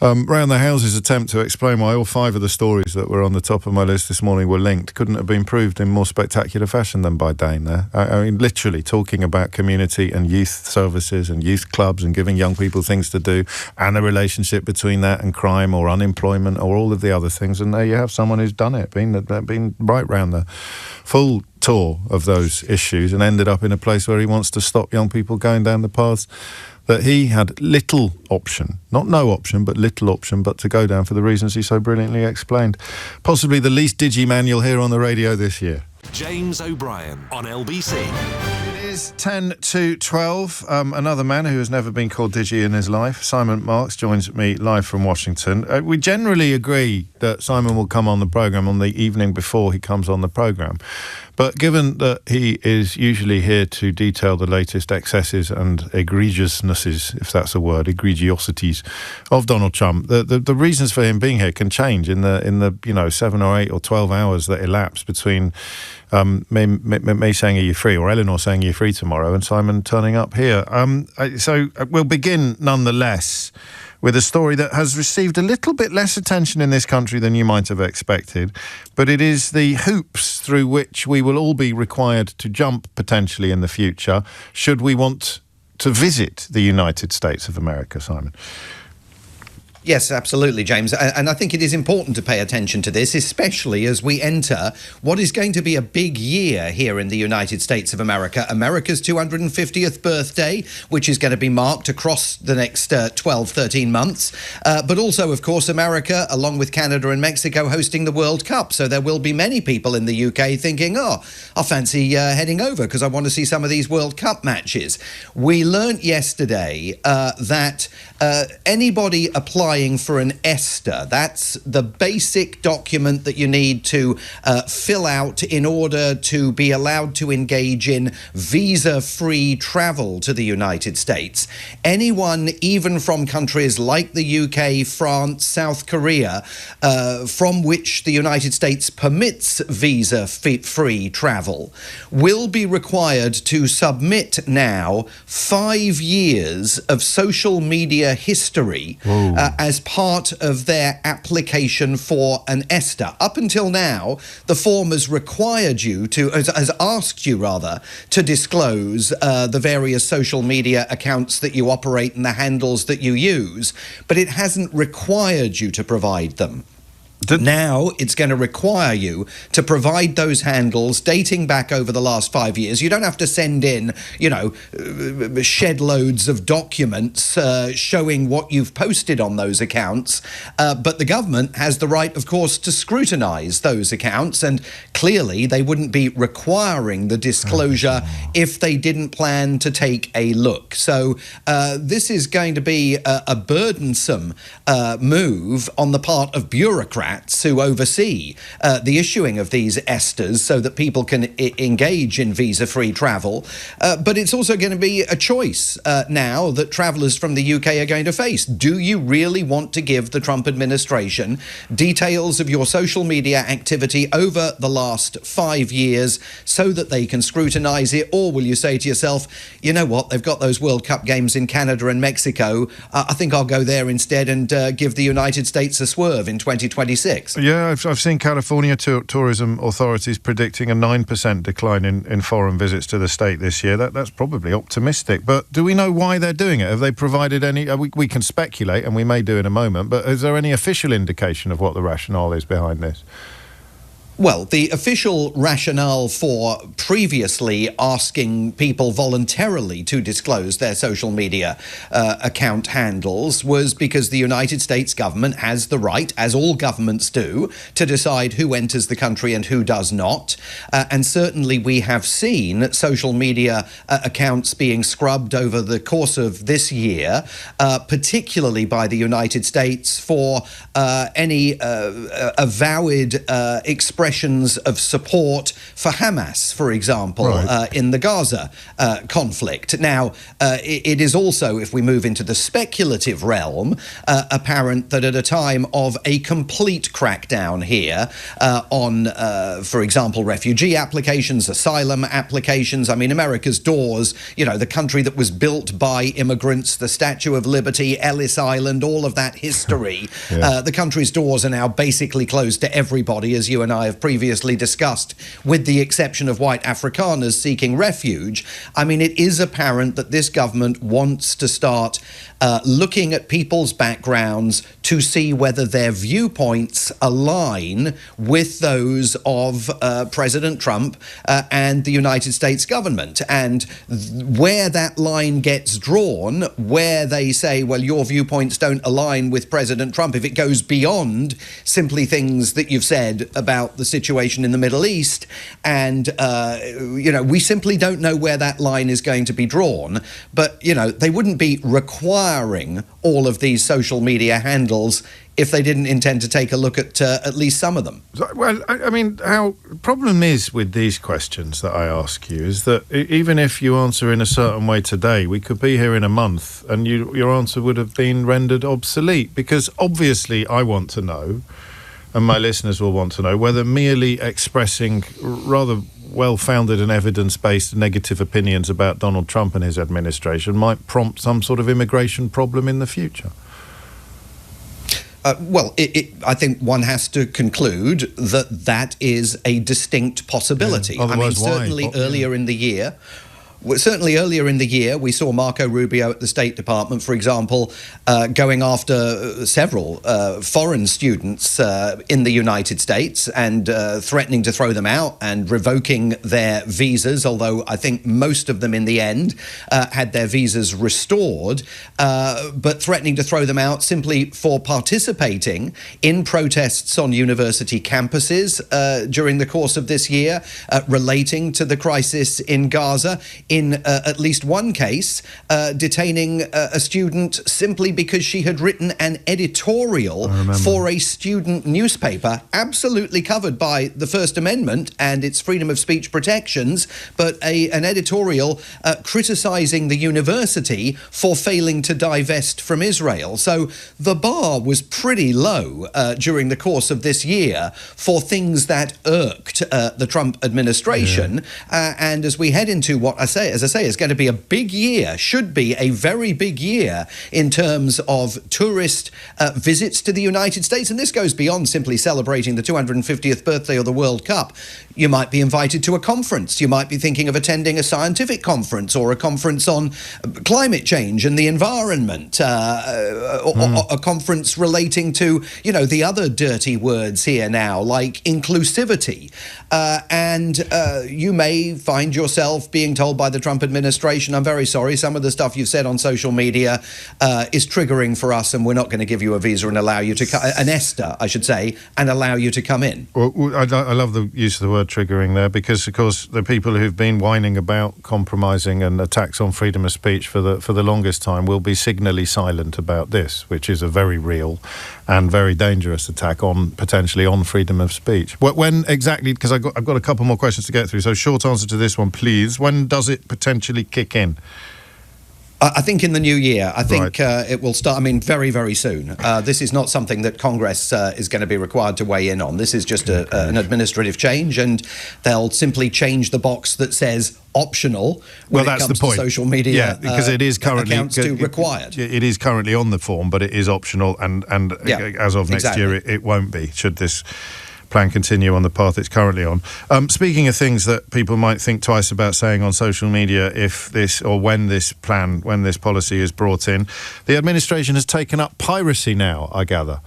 B: round the houses attempt to explain why all 5 of the stories that were on the top of my list this morning were linked couldn't have been proved in more spectacular fashion than by Dane there. I mean, literally talking about community and youth services and youth clubs and giving young people things to do and the relationship between that and crime or unemployment or all of the other things. And there you have someone who's done it, been right round the full tour of those issues and ended up in a place where he wants to stop young people going down the paths that he had little option, not no option, but little option, but to go down for the reasons he so brilliantly explained. Possibly the least digi man you'll hear on the radio this year.
A: James O'Brien on LBC.
B: It is 10 to 12. Another man who has never been called digi in his life, Simon Marks, joins me live from Washington. We generally agree that Simon will come on the programme on the evening before he comes on the programme. But given that he is usually here to detail the latest excesses and egregiousnesses, if that's a word, egregiosities of Donald Trump, the reasons for him being here can change in the 7 or 8 or 12 hours that elapse between me saying are you free or Eleanor saying you're free tomorrow and Simon turning up here. So we'll begin nonetheless with a story that has received a little bit less attention in this country than you might have expected, but it is the hoops through which we will all be required to jump potentially in the future should we want to visit the United States of America, Simon.
J: Yes, absolutely, James. And I think it is important to pay attention to this, especially as we enter what is going to be a big year here in the United States of America. America's 250th birthday, which is going to be marked across the next 12, 13 months. But also, of course, America, along with Canada and Mexico, hosting the World Cup. So there will be many people in the UK thinking, I fancy heading over because I want to see some of these World Cup matches. We learnt yesterday that anybody applying for an ESTA, that's the basic document that you need to fill out in order to be allowed to engage in visa-free travel to the United States. Anyone, even from countries like the UK, France, South Korea, from which the United States permits visa-free travel, will be required to submit now 5 years of social media history as part of their application for an ESTA. Up until now, the form has required you to, has asked you rather, to disclose the various social media accounts that you operate and the handles that you use, but it hasn't required you to provide them. Now it's going to require you to provide those handles dating back over the last 5 years. You don't have to send in, shed loads of documents showing what you've posted on those accounts. But the government has the right, of course, to scrutinise those accounts. And clearly they wouldn't be requiring the disclosure if they didn't plan to take a look. So this is going to be a burdensome move on the part of bureaucrats who oversee the issuing of these ESTAs so that people can engage in visa-free travel. But it's also going to be a choice now that travellers from the UK are going to face. Do you really want to give the Trump administration details of your social media activity over the last 5 years so that they can scrutinise it? Or will you say to yourself, you know what, they've got those World Cup games in Canada and Mexico. I think I'll go there instead and give the United States a swerve in 2026.
B: Yeah, I've seen California tourism authorities predicting a 9% decline in foreign visits to the state this year. That's probably optimistic. But do we know why they're doing it? Have they provided any... We can speculate, and we may do in a moment, but is there any official indication of what the rationale is behind this?
J: Well, the official rationale for previously asking people voluntarily to disclose their social media account handles was because the United States government has the right, as all governments do, to decide who enters the country and who does not. And certainly we have seen social media accounts being scrubbed over the course of this year, particularly by the United States for any avowed expressions of support for Hamas, for example, in the Gaza conflict. Now, it is also, if we move into the speculative realm, apparent that at a time of a complete crackdown here on, for example, refugee applications, asylum applications, I mean, America's doors, you know, the country that was built by immigrants, the Statue of Liberty, Ellis Island, all of that history, the country's doors are now basically closed to everybody, as you and I have previously discussed, with the exception of white Afrikaners seeking refuge. I mean, it is apparent that this government wants to start looking at people's backgrounds to see whether their viewpoints align with those of President Trump and the United States government. And where that line gets drawn, where they say, well, your viewpoints don't align with President Trump, if it goes beyond simply things that you've said about the situation in the Middle East, and, you know, we simply don't know where that line is going to be drawn. But, you know, they wouldn't be requiring all of these social media handles if they didn't intend to take a look at least some of them.
B: Well, I mean, the problem is with these questions that I ask you is that even if you answer in a certain way today, we could be here in a month and your answer would have been rendered obsolete, because obviously I want to know, and my listeners will want to know, whether merely expressing rather well-founded and evidence-based negative opinions about Donald Trump and his administration might prompt some sort of immigration problem in the future.
J: Well, I think one has to conclude that that is a distinct possibility.
B: Yeah,
J: I mean, certainly earlier in the year, we saw Marco Rubio at the State Department, for example, going after several foreign students in the United States and threatening to throw them out and revoking their visas, although I think most of them in the end had their visas restored, but threatening to throw them out simply for participating in protests on university campuses during the course of this year relating to the crisis in Gaza. In at least one case, detaining a student simply because she had written an editorial for a student newspaper, absolutely covered by the First Amendment and its freedom of speech protections, but an editorial criticising the university for failing to divest from Israel. So the bar was pretty low during the course of this year for things that irked the Trump administration. And as we head into what I say, is going to be a big year, should be a very big year in terms of tourist visits to the United States. And this goes beyond simply celebrating the 250th birthday of the World Cup. You might be invited to a conference. You might be thinking of attending a scientific conference or a conference on climate change and the environment, or a conference relating to, you know, the other dirty words here now, like inclusivity. And you may find yourself being told by the Trump administration, I'm very sorry, some of the stuff you've said on social media is triggering for us, and we're not going to give you a visa and allow you to an ESTA, I should say, and allow you to come in.
B: Well, I love the use of the word triggering there, because of course the people who've been whining about compromising and attacks on freedom of speech for the longest time will be signally silent about this, which is a very real and very dangerous attack potentially on freedom of speech. When exactly, because I've got a couple more questions to get through, so short answer to this one, please. When does it potentially kick in?
J: I think in the new year. I think it will start, I mean, very, very soon. This is not something that Congress is going to be required to weigh in on. This is just an administrative change, and they'll simply change the box that says optional when it comes to social media.
B: Yeah, because it is currently
J: accounts to required.
B: It is currently on the form, but it is optional, and as of next year, it won't be, should this plan continue on the path it's currently on. Speaking of things that people might think twice about saying on social media, if this or when this policy is brought in, the administration has taken up piracy now, I gather.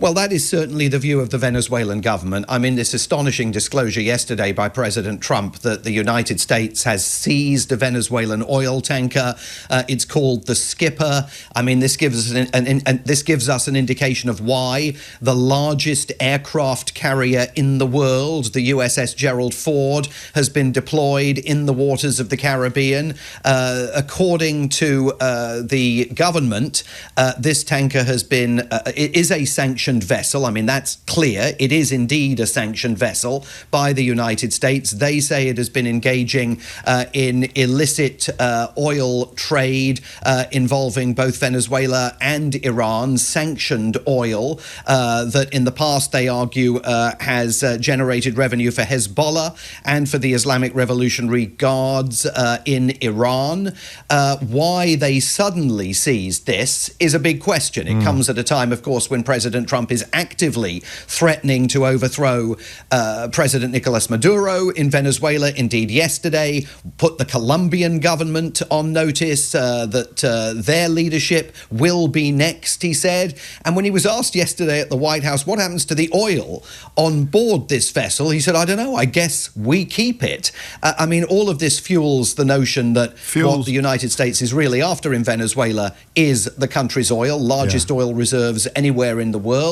J: Well, that is certainly the view of the Venezuelan government. I mean, this astonishing disclosure yesterday by President Trump that the United States has seized a Venezuelan oil tanker. It's called the Skipper. I mean, this gives us an indication of why the largest aircraft carrier in the world, the USS Gerald Ford, has been deployed in the waters of the Caribbean. According to the government, this tanker is a sanctioned vessel. I mean, that's clear. It is indeed a sanctioned vessel by the United States. They say it has been engaging in illicit oil trade involving both Venezuela and Iran, sanctioned oil that in the past they argue has generated revenue for Hezbollah and for the Islamic Revolutionary Guards in Iran. Why they suddenly seized this is a big question. It comes at a time, of course, when President Trump is actively threatening to overthrow President Nicolas Maduro in Venezuela. Indeed, yesterday put the Colombian government on notice that their leadership will be next, he said. And when he was asked yesterday at the White House what happens to the oil on board this vessel, he said, I don't know, I guess we keep it. I mean, all of this fuels the notion that what the United States is really after in Venezuela is the country's oil, largest oil reserves anywhere in the world.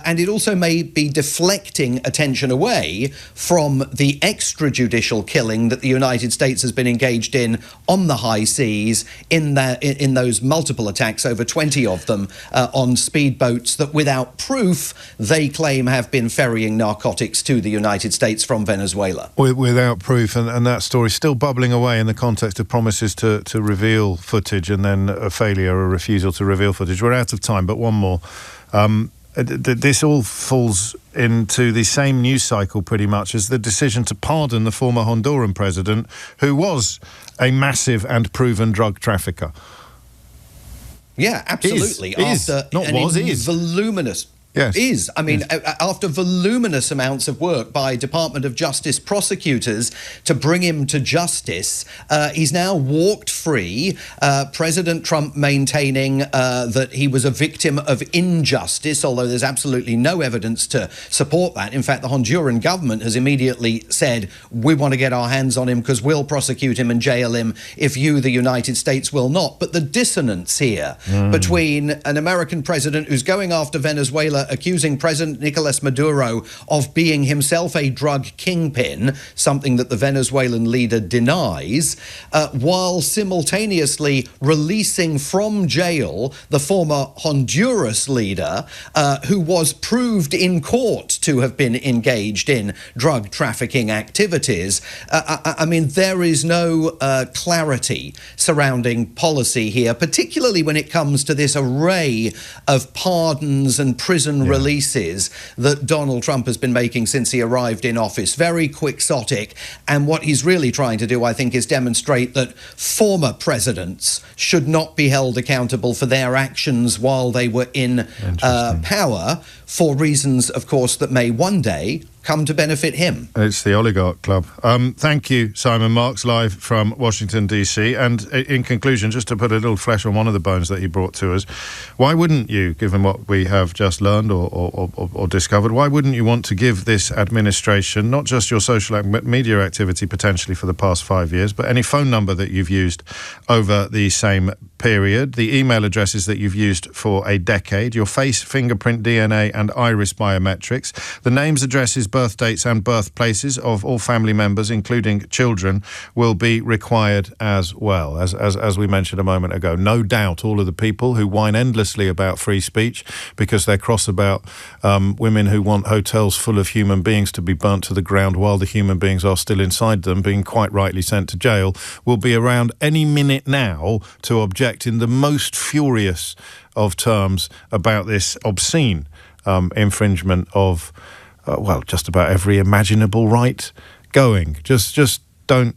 J: And it also may be deflecting attention away from the extrajudicial killing that the United States has been engaged in on the high seas in those multiple attacks, over 20 of them, on speedboats that without proof they claim have been ferrying narcotics to the United States from Venezuela.
B: Without proof, and that story still bubbling away in the context of promises to reveal footage and then a failure, a refusal to reveal footage. We're out of time, but one more. This all falls into the same news cycle pretty much as the decision to pardon the former Honduran president, who was a massive and proven drug trafficker.
J: Yeah, absolutely. Voluminous.
B: Yes.
J: I mean, after voluminous amounts of work by Department of Justice prosecutors to bring him to justice, he's now walked free. President Trump maintaining that he was a victim of injustice, although there's absolutely no evidence to support that. In fact, the Honduran government has immediately said, we want to get our hands on him because we'll prosecute him and jail him if you, the United States, will not. But the dissonance here between an American president who's going after Venezuela, accusing President Nicolas Maduro of being himself a drug kingpin, something that the Venezuelan leader denies, while simultaneously releasing from jail the former Honduras leader, who was proved in court to have been engaged in drug trafficking activities. I mean, there is no clarity surrounding policy here, particularly when it comes to this array of pardons and prison releases that Donald Trump has been making since he arrived in office. Very quixotic. And what he's really trying to do, I think, is demonstrate that former presidents should not be held accountable for their actions while they were in power, for reasons, of course, that may one day come to benefit him.
B: It's the oligarch club. Thank you, Simon Marks, live from Washington, D.C. And in conclusion, just to put a little flesh on one of the bones that he brought to us, why wouldn't you, given what we have just learned or discovered, why wouldn't you want to give this administration not just your social media activity potentially for the past 5 years, but any phone number that you've used over the same period, the email addresses that you've used for a decade, your face, fingerprint, DNA and iris biometrics, the names, addresses, birth dates and birthplaces of all family members, including children, will be required as well. As we mentioned a moment ago, no doubt all of the people who whine endlessly about free speech because they're cross about women who want hotels full of human beings to be burnt to the ground while the human beings are still inside them, being quite rightly sent to jail, will be around any minute now to object in the most furious of terms about this obscene infringement of just about every imaginable right going. Just don't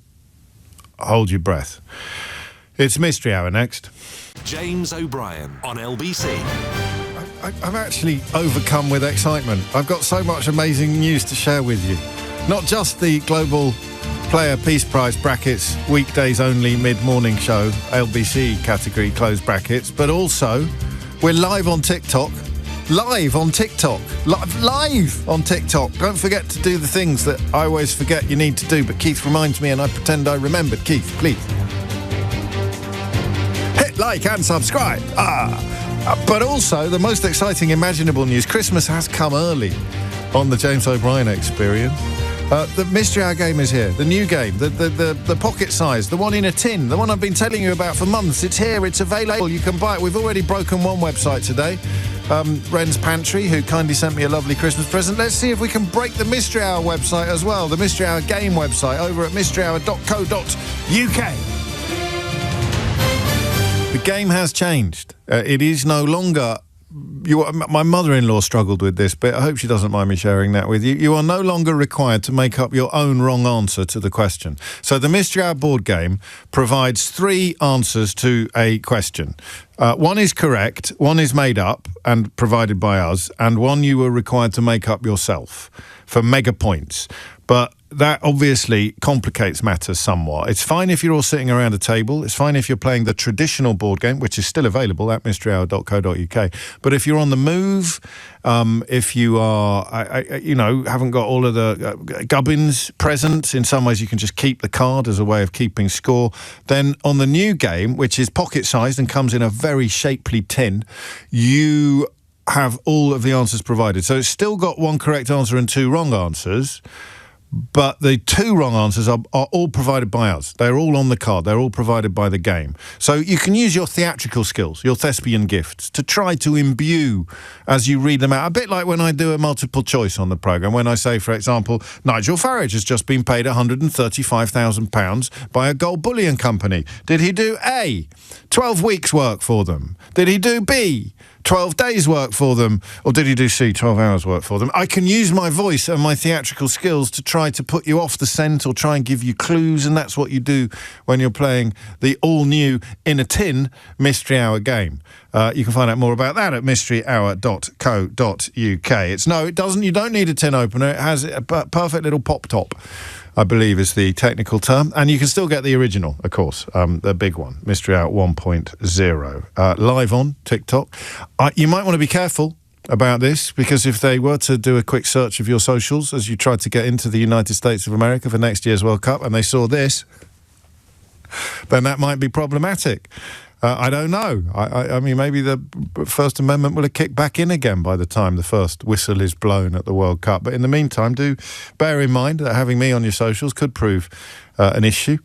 B: hold your breath. It's Mystery Hour next.
A: James O'Brien on LBC.
B: I'm actually overcome with excitement. I've got so much amazing news to share with you. Not just the Global Player Peace Prize brackets, weekdays only mid-morning show, LBC category close brackets, but also we're live on TikTok. live on TikTok. Live on TikTok. Don't forget to do the things that I always forget you need to do, but Keith reminds me and I pretend I remembered. Keith, please. Hit like and subscribe. But also, the most exciting imaginable news, Christmas has come early on the James O'Brien Experience. The Mystery Hour game is here. The new game, the pocket size, the one in a tin, the one I've been telling you about for months. It's here, it's available, you can buy it. We've already broken one website today, Wren's Pantry, who kindly sent me a lovely Christmas present. Let's see if we can break the Mystery Hour website as well, the Mystery Hour game website over at mysteryhour.co.uk. The game has changed. It is no longer... my mother-in-law struggled with this bit. I hope she doesn't mind me sharing that with you. You are no longer required to make up your own wrong answer to the question. So the Mystery Hour board game provides 3 answers to a question. One is correct, one is made up and provided by us, and one you were required to make up yourself for mega points. But that obviously complicates matters somewhat. It's fine if you're all sitting around a table. It's fine if you're playing the traditional board game, which is still available at mysteryhour.co.uk. But if you're on the move, if you are, haven't got all of the gubbins present, in some ways you can just keep the card as a way of keeping score. Then on the new game, which is pocket-sized and comes in a very shapely tin, you have all of the answers provided. So it's still got 1 correct answer and 2 wrong answers. But the 2 wrong answers are all provided by us. They're all on the card. They're all provided by the game. So you can use your theatrical skills, your thespian gifts, to try to imbue as you read them out. A bit like when I do a multiple choice on the programme, when I say, for example, Nigel Farage has just been paid £135,000 by a gold bullion company. Did he do A, 12 weeks' work for them? Did he do B, 12 days' work for them? Or did he do C, 12 hours' work for them? I can use my voice and my theatrical skills to try to put you off the scent or try and give you clues, and that's what you do when you're playing the all-new in a tin Mystery Hour game. You can find out more about that at mysteryhour.co.uk. It doesn't. You don't need a tin opener. It has a perfect little pop top, I believe is the technical term. And you can still get the original, of course, the big one, Mystery Hour 1.0, live on TikTok. You might want to be careful about this, because if they were to do a quick search of your socials as you tried to get into the United States of America for next year's World Cup and they saw this, then that might be problematic. I don't know. I mean, maybe the First Amendment will have kicked back in again by the time the first whistle is blown at the World Cup. But in the meantime, do bear in mind that having me on your socials could prove an issue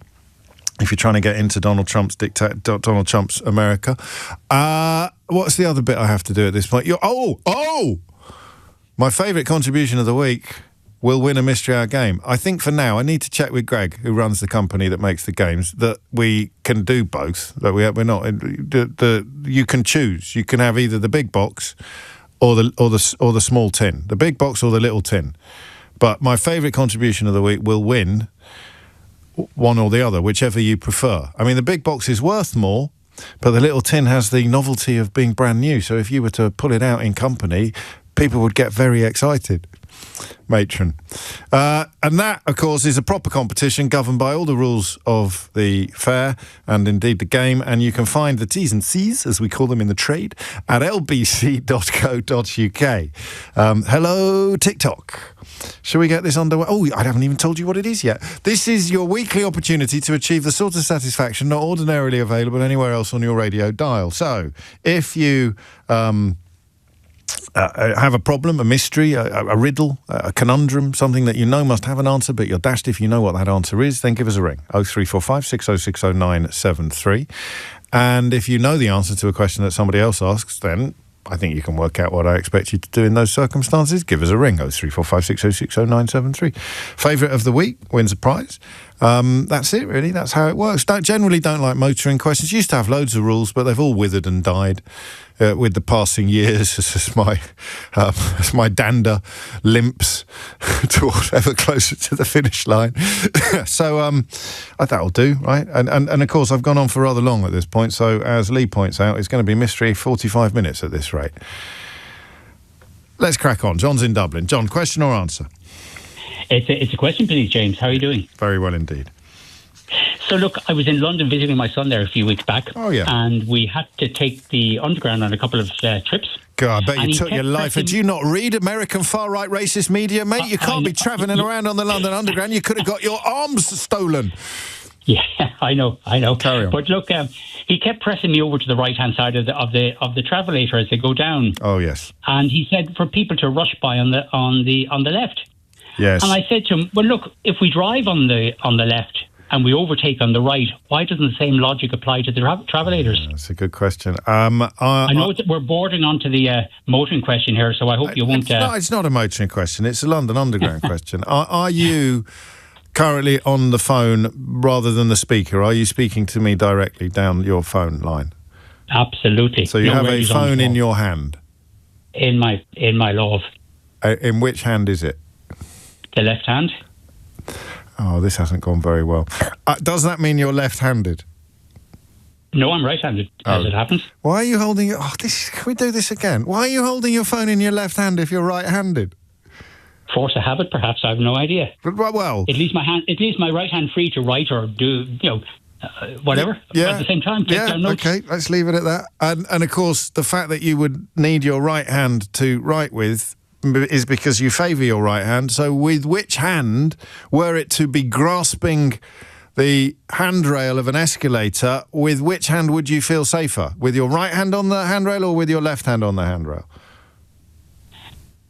B: if you're trying to get into Donald Trump's America. What's the other bit I have to do at this point? My favourite contribution of the week will win a Mystery Hour game. I think for now, I need to check with Greg, who runs the company that makes the games, that we can do both. That we're not. You can choose. You can have either the big box or the small tin. The big box or the little tin. But my favourite contribution of the week will win one or the other, whichever you prefer. I mean, the big box is worth more, but the little tin has the novelty of being brand new. So if you were to pull it out in company, people would get very excited. Matron. And that, of course, is a proper competition governed by all the rules of the fair and indeed the game. And you can find the T's and C's, as we call them in the trade, at lbc.co.uk. Hello, TikTok. Shall we get this underway? Oh, I haven't even told you what it is yet. This is your weekly opportunity to achieve the sort of satisfaction not ordinarily available anywhere else on your radio dial. So, if you have a problem, a mystery, a riddle, a conundrum, something that you know must have an answer, but you're dashed if you know what that answer is, then give us a ring. 0345 606 0973. And if you know the answer to a question that somebody else asks, then I think you can work out what I expect you to do in those circumstances. Give us a ring, 0345 606 0973. Favourite of the week wins a prize. That's it, really. That's how it works. Generally don't like motoring questions. Used to have loads of rules, but they've all withered and died with the passing years as my dander limps toward ever closer to the finish line. So that'll do, right? And of course, I've gone on for rather long at this point, so as Lee points out, it's going to be mystery 45 minutes at this rate. Let's crack on. John's in Dublin. John, question or answer?
L: It's a question, please, James. How are you doing?
B: Very well indeed.
L: So, look, I was in London visiting my son there a few weeks back.
B: Oh, yeah.
L: And we had to take the underground on a couple of trips.
B: God, I bet
L: And
B: you
L: he
B: took your
L: kept
B: life.
L: pressing-
B: Do you not read American far-right racist media, mate? You can't be travelling around on the London Underground. You could have got your arms stolen.
L: Yeah, I know.
B: Carry on.
L: But look, he kept pressing me over to the right-hand side of the travelator as they go down.
B: Oh, yes.
L: And he said for people to rush by on the left.
B: Yes.
L: And I said to him, well, look, if we drive on the left and we overtake on the right, why doesn't the same logic apply to the travelators?
B: That's a good question.
L: I know that we're bordering onto the motoring question here, so I hope you won't...
B: It's not a motoring question. It's a London Underground question. Are you currently on the phone rather than the speaker? Are you speaking to me directly down your phone line?
L: Absolutely.
B: So you have a phone in your hand?
L: In my love.
B: In which hand is it?
L: The left hand.
B: Oh, this hasn't gone very well. Does that mean you're left-handed?
L: No, I'm right-handed, as it happens.
B: Why are you holding... can we do this again? Why are you holding your phone in your left hand if you're right-handed?
L: Force of habit, perhaps. I have no idea.
B: Well,
L: it leaves my right hand free to write or do whatever.
B: Yeah.
L: At the same time, take down notes.
B: Okay. Let's leave it at that. And of course, the fact that you would need your right hand to write with is because you favour your right hand. So, with which hand, were it to be grasping the handrail of an escalator, with which hand would you feel safer? With your right hand on the handrail or with your left hand on the handrail?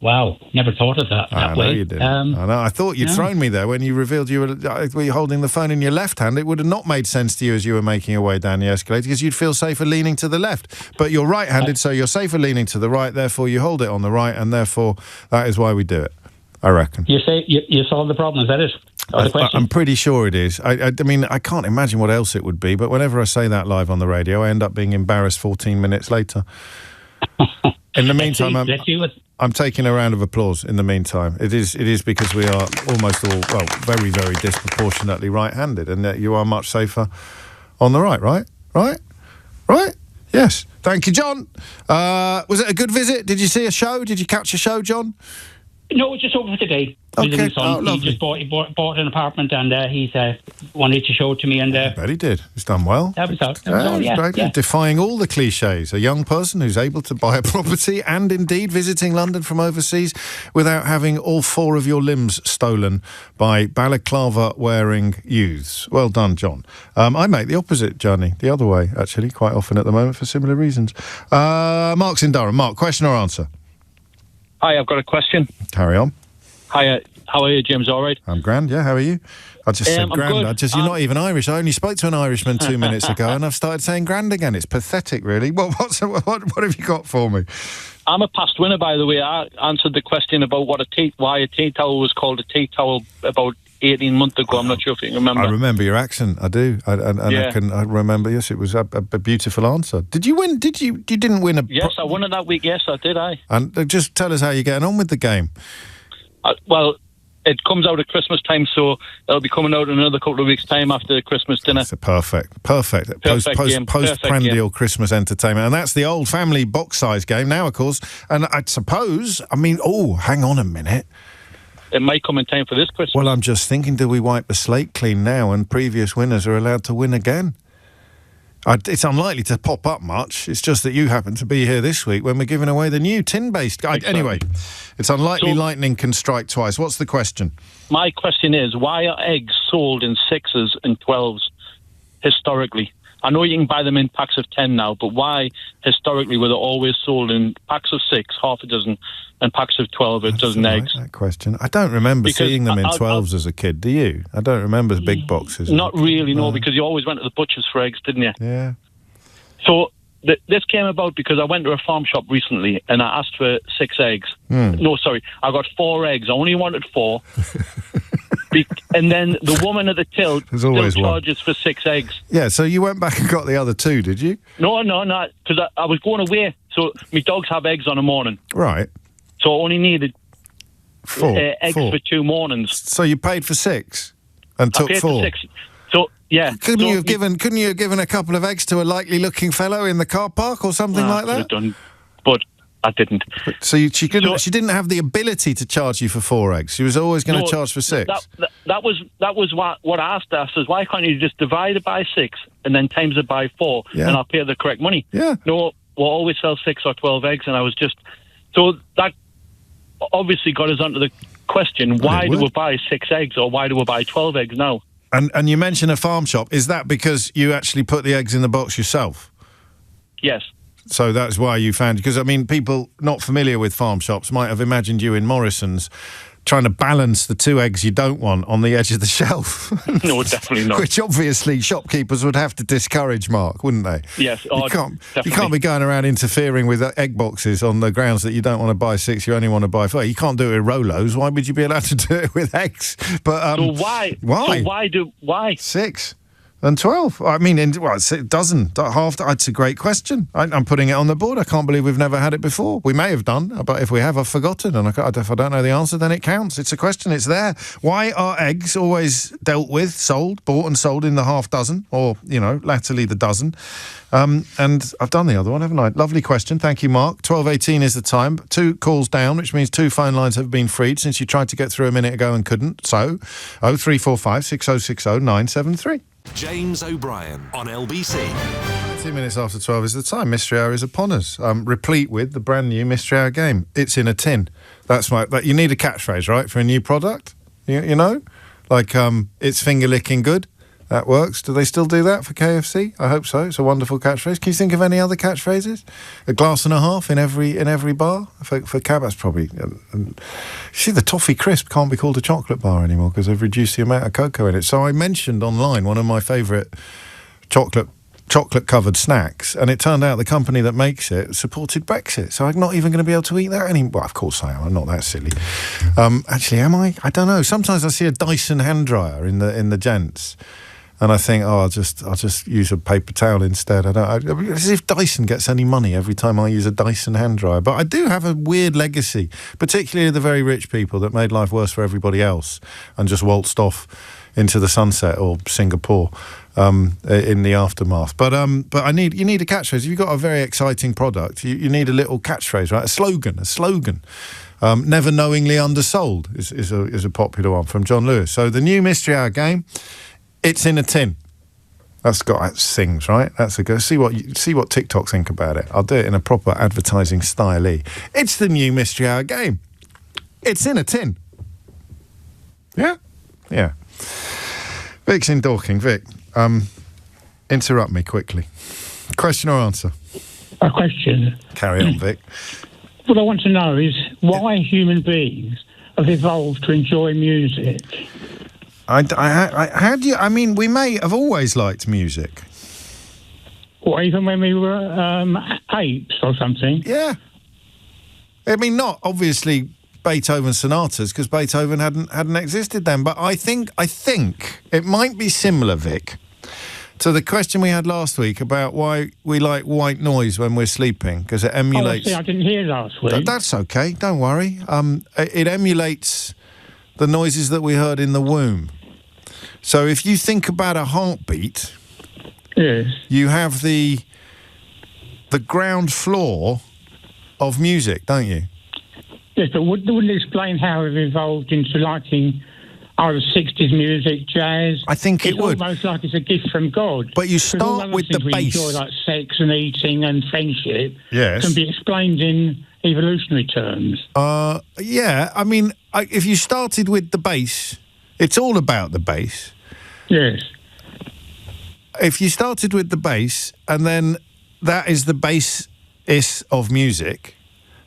L: Wow, never thought of that way.
B: I know you didn't. I know. I thought you'd thrown me there when you revealed you were holding the phone in your left hand. It would have not made sense to you as you were making your way down the escalator because you'd feel safer leaning to the left. But you're right-handed, so you're safer leaning to the right, therefore you hold it on the right, and therefore that is why we do it, I reckon.
L: You say you solved the problem, is that it?
B: I'm pretty sure it is. I mean, I can't imagine what else it would be, but whenever I say that live on the radio, I end up being embarrassed 14 minutes later. In the meantime, I'm taking a round of applause in the meantime. It is because we are almost all, well, very, very disproportionately right-handed, and that you are much safer on the right, right? Right? Yes. Thank you, John. Was it a good visit? Did you see a show? Did you catch a show, John?
L: No, just over the day.
B: Okay.
L: He just bought an apartment, and he's wanted to show it to me. And
B: I bet he did. He's done well.
L: That was all. Yeah.
B: Defying all the cliches. A young person who's able to buy a property and indeed visiting London from overseas without having all four of your limbs stolen by balaclava-wearing youths. Well done, John. I make the opposite journey, the other way, actually, quite often at the moment for similar reasons. Mark's in Durham. Mark, question or answer?
M: Hi, I've got a question.
B: Carry on.
M: Hi, how are you, James? All right?
B: I'm grand, yeah. How are you? I just said grand. You're not even Irish. I only spoke to an Irishman 2 minutes ago, and I've started saying grand again. It's pathetic, really. What have you got for me?
M: I'm a past winner, by the way. I answered the question about why a tea towel was called a tea towel about 18 months ago. I'm not sure if you remember.
B: I remember your accent. I do. I remember. Yes, it was a beautiful answer. Did you win? You didn't win a...
M: Yes, I won it that week. Yes, I did.
B: And just tell us how you're getting on with the game.
M: Well, it comes out at Christmas time, so it'll be coming out in another couple of weeks' time after the Christmas dinner.
B: That's perfect. Post-prandial Christmas entertainment. And that's the old family box size game now, of course. And I suppose, hang on a minute.
M: It might come in time for this Christmas.
B: Well, I'm just thinking, do we wipe the slate clean now and previous winners are allowed to win again? It's unlikely to pop up much. It's just that you happen to be here this week when we're giving away the new tin-based guide. Exactly. Anyway, it's unlikely lightning can strike twice. What's the question?
M: My question is, why are eggs sold in 6s and 12s historically? I know you can buy them in packs of 10 now, but why historically were they always sold in packs of 6, half a dozen, and packs of 12, a dozen eggs?
B: That question. I don't remember seeing them in 12s as a kid, do you? I don't remember the big boxes.
M: Not really, no, because you always went to the butcher's for eggs, didn't you?
B: Yeah.
M: So this came about because I went to a farm shop recently and I asked for 6 eggs. No, sorry, I got 4 eggs. I only wanted 4. And then the woman at the till still charges for 6 eggs.
B: Yeah, so you went back and got the other 2, did you?
M: No, because I was going away. So my dogs have eggs on a morning.
B: Right.
M: So I only needed
B: 4
M: eggs for 2 mornings.
B: So you paid for 6 and took 4?
M: For 6. So, yeah.
B: Couldn't you have given a couple of eggs to a likely-looking fellow in the car park or something like that?
M: But I didn't.
B: So she didn't have the ability to charge you for 4 eggs. She was always going to charge for 6.
M: That was what I asked her. I says, why can't you just divide it by 6 and then times it by 4 and I'll pay the correct money?
B: Yeah.
M: No, will always sell 6 or 12 eggs, and I was just... So that obviously got us onto the question, why do we buy 6 eggs or why do we buy 12 eggs now?
B: And you mentioned a farm shop. Is that because you actually put the eggs in the box yourself?
M: Yes.
B: So that's why you found... Because, I mean, people not familiar with farm shops might have imagined you in Morrison's trying to balance the 2 eggs you don't want on the edge of the shelf.
M: No, definitely not.
B: Which obviously shopkeepers would have to discourage, Mark, wouldn't they?
M: Yes,
B: you can't be going around interfering with egg boxes on the grounds that you don't want to buy 6, you only want to buy 5. You can't do it with Rolos. Why would you be allowed to do it with eggs? But
M: so why?
B: Why?
M: Why
B: 6 and 12? I mean, it's a dozen, half. It's a great question. I'm putting it on the board. I can't believe we've never had it before. We may have done, but if we have, I've forgotten. And if I don't know the answer, then it counts. It's a question. It's there. Why are eggs always dealt with, bought and sold in the half dozen, or, latterly the dozen? And I've done the other one, haven't I? Lovely question. Thank you, Mark. 12:18 is the time. 2 calls down, which means 2 phone lines have been freed since you tried to get through a minute ago and couldn't. So, 0345 6060 973.
A: James O'Brien on LBC.
B: 2 minutes after 12 is the time. Mystery Hour is upon us, replete with the brand new Mystery Hour game. It's in a tin. That's right. You need a catchphrase, right, for a new product? You know? Like, it's finger-licking good. That works. Do they still do that for KFC? I hope so. It's a wonderful catchphrase. Can you think of any other catchphrases? A glass and a half in every bar? For cab, that's probably... see, the toffee crisp can't be called a chocolate bar anymore because they've reduced the amount of cocoa in it. So I mentioned online one of my favourite chocolate-covered snacks, and it turned out the company that makes it supported Brexit, so I'm not even going to be able to eat that anymore. Well, of course I am. I'm not that silly. Actually, am I? I don't know. Sometimes I see a Dyson hand dryer in the gents, and I think, I'll just use a paper towel instead. As if Dyson gets any money every time I use a Dyson hand dryer. But I do have a weird legacy, particularly the very rich people that made life worse for everybody else and just waltzed off into the sunset or Singapore in the aftermath. But you need a catchphrase. If you've got a very exciting product, you need a little catchphrase, right? A slogan. Never knowingly undersold is a popular one from John Lewis. So the new Mystery Hour game, it's in a tin. That sings, right? That's a good. See what TikTok think about it. I'll do it in a proper advertising style. It's the new Mystery Hour game. It's in a tin. Yeah. Vic's in Dorking. Vic, interrupt me quickly. Question or answer?
L: A question.
B: Carry on, Vic.
L: What I want to know is why human beings have evolved to enjoy music.
B: How do you... I mean, we may have always liked music.
L: Or even when we were apes or something.
B: Yeah. I mean, not obviously Beethoven sonatas, because Beethoven hadn't existed then. But I think it might be similar, Vic, to the question we had last week about why we like white noise when we're sleeping, because it emulates...
L: I didn't hear last week.
B: That's okay, don't worry. It emulates the noises that we heard in the womb. So if you think about a heartbeat,
L: yes,
B: you have the ground floor of music, don't you?
L: Yes, but wouldn't it explain how we've evolved into liking either 60s music, jazz?
B: I think it would.
L: It's almost like it's a gift from God.
B: But you start with the bass.
L: We enjoy, like sex and eating and friendship,
B: yes,
L: can be explained in evolutionary terms.
B: Yeah, I mean, if you started with the bass, it's all about the bass.
L: Yes.
B: If you started with the bass, and then that is the basis of music,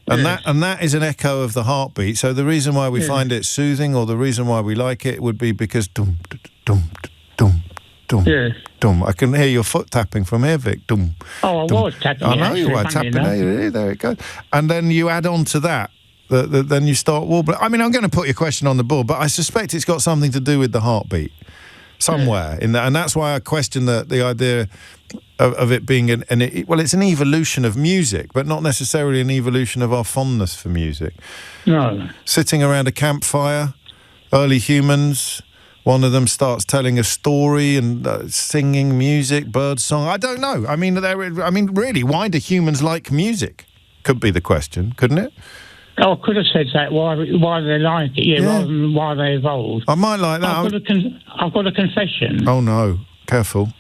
B: and
L: yes,
B: that is an echo of the heartbeat. So the reason why we find it soothing, or the reason why we like it, would be because dum dum dum dum
L: yes,
B: dum. I can hear your foot tapping from here, Vic. Dum.
L: Oh, I was tapping.
B: I know you were tapping. There it goes. And then you add on to that. Then you start warbling. I mean, I'm going to put your question on the board, but I suspect it's got something to do with the heartbeat somewhere in that, and that's why I question the idea of it being it's an evolution of music, but not necessarily an evolution of our fondness for music.
L: No.
B: Sitting around a campfire, early humans, one of them starts telling a story and singing music, bird song. I don't know. I mean, really, why do humans like music? Could be the question, couldn't it?
L: Oh, I could have said that, why they like it, rather than why they evolved.
B: I might like that.
L: I've got a confession.
B: Oh, no. Careful.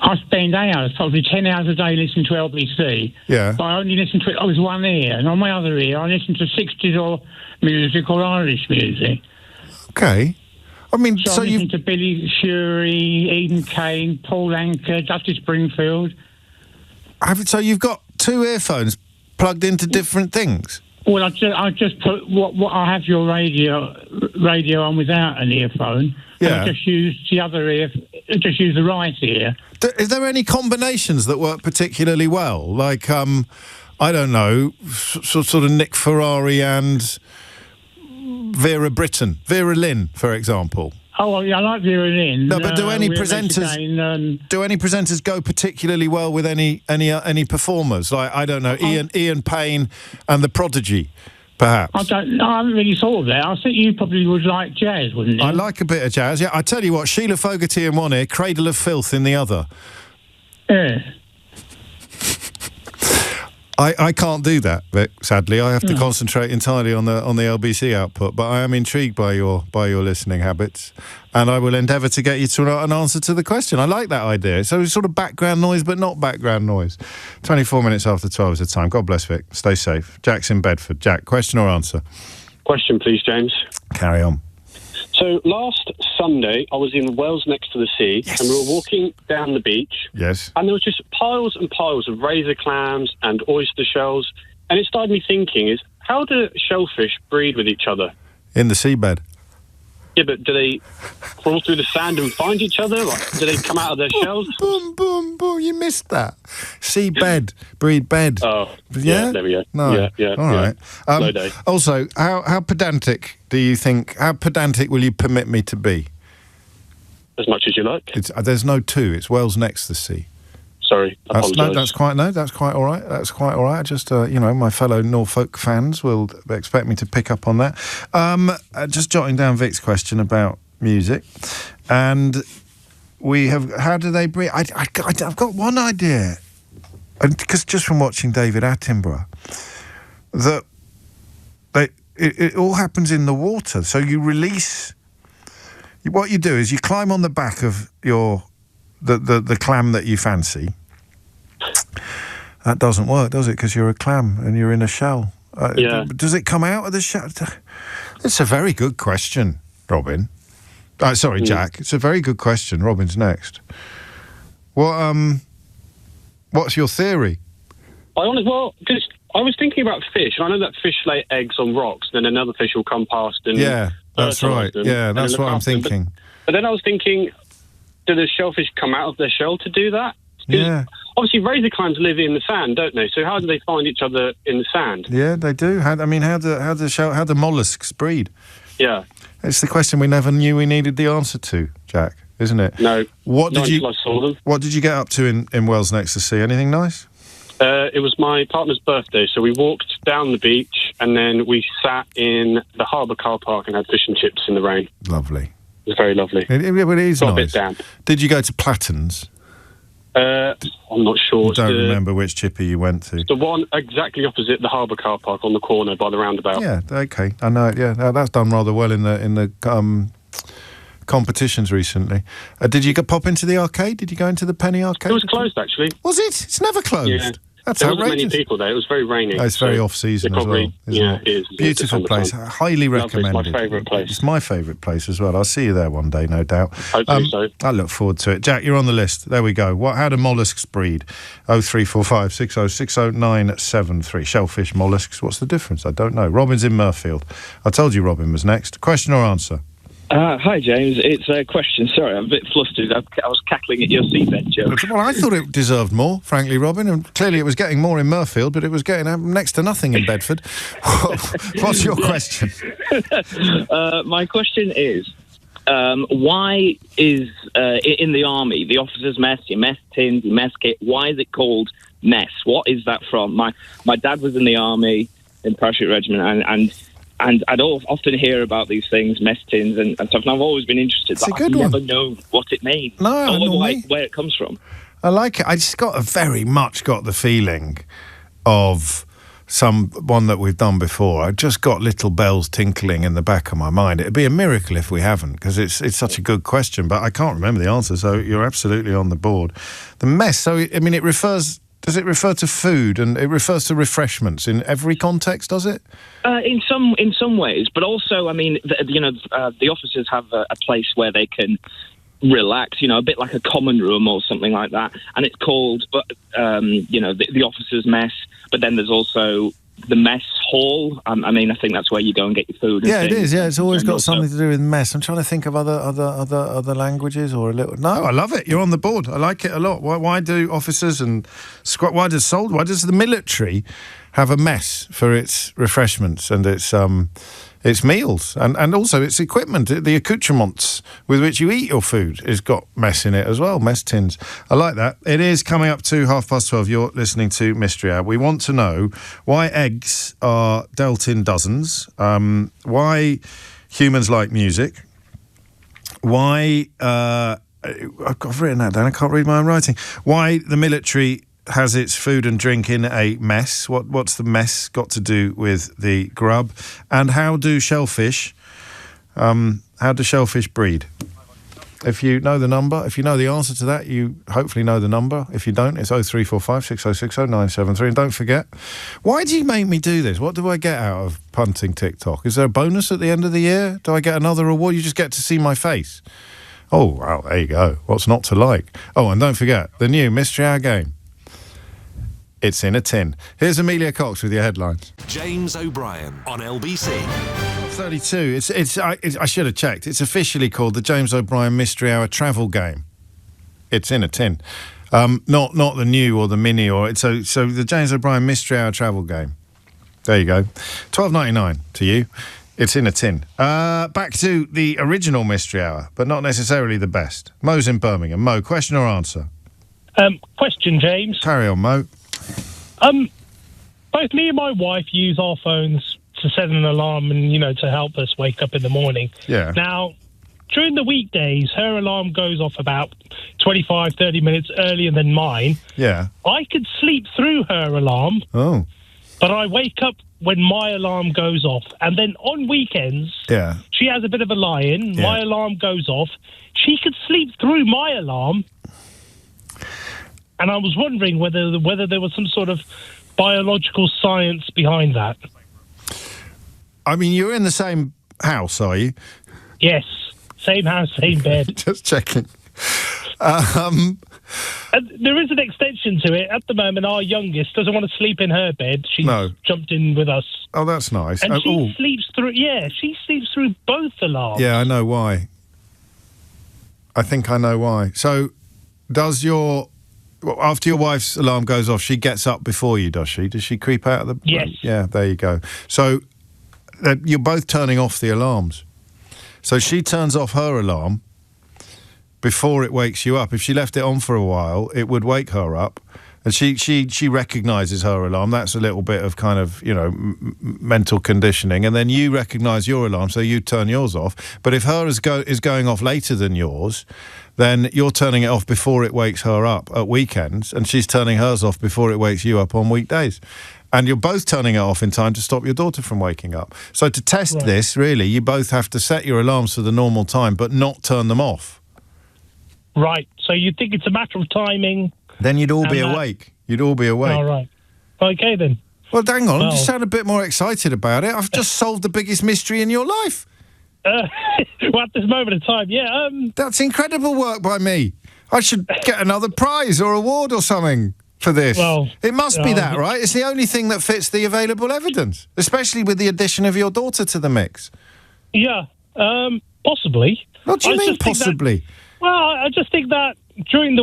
L: I spend hours, probably 10 hours a day listening to LBC.
B: Yeah.
L: But I only listen to it with one ear, and on my other ear I listen to 60s or music or Irish music.
B: Okay. I mean,
L: so I'm listening to Billy Shurey, Eden Kane, Paul Anker, Dusty Springfield.
B: So you've got two earphones plugged into different things?
L: Well, I just put what I have your radio on without an earphone.
B: Yeah.
L: I just use the other ear. Just use the right ear.
B: Is there any combinations that work particularly well? Like, I don't know, sort of Nick Ferrari and Vera Lynn, for example.
L: Oh, well, yeah, I like Vera Lynn.
B: No, but do any presenters go particularly well with any performers? Like, I don't know, Ian Payne and the Prodigy, perhaps.
L: I haven't really thought of that. I think you probably would like jazz, wouldn't you?
B: I like a bit of jazz. Yeah, I tell you what, Sheila Fogarty in one ear, Cradle of Filth in the other.
L: Yeah.
B: I can't do that, Vic, sadly. I have to concentrate entirely on the LBC output, but I am intrigued by your listening habits, and I will endeavour to get you to an answer to the question. I like that idea. So it's sort of background noise, but not background noise. 24 minutes after 12 is the time. God bless, Vic. Stay safe. Jack's in Bedford. Jack, question or answer?
N: Question, please, James.
B: Carry on.
N: So last Sunday, I was in Wales next to the sea, and we were walking down the beach.
B: Yes.
N: And there was just piles and piles of razor clams and oyster shells. And it started me thinking, how do shellfish breed with each other?
B: In the seabed.
N: Yeah, but do they crawl through the sand and find each other? Like, do they come out of their shells?
B: Boom, boom, boom. You missed that. Seabed, breed bed.
N: Oh, yeah, there we go.
B: No.
N: Yeah.
B: All right.
N: Slow day.
B: Also, how pedantic do you think, how pedantic will you permit me to be?
N: As much as you like.
B: There's no two. It's Wales next to the sea.
N: Sorry, I apologise.
B: That's quite all right. That's quite all right. Just, my fellow Norfolk fans will expect me to pick up on that. Just jotting down Vic's question about music. And we have, how do they breed? I've got one idea. Because just from watching David Attenborough, that it all happens in the water. So you release, what you do is you climb on the back of the clam that you fancy. That doesn't work, does it? Because you're a clam and you're in a shell. Does it come out of the shell? It's a very good question, Robin. Sorry, Jack. It's a very good question. Robin's next. What's your theory?
N: Because I was thinking about fish, and I know that fish lay eggs on rocks, then another fish will come past and
B: that's right.
N: Them,
B: that's what I'm thinking.
N: But then I was thinking, do the shellfish come out of their shell to do that?
B: Yeah.
N: Obviously, razor clams live in the sand, don't they? So how do they find each other in the sand?
B: Yeah, they do. How do mollusks breed?
N: Yeah.
B: It's the question we never knew we needed the answer to, Jack, isn't it?
N: No. Until I saw them.
B: What did you get up to in Wales next to sea? Anything nice?
N: It was my partner's birthday, so we walked down the beach and then we sat in the harbour car park and had fish and chips in the rain.
B: Lovely.
N: It was very lovely.
B: It is
N: Got
B: nice.
N: a bit damp.
B: Did you go to Platton's?
N: I'm not sure.
B: I don't remember which chippy you went to.
N: The one exactly opposite the harbour car park on the corner by the roundabout.
B: Yeah, okay. I know it, yeah. That's done rather well in the competitions recently. Did you pop into the arcade? Did you go into the penny arcade?
N: It was closed, actually.
B: Was it? It's never closed.
N: Yeah.
B: That's
N: there
B: outrageous.
N: wasn't many people there. It was very rainy.
B: It's very off-season as well.
N: It is.
B: Beautiful place. Highly recommended.
N: It's my favourite place.
B: It's my favourite place as well. I'll see you there one day, no doubt.
N: Hopefully so.
B: I look forward to it. Jack, you're on the list. There we go. How do mollusks breed? 0345 60 60973. Shellfish, mollusks. What's the difference? I don't know. Robin's in Murfield. I told you Robin was next. Question or answer?
O: Hi, James. It's a question. Sorry, I'm a bit flustered. I was cackling at your seabed joke.
B: Well, I thought it deserved more, frankly, Robin, and clearly it was getting more in Murfield, but it was getting next to nothing in Bedford. What's your question?
O: My question is, why is, in the Army, the officer's mess, your mess tins, your mess kit, why is it called mess? What is that from? My dad was in the Army, in Parachute Regiment, and I'd often hear about these things, mess tins and stuff, and I've always been interested, but I never know what it means. Where it comes from.
B: I like it. I just very much got the feeling of one that we've done before. I've just got little bells tinkling in the back of my mind. It'd be a miracle if we haven't, because it's such a good question, but I can't remember the answer, so you're absolutely on the board. The mess, so, I mean, does it refer to food, and it refers to refreshments in every context, does it?
O: In some ways, but also, I mean, the officers have a place where they can relax, a bit like a common room or something like that, and it's called, the officers' mess. But then there's also the mess hall. I mean, I think that's where you go and get your food.
B: Yeah, it is. Yeah, it's always got something to do with mess. I'm trying to think of other languages or a little. No, I love it. You're on the board. I like it a lot. Why do officers and why does the military have a mess for its refreshments and its meals and also its equipment? The accoutrements with which you eat your food has got mess in it as well, mess tins. I like that. It is coming up to 12:30. You're listening to Mystery Hour. We want to know why eggs are dealt in dozens, why humans like music, why... I've written that down. I can't read my own writing. Why the military has its food and drink in a mess. What's the mess got to do with the grub? And how do shellfish breed? If you know the number, if you know the answer to that, you hopefully know the number. If you don't, it's 0345 6060 973. And don't forget, why do you make me do this? What do I get out of punting TikTok? Is there a bonus at the end of the year? Do I get another reward? You just get to see my face. Oh, wow, there you go. What's not to like? Oh, and don't forget, the new Mystery Hour game. It's in a tin. Here's Amelia Cox with your headlines.
A: James O'Brien on LBC.
B: 32. I should have checked. It's officially called the James O'Brien Mystery Hour Travel Game. It's in a tin. Not the new or the mini so the James O'Brien Mystery Hour Travel Game. There you go. $12.99 to you. It's in a tin. Back to the original Mystery Hour, but not necessarily the best. Mo's in Birmingham. Mo, question or answer?
P: Question, James.
B: Carry on, Mo.
P: Both me and my wife use our phones to set an alarm and, to help us wake up in the morning.
B: Yeah.
P: Now, during the weekdays, her alarm goes off about 25, 30 minutes earlier than mine.
B: Yeah.
P: I could sleep through her alarm.
B: Oh.
P: But I wake up when my alarm goes off. And then on weekends, she has a bit of a lie-in. My alarm goes off. She could sleep through my alarm. And I was wondering whether there was some sort of biological science behind that.
B: I mean, you're in the same house, are you?
P: Yes. Same house, same bed.
B: Just checking.
P: There is an extension to it. At the moment, our youngest doesn't want to sleep in her bed. She's jumped in with us.
B: Oh, that's nice.
P: And she sleeps through both alarms.
B: Yeah, I know why. I think I know why. So, after your wife's alarm goes off, she gets up before you, does she? Does she creep out of the...
P: Yes.
B: Yeah, there you go. So, you're both turning off the alarms. So she turns off her alarm before it wakes you up. If she left it on for a while, it would wake her up. And she recognises her alarm. That's a little bit of kind of, mental conditioning. And then you recognise your alarm, so you turn yours off. But if hers is going off later than yours, then you're turning it off before it wakes her up at weekends, and she's turning hers off before it wakes you up on weekdays. And you're both turning it off in time to stop your daughter from waking up. So to test this, really, you both have to set your alarms for the normal time, but not turn them off.
P: Right. So you think it's a matter of timing?
B: Then you'd all be awake. You'd all be awake.
P: All right. Okay, then.
B: Well, hang on. You sound a bit more excited about it. I've just solved the biggest mystery in your life.
P: Well, at this moment in time, yeah.
B: That's incredible work by me. I should get another prize or award or something for this.
P: Well,
B: it must be that, right? It's the only thing that fits the available evidence, especially with the addition of your daughter to the mix.
P: Yeah, possibly.
B: What do you mean, possibly?
P: I just think that during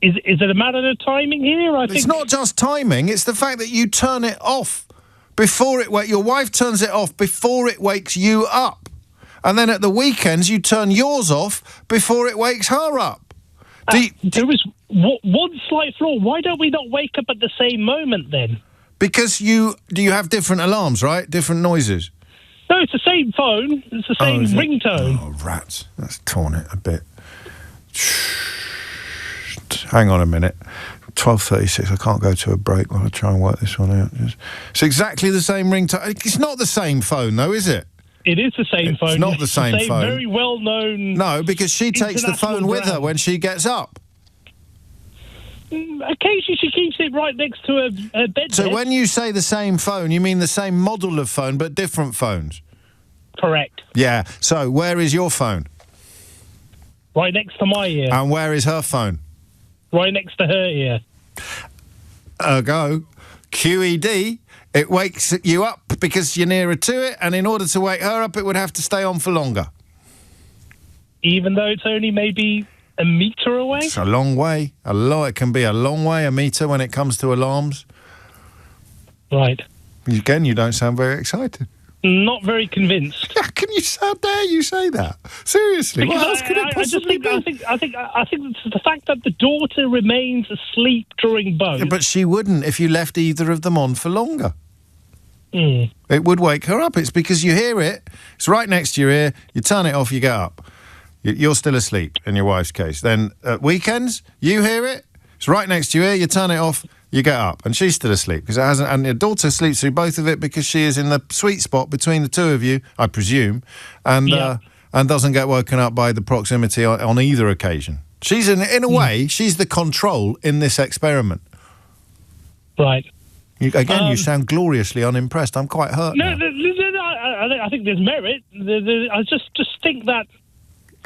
P: is it a matter of timing here?
B: It's not just timing. It's the fact that you turn it off before your wife turns it off before it wakes you up. And then at the weekends, you turn yours off before it wakes her up.
P: There is one slight flaw. Why don't we not wake up at the same moment then?
B: Because you have different alarms, right? Different noises.
P: No, it's the same phone. It's the same ringtone.
B: Oh, rats. That's torn it a bit. Hang on a minute. 12:36. I can't go to a break while I try and work this one out. It's exactly the same ringtone. It's not the same phone, though, is it?
P: It is the same phone.
B: It's not the same phone.
P: Very well known.
B: No, because she takes the phone with her when she gets up.
P: Occasionally, she keeps it right next to her bed.
B: So when you say the same phone, you mean the same model of phone but different phones?
P: Correct.
B: Yeah. So where is your phone?
P: Right next to my ear.
B: And where is her phone?
P: Right next to her ear.
B: Ergo, QED, it wakes you up because you're nearer to it, and in order to wake her up, it would have to stay on for longer.
P: Even though it's only maybe a metre away?
B: It's a long way. It can be a long way, a metre, when it comes to alarms.
P: Right.
B: Again, you don't sound very excited.
P: Not very convinced.
B: How can you dare you say that? Seriously,
P: because
B: what else could it possibly be?
P: I think it's the fact that the daughter remains asleep during both.
B: Yeah, but she wouldn't if you left either of them on for longer.
P: Mm.
B: It would wake her up. It's because you hear it. It's right next to your ear. You turn it off. You get up. You're still asleep in your wife's case. Then at weekends, you hear it. It's right next to your ear. You turn it off. You get up, and she's still asleep because it hasn't. And your daughter sleeps through both of it because she is in the sweet spot between the two of you, I presume, and doesn't get woken up by the proximity on either occasion. She's in a way, she's the control in this experiment.
P: Right.
B: You sound gloriously unimpressed. I'm quite hurt.
P: No, I think there's merit. I just think that.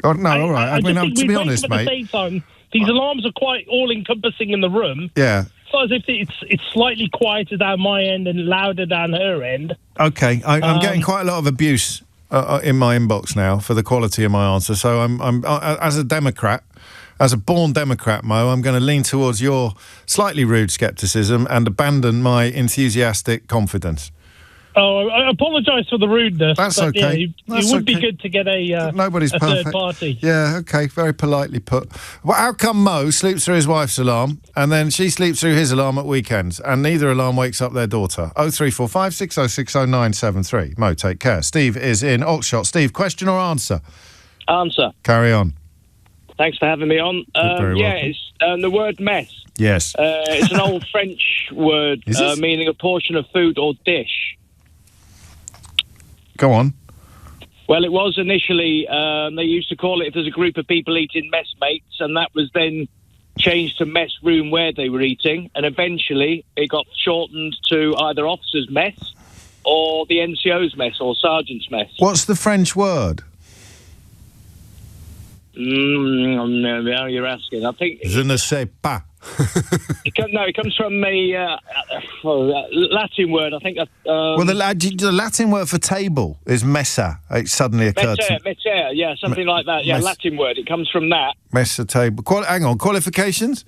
B: Oh no, all right. I mean, to be honest, mate.
P: At the same time, these alarms are quite all-encompassing in the room.
B: Yeah.
P: It's as if it's slightly quieter down my end and louder down her end.
B: Okay, I'm getting quite a lot of abuse in my inbox now for the quality of my answer. So I'm as a Democrat, as a born Democrat, Mo, I'm going to lean towards your slightly rude scepticism and abandon my enthusiastic confidence.
P: Oh, I apologise for the rudeness.
B: That's
P: but,
B: okay.
P: Yeah, it would be good to get
B: Nobody's perfect.
P: third party.
B: Yeah, okay, very politely put. Well, how come Mo sleeps through his wife's alarm and then she sleeps through his alarm at weekends and neither alarm wakes up their daughter? 0345 6060 973. Mo, take care. Steve is in Oxshott. Steve, question or answer?
Q: Answer.
B: Carry on.
Q: Thanks for having me on.
B: Very welcome.
Q: It's the word mess.
B: Yes.
Q: It's an old French word meaning a portion of food or dish.
B: Go on.
Q: Well, it was initially, they used to call it if there's a group of people eating messmates, and that was then changed to mess room where they were eating, and eventually it got shortened to either officer's mess or the NCO's mess or sergeant's mess.
B: What's the French word?
Q: Now you're asking. I think...
B: Je ne sais pas.
Q: It comes from a Latin word. I think.
B: Well, the Latin word for table is messa. It suddenly occurred to me.
Q: Metter, yeah, something like that. Yeah, Latin word. It comes from that.
B: Messa table. Hang on, qualifications?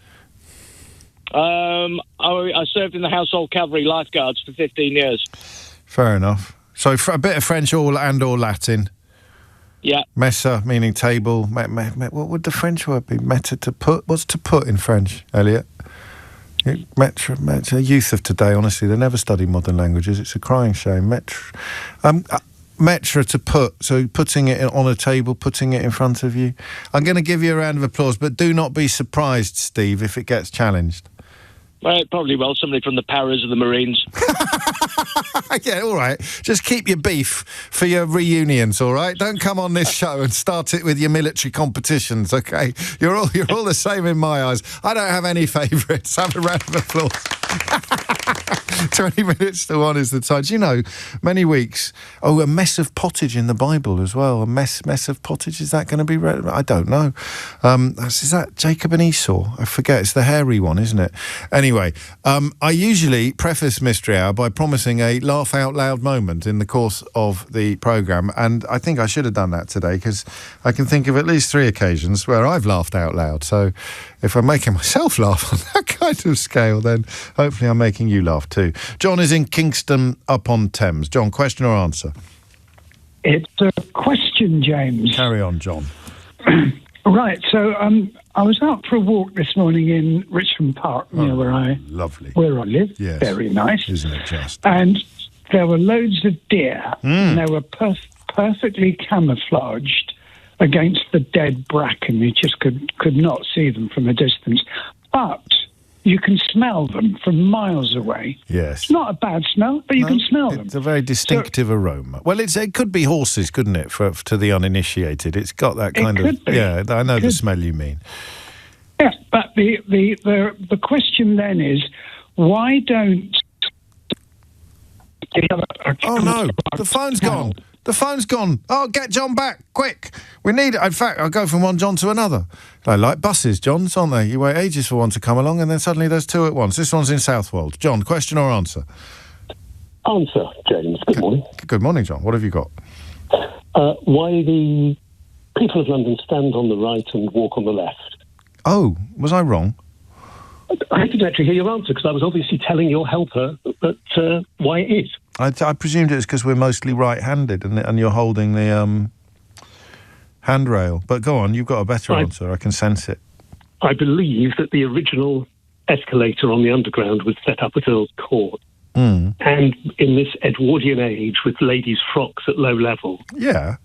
Q: I served in the Household Cavalry Lifeguards for 15 years.
B: Fair enough. So a bit of French or Latin.
Q: Yeah.
B: Messa, meaning table. What would the French word be? Metta, to put. What's to put in French, Elliot? Metre. Youth of today, honestly, they never study modern languages. It's a crying shame. Metre, to put. So putting it on a table, putting it in front of you. I'm going to give you a round of applause, but do not be surprised, Steve, if it gets challenged.
Q: Well, probably somebody from the Paras of the Marines.
B: Yeah, all right. Just keep your beef for your reunions, all right? Don't come on this show and start it with your military competitions, okay? You're all the same in my eyes. I don't have any favourites. Have a round of applause. 20 minutes to 1 is the time. Do you know, many weeks... Oh, a mess of pottage in the Bible as well. A mess of pottage. Is that going to be... I don't know. Is that Jacob and Esau? I forget. It's the hairy one, isn't it? Anyway, I usually preface Mystery Hour by promising a laugh out loud moment in the course of the programme, and I think I should have done that today because I can think of at least 3 occasions where I've laughed out loud. So if I'm making myself laugh on that kind of scale, then hopefully I'm making you laugh too. John is in Kingston upon Thames. John, question or answer?
R: It's a question, James.
B: Carry on, John.
R: Right, so I was out for a walk this morning in Richmond Park, near where I live.
B: Yes.
R: Very nice.
B: Isn't it just?
R: And there were loads of deer, and they were perfectly camouflaged against the dead bracken. You just could not see them from a distance. But you can smell them from miles away.
B: Yes.
R: It's not a bad smell, but you can smell them.
B: It's a very distinctive aroma. Well, it could be horses, couldn't it, to the uninitiated? It's got that kind of...
R: could be.
B: Yeah, I know the smell you mean.
R: Yeah, but the question then is, why don't...
B: Oh, no, the phone's gone. The phone's gone. Oh, get John back, quick. We need it. In fact, I'll go from one John to another. They like buses, Johns, aren't they? You wait ages for one to come along and then suddenly there's two at once. This one's in Southwold. John, question or answer?
S: Answer, James. Good morning.
B: Good morning, John. What have you got?
S: Why the people of London stand on the right and walk on the left.
B: Oh, was I wrong?
S: I didn't actually hear your answer because I was obviously telling your helper that why it is.
B: I presumed it was because we're mostly right-handed and you're holding the handrail. But go on, you've got a better answer. I can sense it.
S: I believe that the original escalator on the Underground was set up at Earl's Court.
B: Mm.
S: And in this Edwardian age with ladies' frocks at low level,
B: yeah,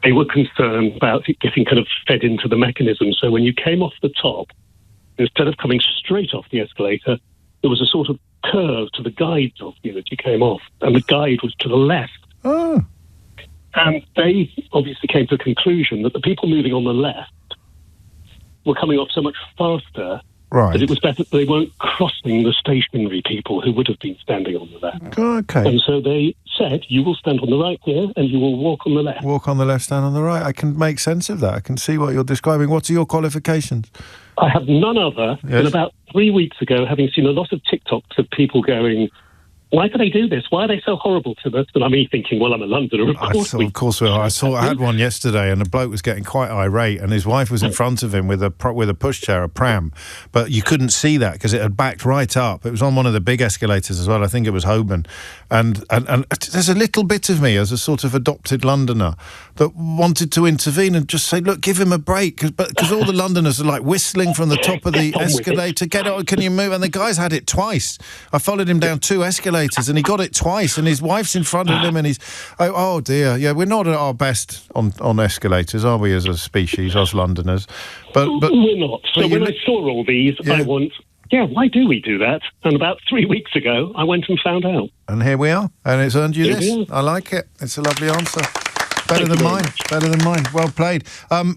S: they were concerned about it getting kind of fed into the mechanism. So when you came off the top, instead of coming straight off the escalator, there was a sort of curve to the guide of you as you came off, and the guide was to the left.
B: Oh.
S: And they obviously came to a conclusion that the people moving on the left were coming off so much faster that it was better that they weren't crossing the stationary people who would have been standing on the left.
B: Okay.
S: And so they said, you will stand on the right here and you will walk on the left.
B: Walk on the left, stand on the right. I can make sense of that. I can see what you're describing. What are your qualifications?
S: I have none other than about 3 weeks ago, having seen a lot of TikToks of people going, why do they do this? Why are they so horrible to us? And I'm thinking, well, I'm a Londoner, of course.
B: Of course we are. I had one yesterday, and the bloke was getting quite irate, and his wife was in front of him with a pushchair, a pram, but you couldn't see that because it had backed right up. It was on one of the big escalators as well. I think it was Holborn, and there's a little bit of me as a sort of adopted Londoner that wanted to intervene and just say, look, give him a break, because all the Londoners are like whistling from the top of the escalator. Get on, can you move? And the guy's had it twice. I followed him down 2 escalators. And he got it twice, and his wife's in front of him, and he's oh dear, yeah, we're not at our best on escalators, are we, as a species, us Londoners? But
S: we're not. So when I saw all these, I went, why do we do that? And about 3 weeks ago, I went and found out.
B: And here we are, and it's earned you this. I like it. It's a lovely answer. Better than mine. Better than mine. Well played.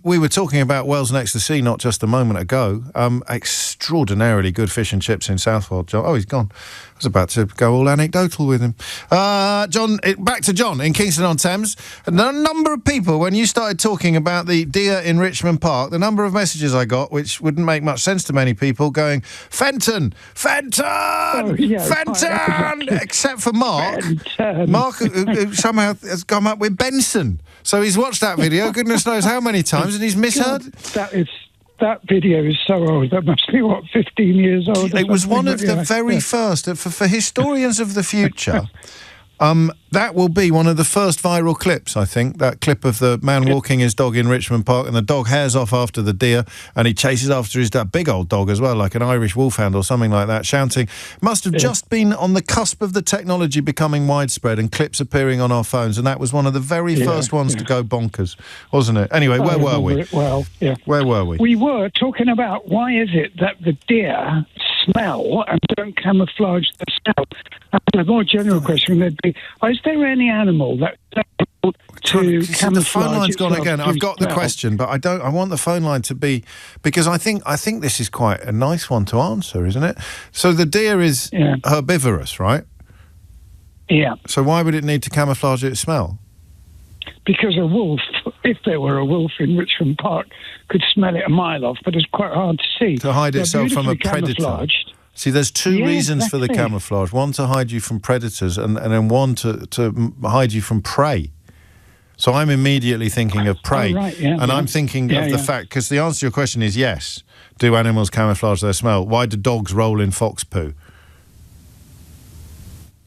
B: We were talking about Wells Next to Sea not just a moment ago. Extraordinarily good fish and chips in Southwold. John. Oh, he's gone. I was about to go all anecdotal with him. John, back to John in Kingston-on-Thames. The number of people, when you started talking about the deer in Richmond Park, the number of messages I got, which wouldn't make much sense to many people, going, Fenton! Fenton!
R: Oh, yeah,
B: Fenton! Except for Mark.
R: Fenton.
B: Mark, who somehow has come up with Benson. So he's watched that video, goodness knows how many times, and he's misheard.
R: That video is so old. That must be, 15 years old?
B: It was one of the very first. For historians of the future, that will be one of the first viral clips, I think. That clip of the man walking his dog in Richmond Park, and the dog hairs off after the deer, and he chases after that big old dog as well, like an Irish wolfhound or something like that, shouting. Must have just been on the cusp of the technology becoming widespread and clips appearing on our phones, and that was one of the very first ones to go bonkers, wasn't it? Anyway, where were we?
R: Well, yeah.
B: Where were we?
R: We were talking about why is it that the deer smell and don't camouflage the smell. And a more general question would be, is there any animal that to camouflage?
B: The phone line's gone again. I've got the question, but I want the phone line to be, because I think this is quite a nice one to answer, isn't it? So the deer is herbivorous, right?
R: Yeah.
B: So why would it need to camouflage its smell?
R: Because a wolf, if there were a wolf in Richmond Park, could smell it a mile off, but it's quite hard to see.
B: To hide itself from a predator.
R: Camouflaged.
B: See, there's two reasons for the camouflage. One to hide you from predators, and then one to hide you from prey. So I'm immediately thinking of prey. I'm thinking of the fact, because the answer to your question is yes. Do animals camouflage their smell? Why do dogs roll in fox poo?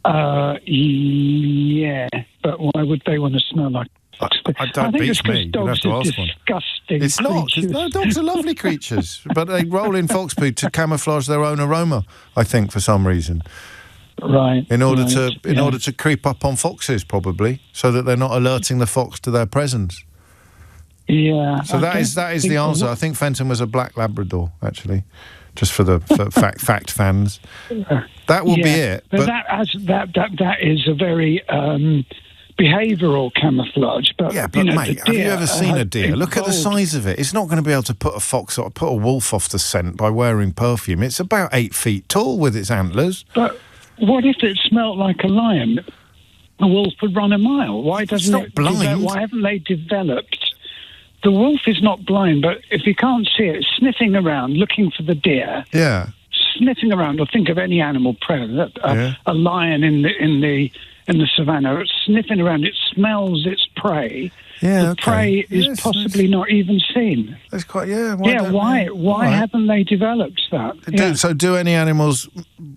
R: Yeah, but why would they want to smell like fox poo?
B: Don't beat me. You'd have to ask one.
R: Disgusting.
B: It's not. No, dogs are lovely creatures, but they roll in fox poo to camouflage their own aroma, I think, for some reason.
R: Right.
B: In order to creep up on foxes, probably, so that they're not alerting the fox to their presence.
R: Yeah.
B: So that is the answer. I think Fenton was a black Labrador, actually, just for the fact fans. That will be it.
R: But that is a very behavioural camouflage. But
B: mate, have you ever seen a deer? Look at the size of it. It's not going to be able to put a wolf off the scent by wearing perfume. It's about 8 feet tall with its antlers.
R: But what if it smelt like a lion? A wolf would run a mile. Why doesn't
B: it's not blind?
R: Why haven't they developed? The wolf is not blind, but if you can't see it, sniffing around, looking for the deer.
B: Yeah.
R: Sniffing around, or think of any animal predator, a lion in the savannah, sniffing around. It smells its prey.
B: Yeah,
R: the prey is possibly not even seen.
B: That's quite
R: Why haven't they developed that?
B: So do any animals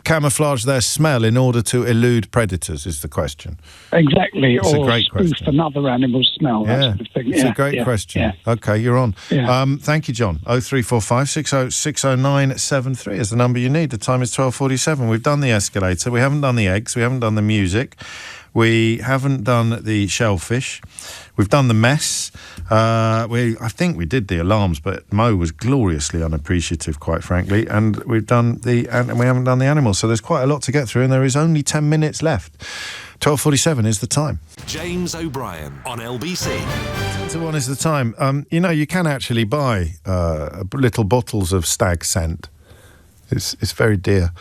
B: camouflage their smell in order to elude predators, is the question.
R: Exactly,
B: it's
R: or
B: a great
R: spoof
B: question.
R: another animal's smell. That sort of thing.
B: It's a great question.
R: Yeah.
B: Okay, you're on.
R: Yeah.
B: Thank you, John. 0345 60973 is the number you need. The time is 12:47. We've done the escalator. We haven't done the eggs. We haven't done the music. We haven't done the shellfish. We've done the mess. I think we did the alarms, but Mo was gloriously unappreciative, quite frankly. And we haven't done the animals. So there's quite a lot to get through, and there is only 10 minutes left. 12:47 is the time.
A: James O'Brien on LBC.
B: 10:01 is the time. You can actually buy little bottles of stag scent. It's very dear.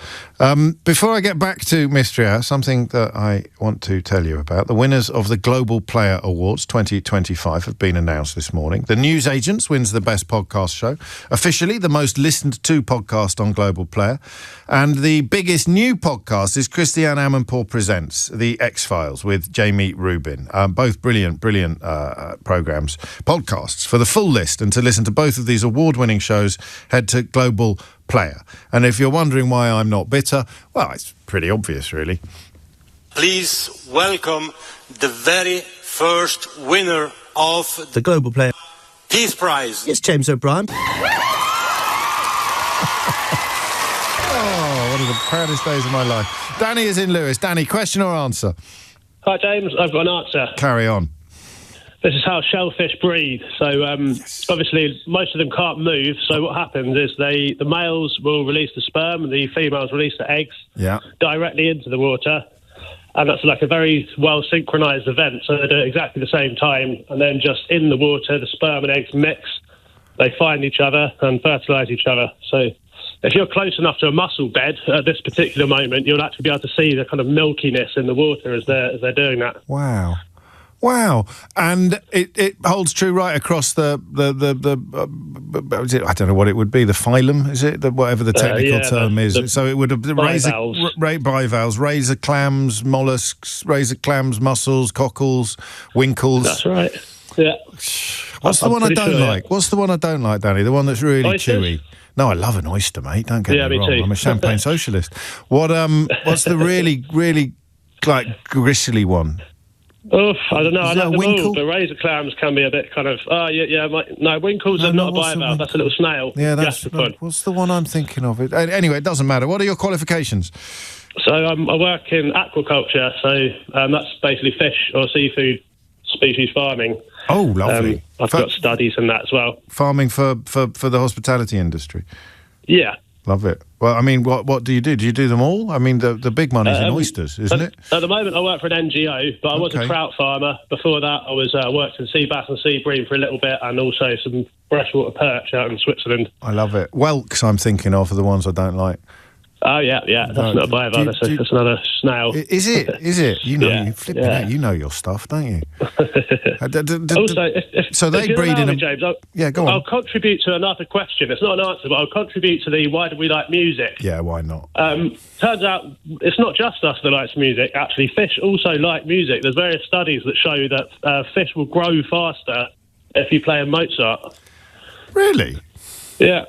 B: Before I get back to Mystery Hour, something that I want to tell you about. The winners of the Global Player Awards 2025 have been announced this morning. The News Agents wins the Best Podcast Show, officially the most listened to podcast on Global Player. And the biggest new podcast is Christiane Amanpour Presents, The X-Files with Jamie Rubin. Both brilliant programmes, podcasts. For the full list and to listen to both of these award-winning shows, head to Global Player. And if you're wondering why I'm not bitter, well, it's pretty obvious, really.
I: Please welcome the very first winner of
T: the Global Player
I: Peace Prize.
T: It's James O'Brien.
B: Oh, one of the proudest days of my life. Danny is in Lewis. Danny, question or answer?
N: Hi, James. I've got an answer.
B: Carry on.
N: This is how shellfish breathe. So obviously most of them can't move. So what happens is the males will release the sperm and the females release the eggs directly into the water. And that's like a very well synchronized event. So they do it exactly the same time. And then just in the water, the sperm and eggs mix. They find each other and fertilize each other. So if you're close enough to a mussel bed at this particular moment, you'll actually be able to see the kind of milkiness in the water as they're doing that.
B: Wow. And it holds true right across the I don't know what it would be, the phylum, is it? Whatever the technical term is. So it would have bivalves, razor clams, mollusks, razor clams, mussels, cockles, winkles.
N: That's right. Yeah.
B: What's the one I don't like? What's the one I don't like, Danny? The one that's really chewy. No, I love an oyster, mate. Don't get me wrong.
N: Too.
B: I'm a champagne socialist. What's the really, really like gristly one?
N: Oh, I don't know. I like them
B: winkle?
N: all. The razor clams can be a bit kind of. No, winkles are not a bivalve. That's a little snail.
B: Yeah, what's the one I'm thinking of? Anyway, it doesn't matter. What are your qualifications?
N: So I work in aquaculture. So that's basically fish or seafood species farming.
B: Oh, lovely.
N: I've got studies in that as well.
B: Farming for the hospitality industry.
N: Yeah.
B: Love it. Well, I mean, what do you do? Do you do them all? I mean, the big money's in oysters, isn't it?
N: At the moment, I work for an NGO, but I was a trout farmer. Before that, I was worked in sea bass and sea bream for a little bit, and also some freshwater perch out in Switzerland.
B: I love it. Whelks, I'm thinking of, are the ones I don't like.
N: Oh, yeah. That's not a bivalve. That's another snail.
B: Is it? You know, you flipping out. You know your stuff, don't you?
N: Also,
B: so they breed in.
N: James,
B: go on.
N: I'll contribute to another question. It's not an answer, but I'll contribute to the why do we like music?
B: Yeah, why not?
N: Turns out it's not just us that likes music. Actually, fish also like music. There's various studies that show that fish will grow faster if you play a Mozart.
B: Really?
N: Yeah.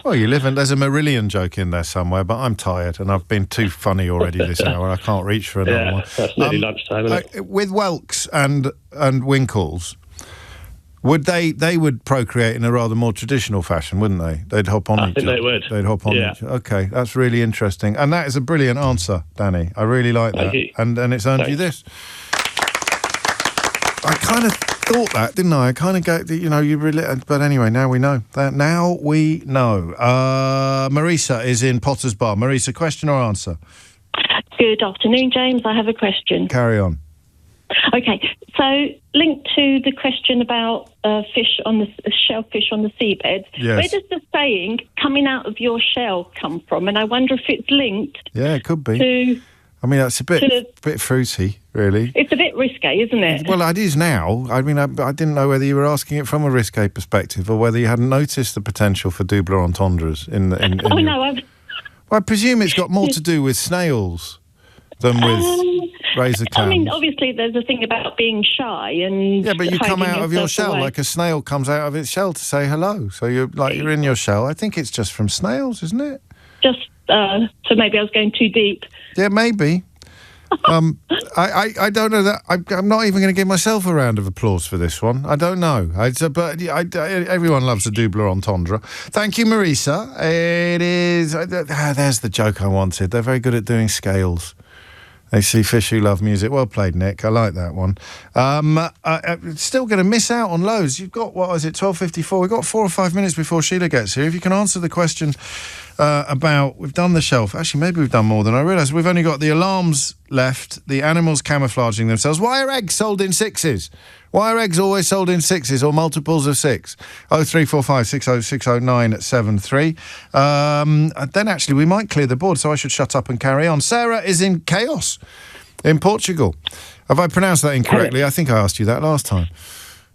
B: Well, there's a Marillion joke in there somewhere, but I'm tired and I've been too funny already this hour. I can't reach for another one.
N: That's nearly lunchtime, isn't it?
B: With whelks and winkles, they would procreate in a rather more traditional fashion, wouldn't they? They'd hop on each other. I think they would. They'd hop on each other. Okay, that's really interesting. And that is a brilliant answer, Danny. I really like that.
N: Thank you.
B: And it's earned you this. thought that, didn't I? I kind of go, you really... But anyway, now we know. Now we know. Marisa is in Potter's Bar. Marisa, question or answer?
T: Good afternoon, James. I have a question.
B: Carry on.
T: Okay, so linked to the question about shellfish on the seabed,
B: yes.
T: Where does the saying "coming out of your shell" come from? And I wonder if it's linked.
B: Yeah, it could be.
T: To,
B: I mean, that's a bit fruity, really.
T: It's a bit risque, isn't it?
B: Well, it is now. I mean, I didn't know whether you were asking it from a risque perspective or whether you hadn't noticed the potential for double entendres in
T: no,
B: I presume it's got more to do with snails than with razor clams.
T: I mean, obviously, there's a thing about being shy and...
B: Yeah, but you come
T: hiding
B: out of your
T: yourself
B: shell
T: away.
B: like a snail comes out of its shell to say hello. So you're in your shell. I think it's just from snails, isn't it?
T: Just, so maybe I was going too deep.
B: Yeah, maybe. I don't know that. I'm not even going to give myself a round of applause for this one. I don't know. But everyone loves a double entendre. Thank you, Marisa. It is... there's the joke I wanted. They're very good at doing scales. They see fish who love music. Well played, Nick. I like that one. Still going to miss out on loads. You've got, 12:54? We've got 4 or 5 minutes before Sheila gets here. If you can answer the question about... We've done the shelf. Actually, maybe we've done more than I realised. We've only got the alarms left, the animals camouflaging themselves. Why are eggs sold in sixes? Why are eggs always sold in sixes or multiples of 6? 0345 6060973. Then actually we might clear the board, so I should shut up and carry on. Sarah is in Chaos in Portugal. Have I pronounced that incorrectly? I think I asked you that last time.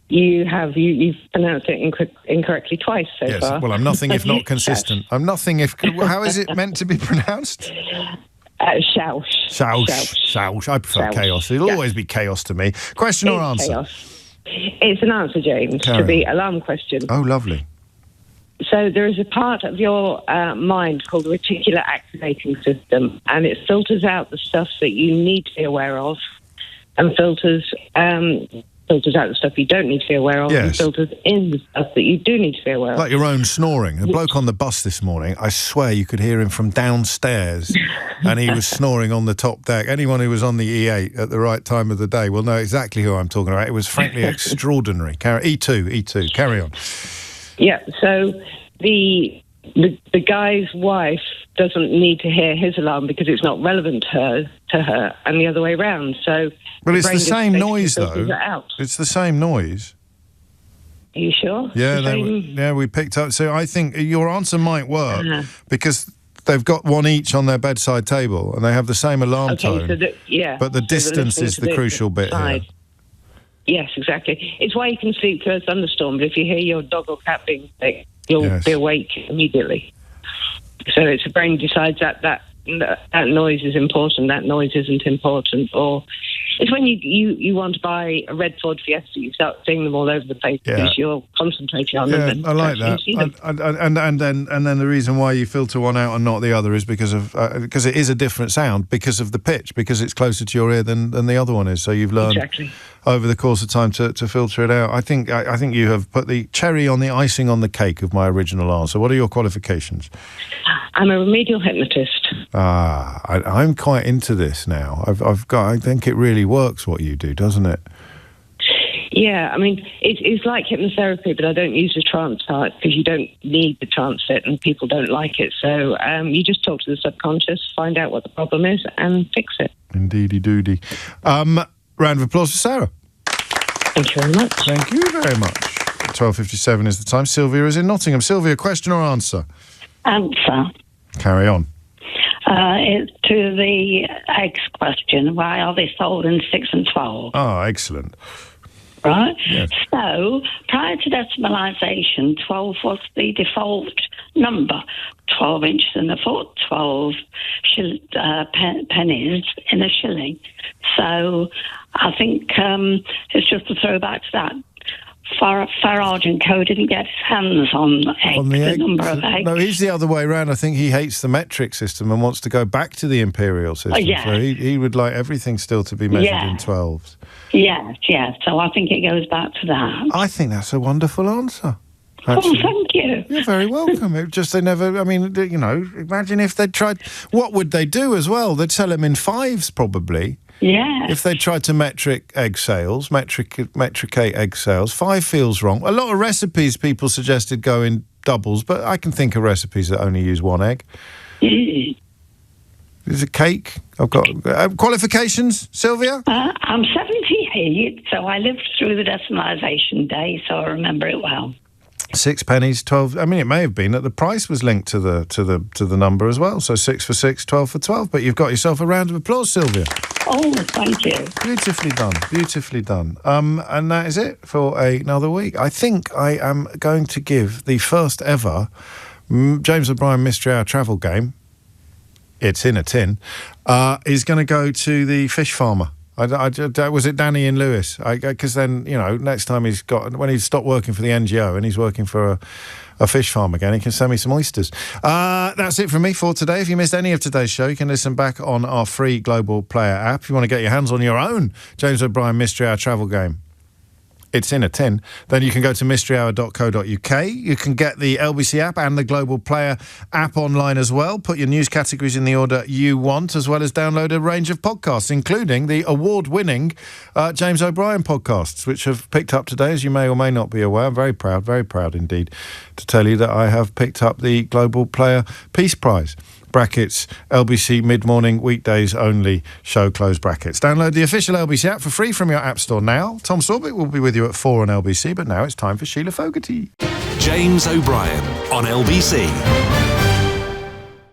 U: You have. You've pronounced it incorrectly twice so far.
B: Well, I'm nothing if not consistent. I'm nothing if... How is it meant to be pronounced?
U: Shoush.
B: Shoush. I prefer chaos. It'll always be chaos to me. Question or answer?
U: Chaos. It's an answer, James,
B: Carry
U: to the alarm question.
B: Oh, lovely.
U: So there is a part of your mind called the reticular activating system, and it filters out the stuff that you need to be aware of and filters out the stuff you don't need to be aware of, and filters in the stuff that you do need to be aware of.
B: Like your own snoring. The bloke on the bus this morning, I swear you could hear him from downstairs, and he was snoring on the top deck. Anyone who was on the E8 at the right time of the day will know exactly who I'm talking about. It was frankly extraordinary. E2, carry on.
U: Yeah, so the guy's wife doesn't need to hear his alarm because it's not relevant to her, and the other way around. So,
B: but it's the same noise, though. It's the same noise.
U: Are you sure?
B: Yeah, we picked up. So I think your answer might work because they've got one each on their bedside table and they have the same alarm tone. But the distance is the crucial bit here.
U: Yes, exactly. It's why you can sleep through a thunderstorm, but if you hear your dog or cat being sick, you'll be awake immediately. So it's the brain decides that noise is important, that noise isn't important. Or it's when you want to buy a red Ford Fiesta, you start seeing them all over the place because you're concentrating on them.
B: Yeah, I like that. And then the reason why you filter one out and not the other is because it is a different sound because of the pitch, because it's closer to your ear than the other one is. So you've learned over the course of time to filter it out. I think you have put the cherry on the icing on the cake of my original answer. What are your qualifications?
U: I'm a remedial hypnotist.
B: I'm quite into this now. I think it really works what you do, doesn't it?
U: Yeah, I mean, it's like hypnotherapy, but I don't use the trance part because you don't need the trance bit and people don't like it. So you just talk to the subconscious, find out what the problem is and fix it.
B: Indeedy-doody. Round of applause for Sarah.
U: Thank you very much.
B: Thank you very much. 12:57 is the time. Sylvia is in Nottingham. Sylvia, question or answer?
V: Answer.
B: Carry on.
V: It's to the eggs question. Why are they sold in 6 and 12?
B: Oh, excellent.
V: Right?
B: Yes.
V: So, prior to decimalisation, 12 was the default number. 12 inches in a foot, 12 pennies in a shilling. So, I think it's just a throwback to that. Farage and Co. didn't get his hands on eggs, the number of eggs.
B: No, he's the other way around. I think he hates the metric system and wants to go back to the imperial system. So he would like everything still to be measured in 12s.
V: Yeah. So I think it goes back to that.
B: I think that's a wonderful answer.
V: Actually. Oh, thank you.
B: You're very welcome. It just they never... I mean, imagine if they'd tried... What would they do as well? They'd sell them in 5s, probably.
V: Yeah.
B: If they tried to metricate egg sales, 5 feels wrong. A lot of recipes people suggested go in doubles, but I can think of recipes that only use 1 egg. Is it cake? I've got qualifications, Sylvia?
V: I'm 78, so I lived through the decimalisation day, so I remember it well.
B: 6 pennies, 12. I mean, it may have been that the price was linked to the number as well. So 6 for 6, 12 for 12. But you've got yourself a round of applause, Sylvia.
V: Oh, thank you.
B: Beautifully done. Beautifully done. And that is it for another week. I think I am going to give the first ever James O'Brien Mystery Hour travel game. It's in a tin. Is going to go to the fish farmer. Was it Danny in Lewis? Because then, next time when he's stopped working for the NGO and he's working for a fish farm again, he can send me some oysters. That's it from me for today. If you missed any of today's show, you can listen back on our free Global Player app. If you want to get your hands on your own James O'Brien Mystery Hour travel game, it's in a tin. Then you can go to mysteryhour.co.uk. You can get the LBC app and the Global Player app online as well. Put your news categories in the order you want, as well as download a range of podcasts, including the award-winning James O'Brien podcasts, which have picked up today, as you may or may not be aware. I'm very proud indeed to tell you that I have picked up the Global Player Peace Prize. Brackets, LBC mid-morning, weekdays only, show close brackets. Download the official LBC app for free from your app store now. Tom Sorbitt will be with you at 4 on LBC, but now it's time for Sheila Fogarty.
A: James O'Brien on LBC.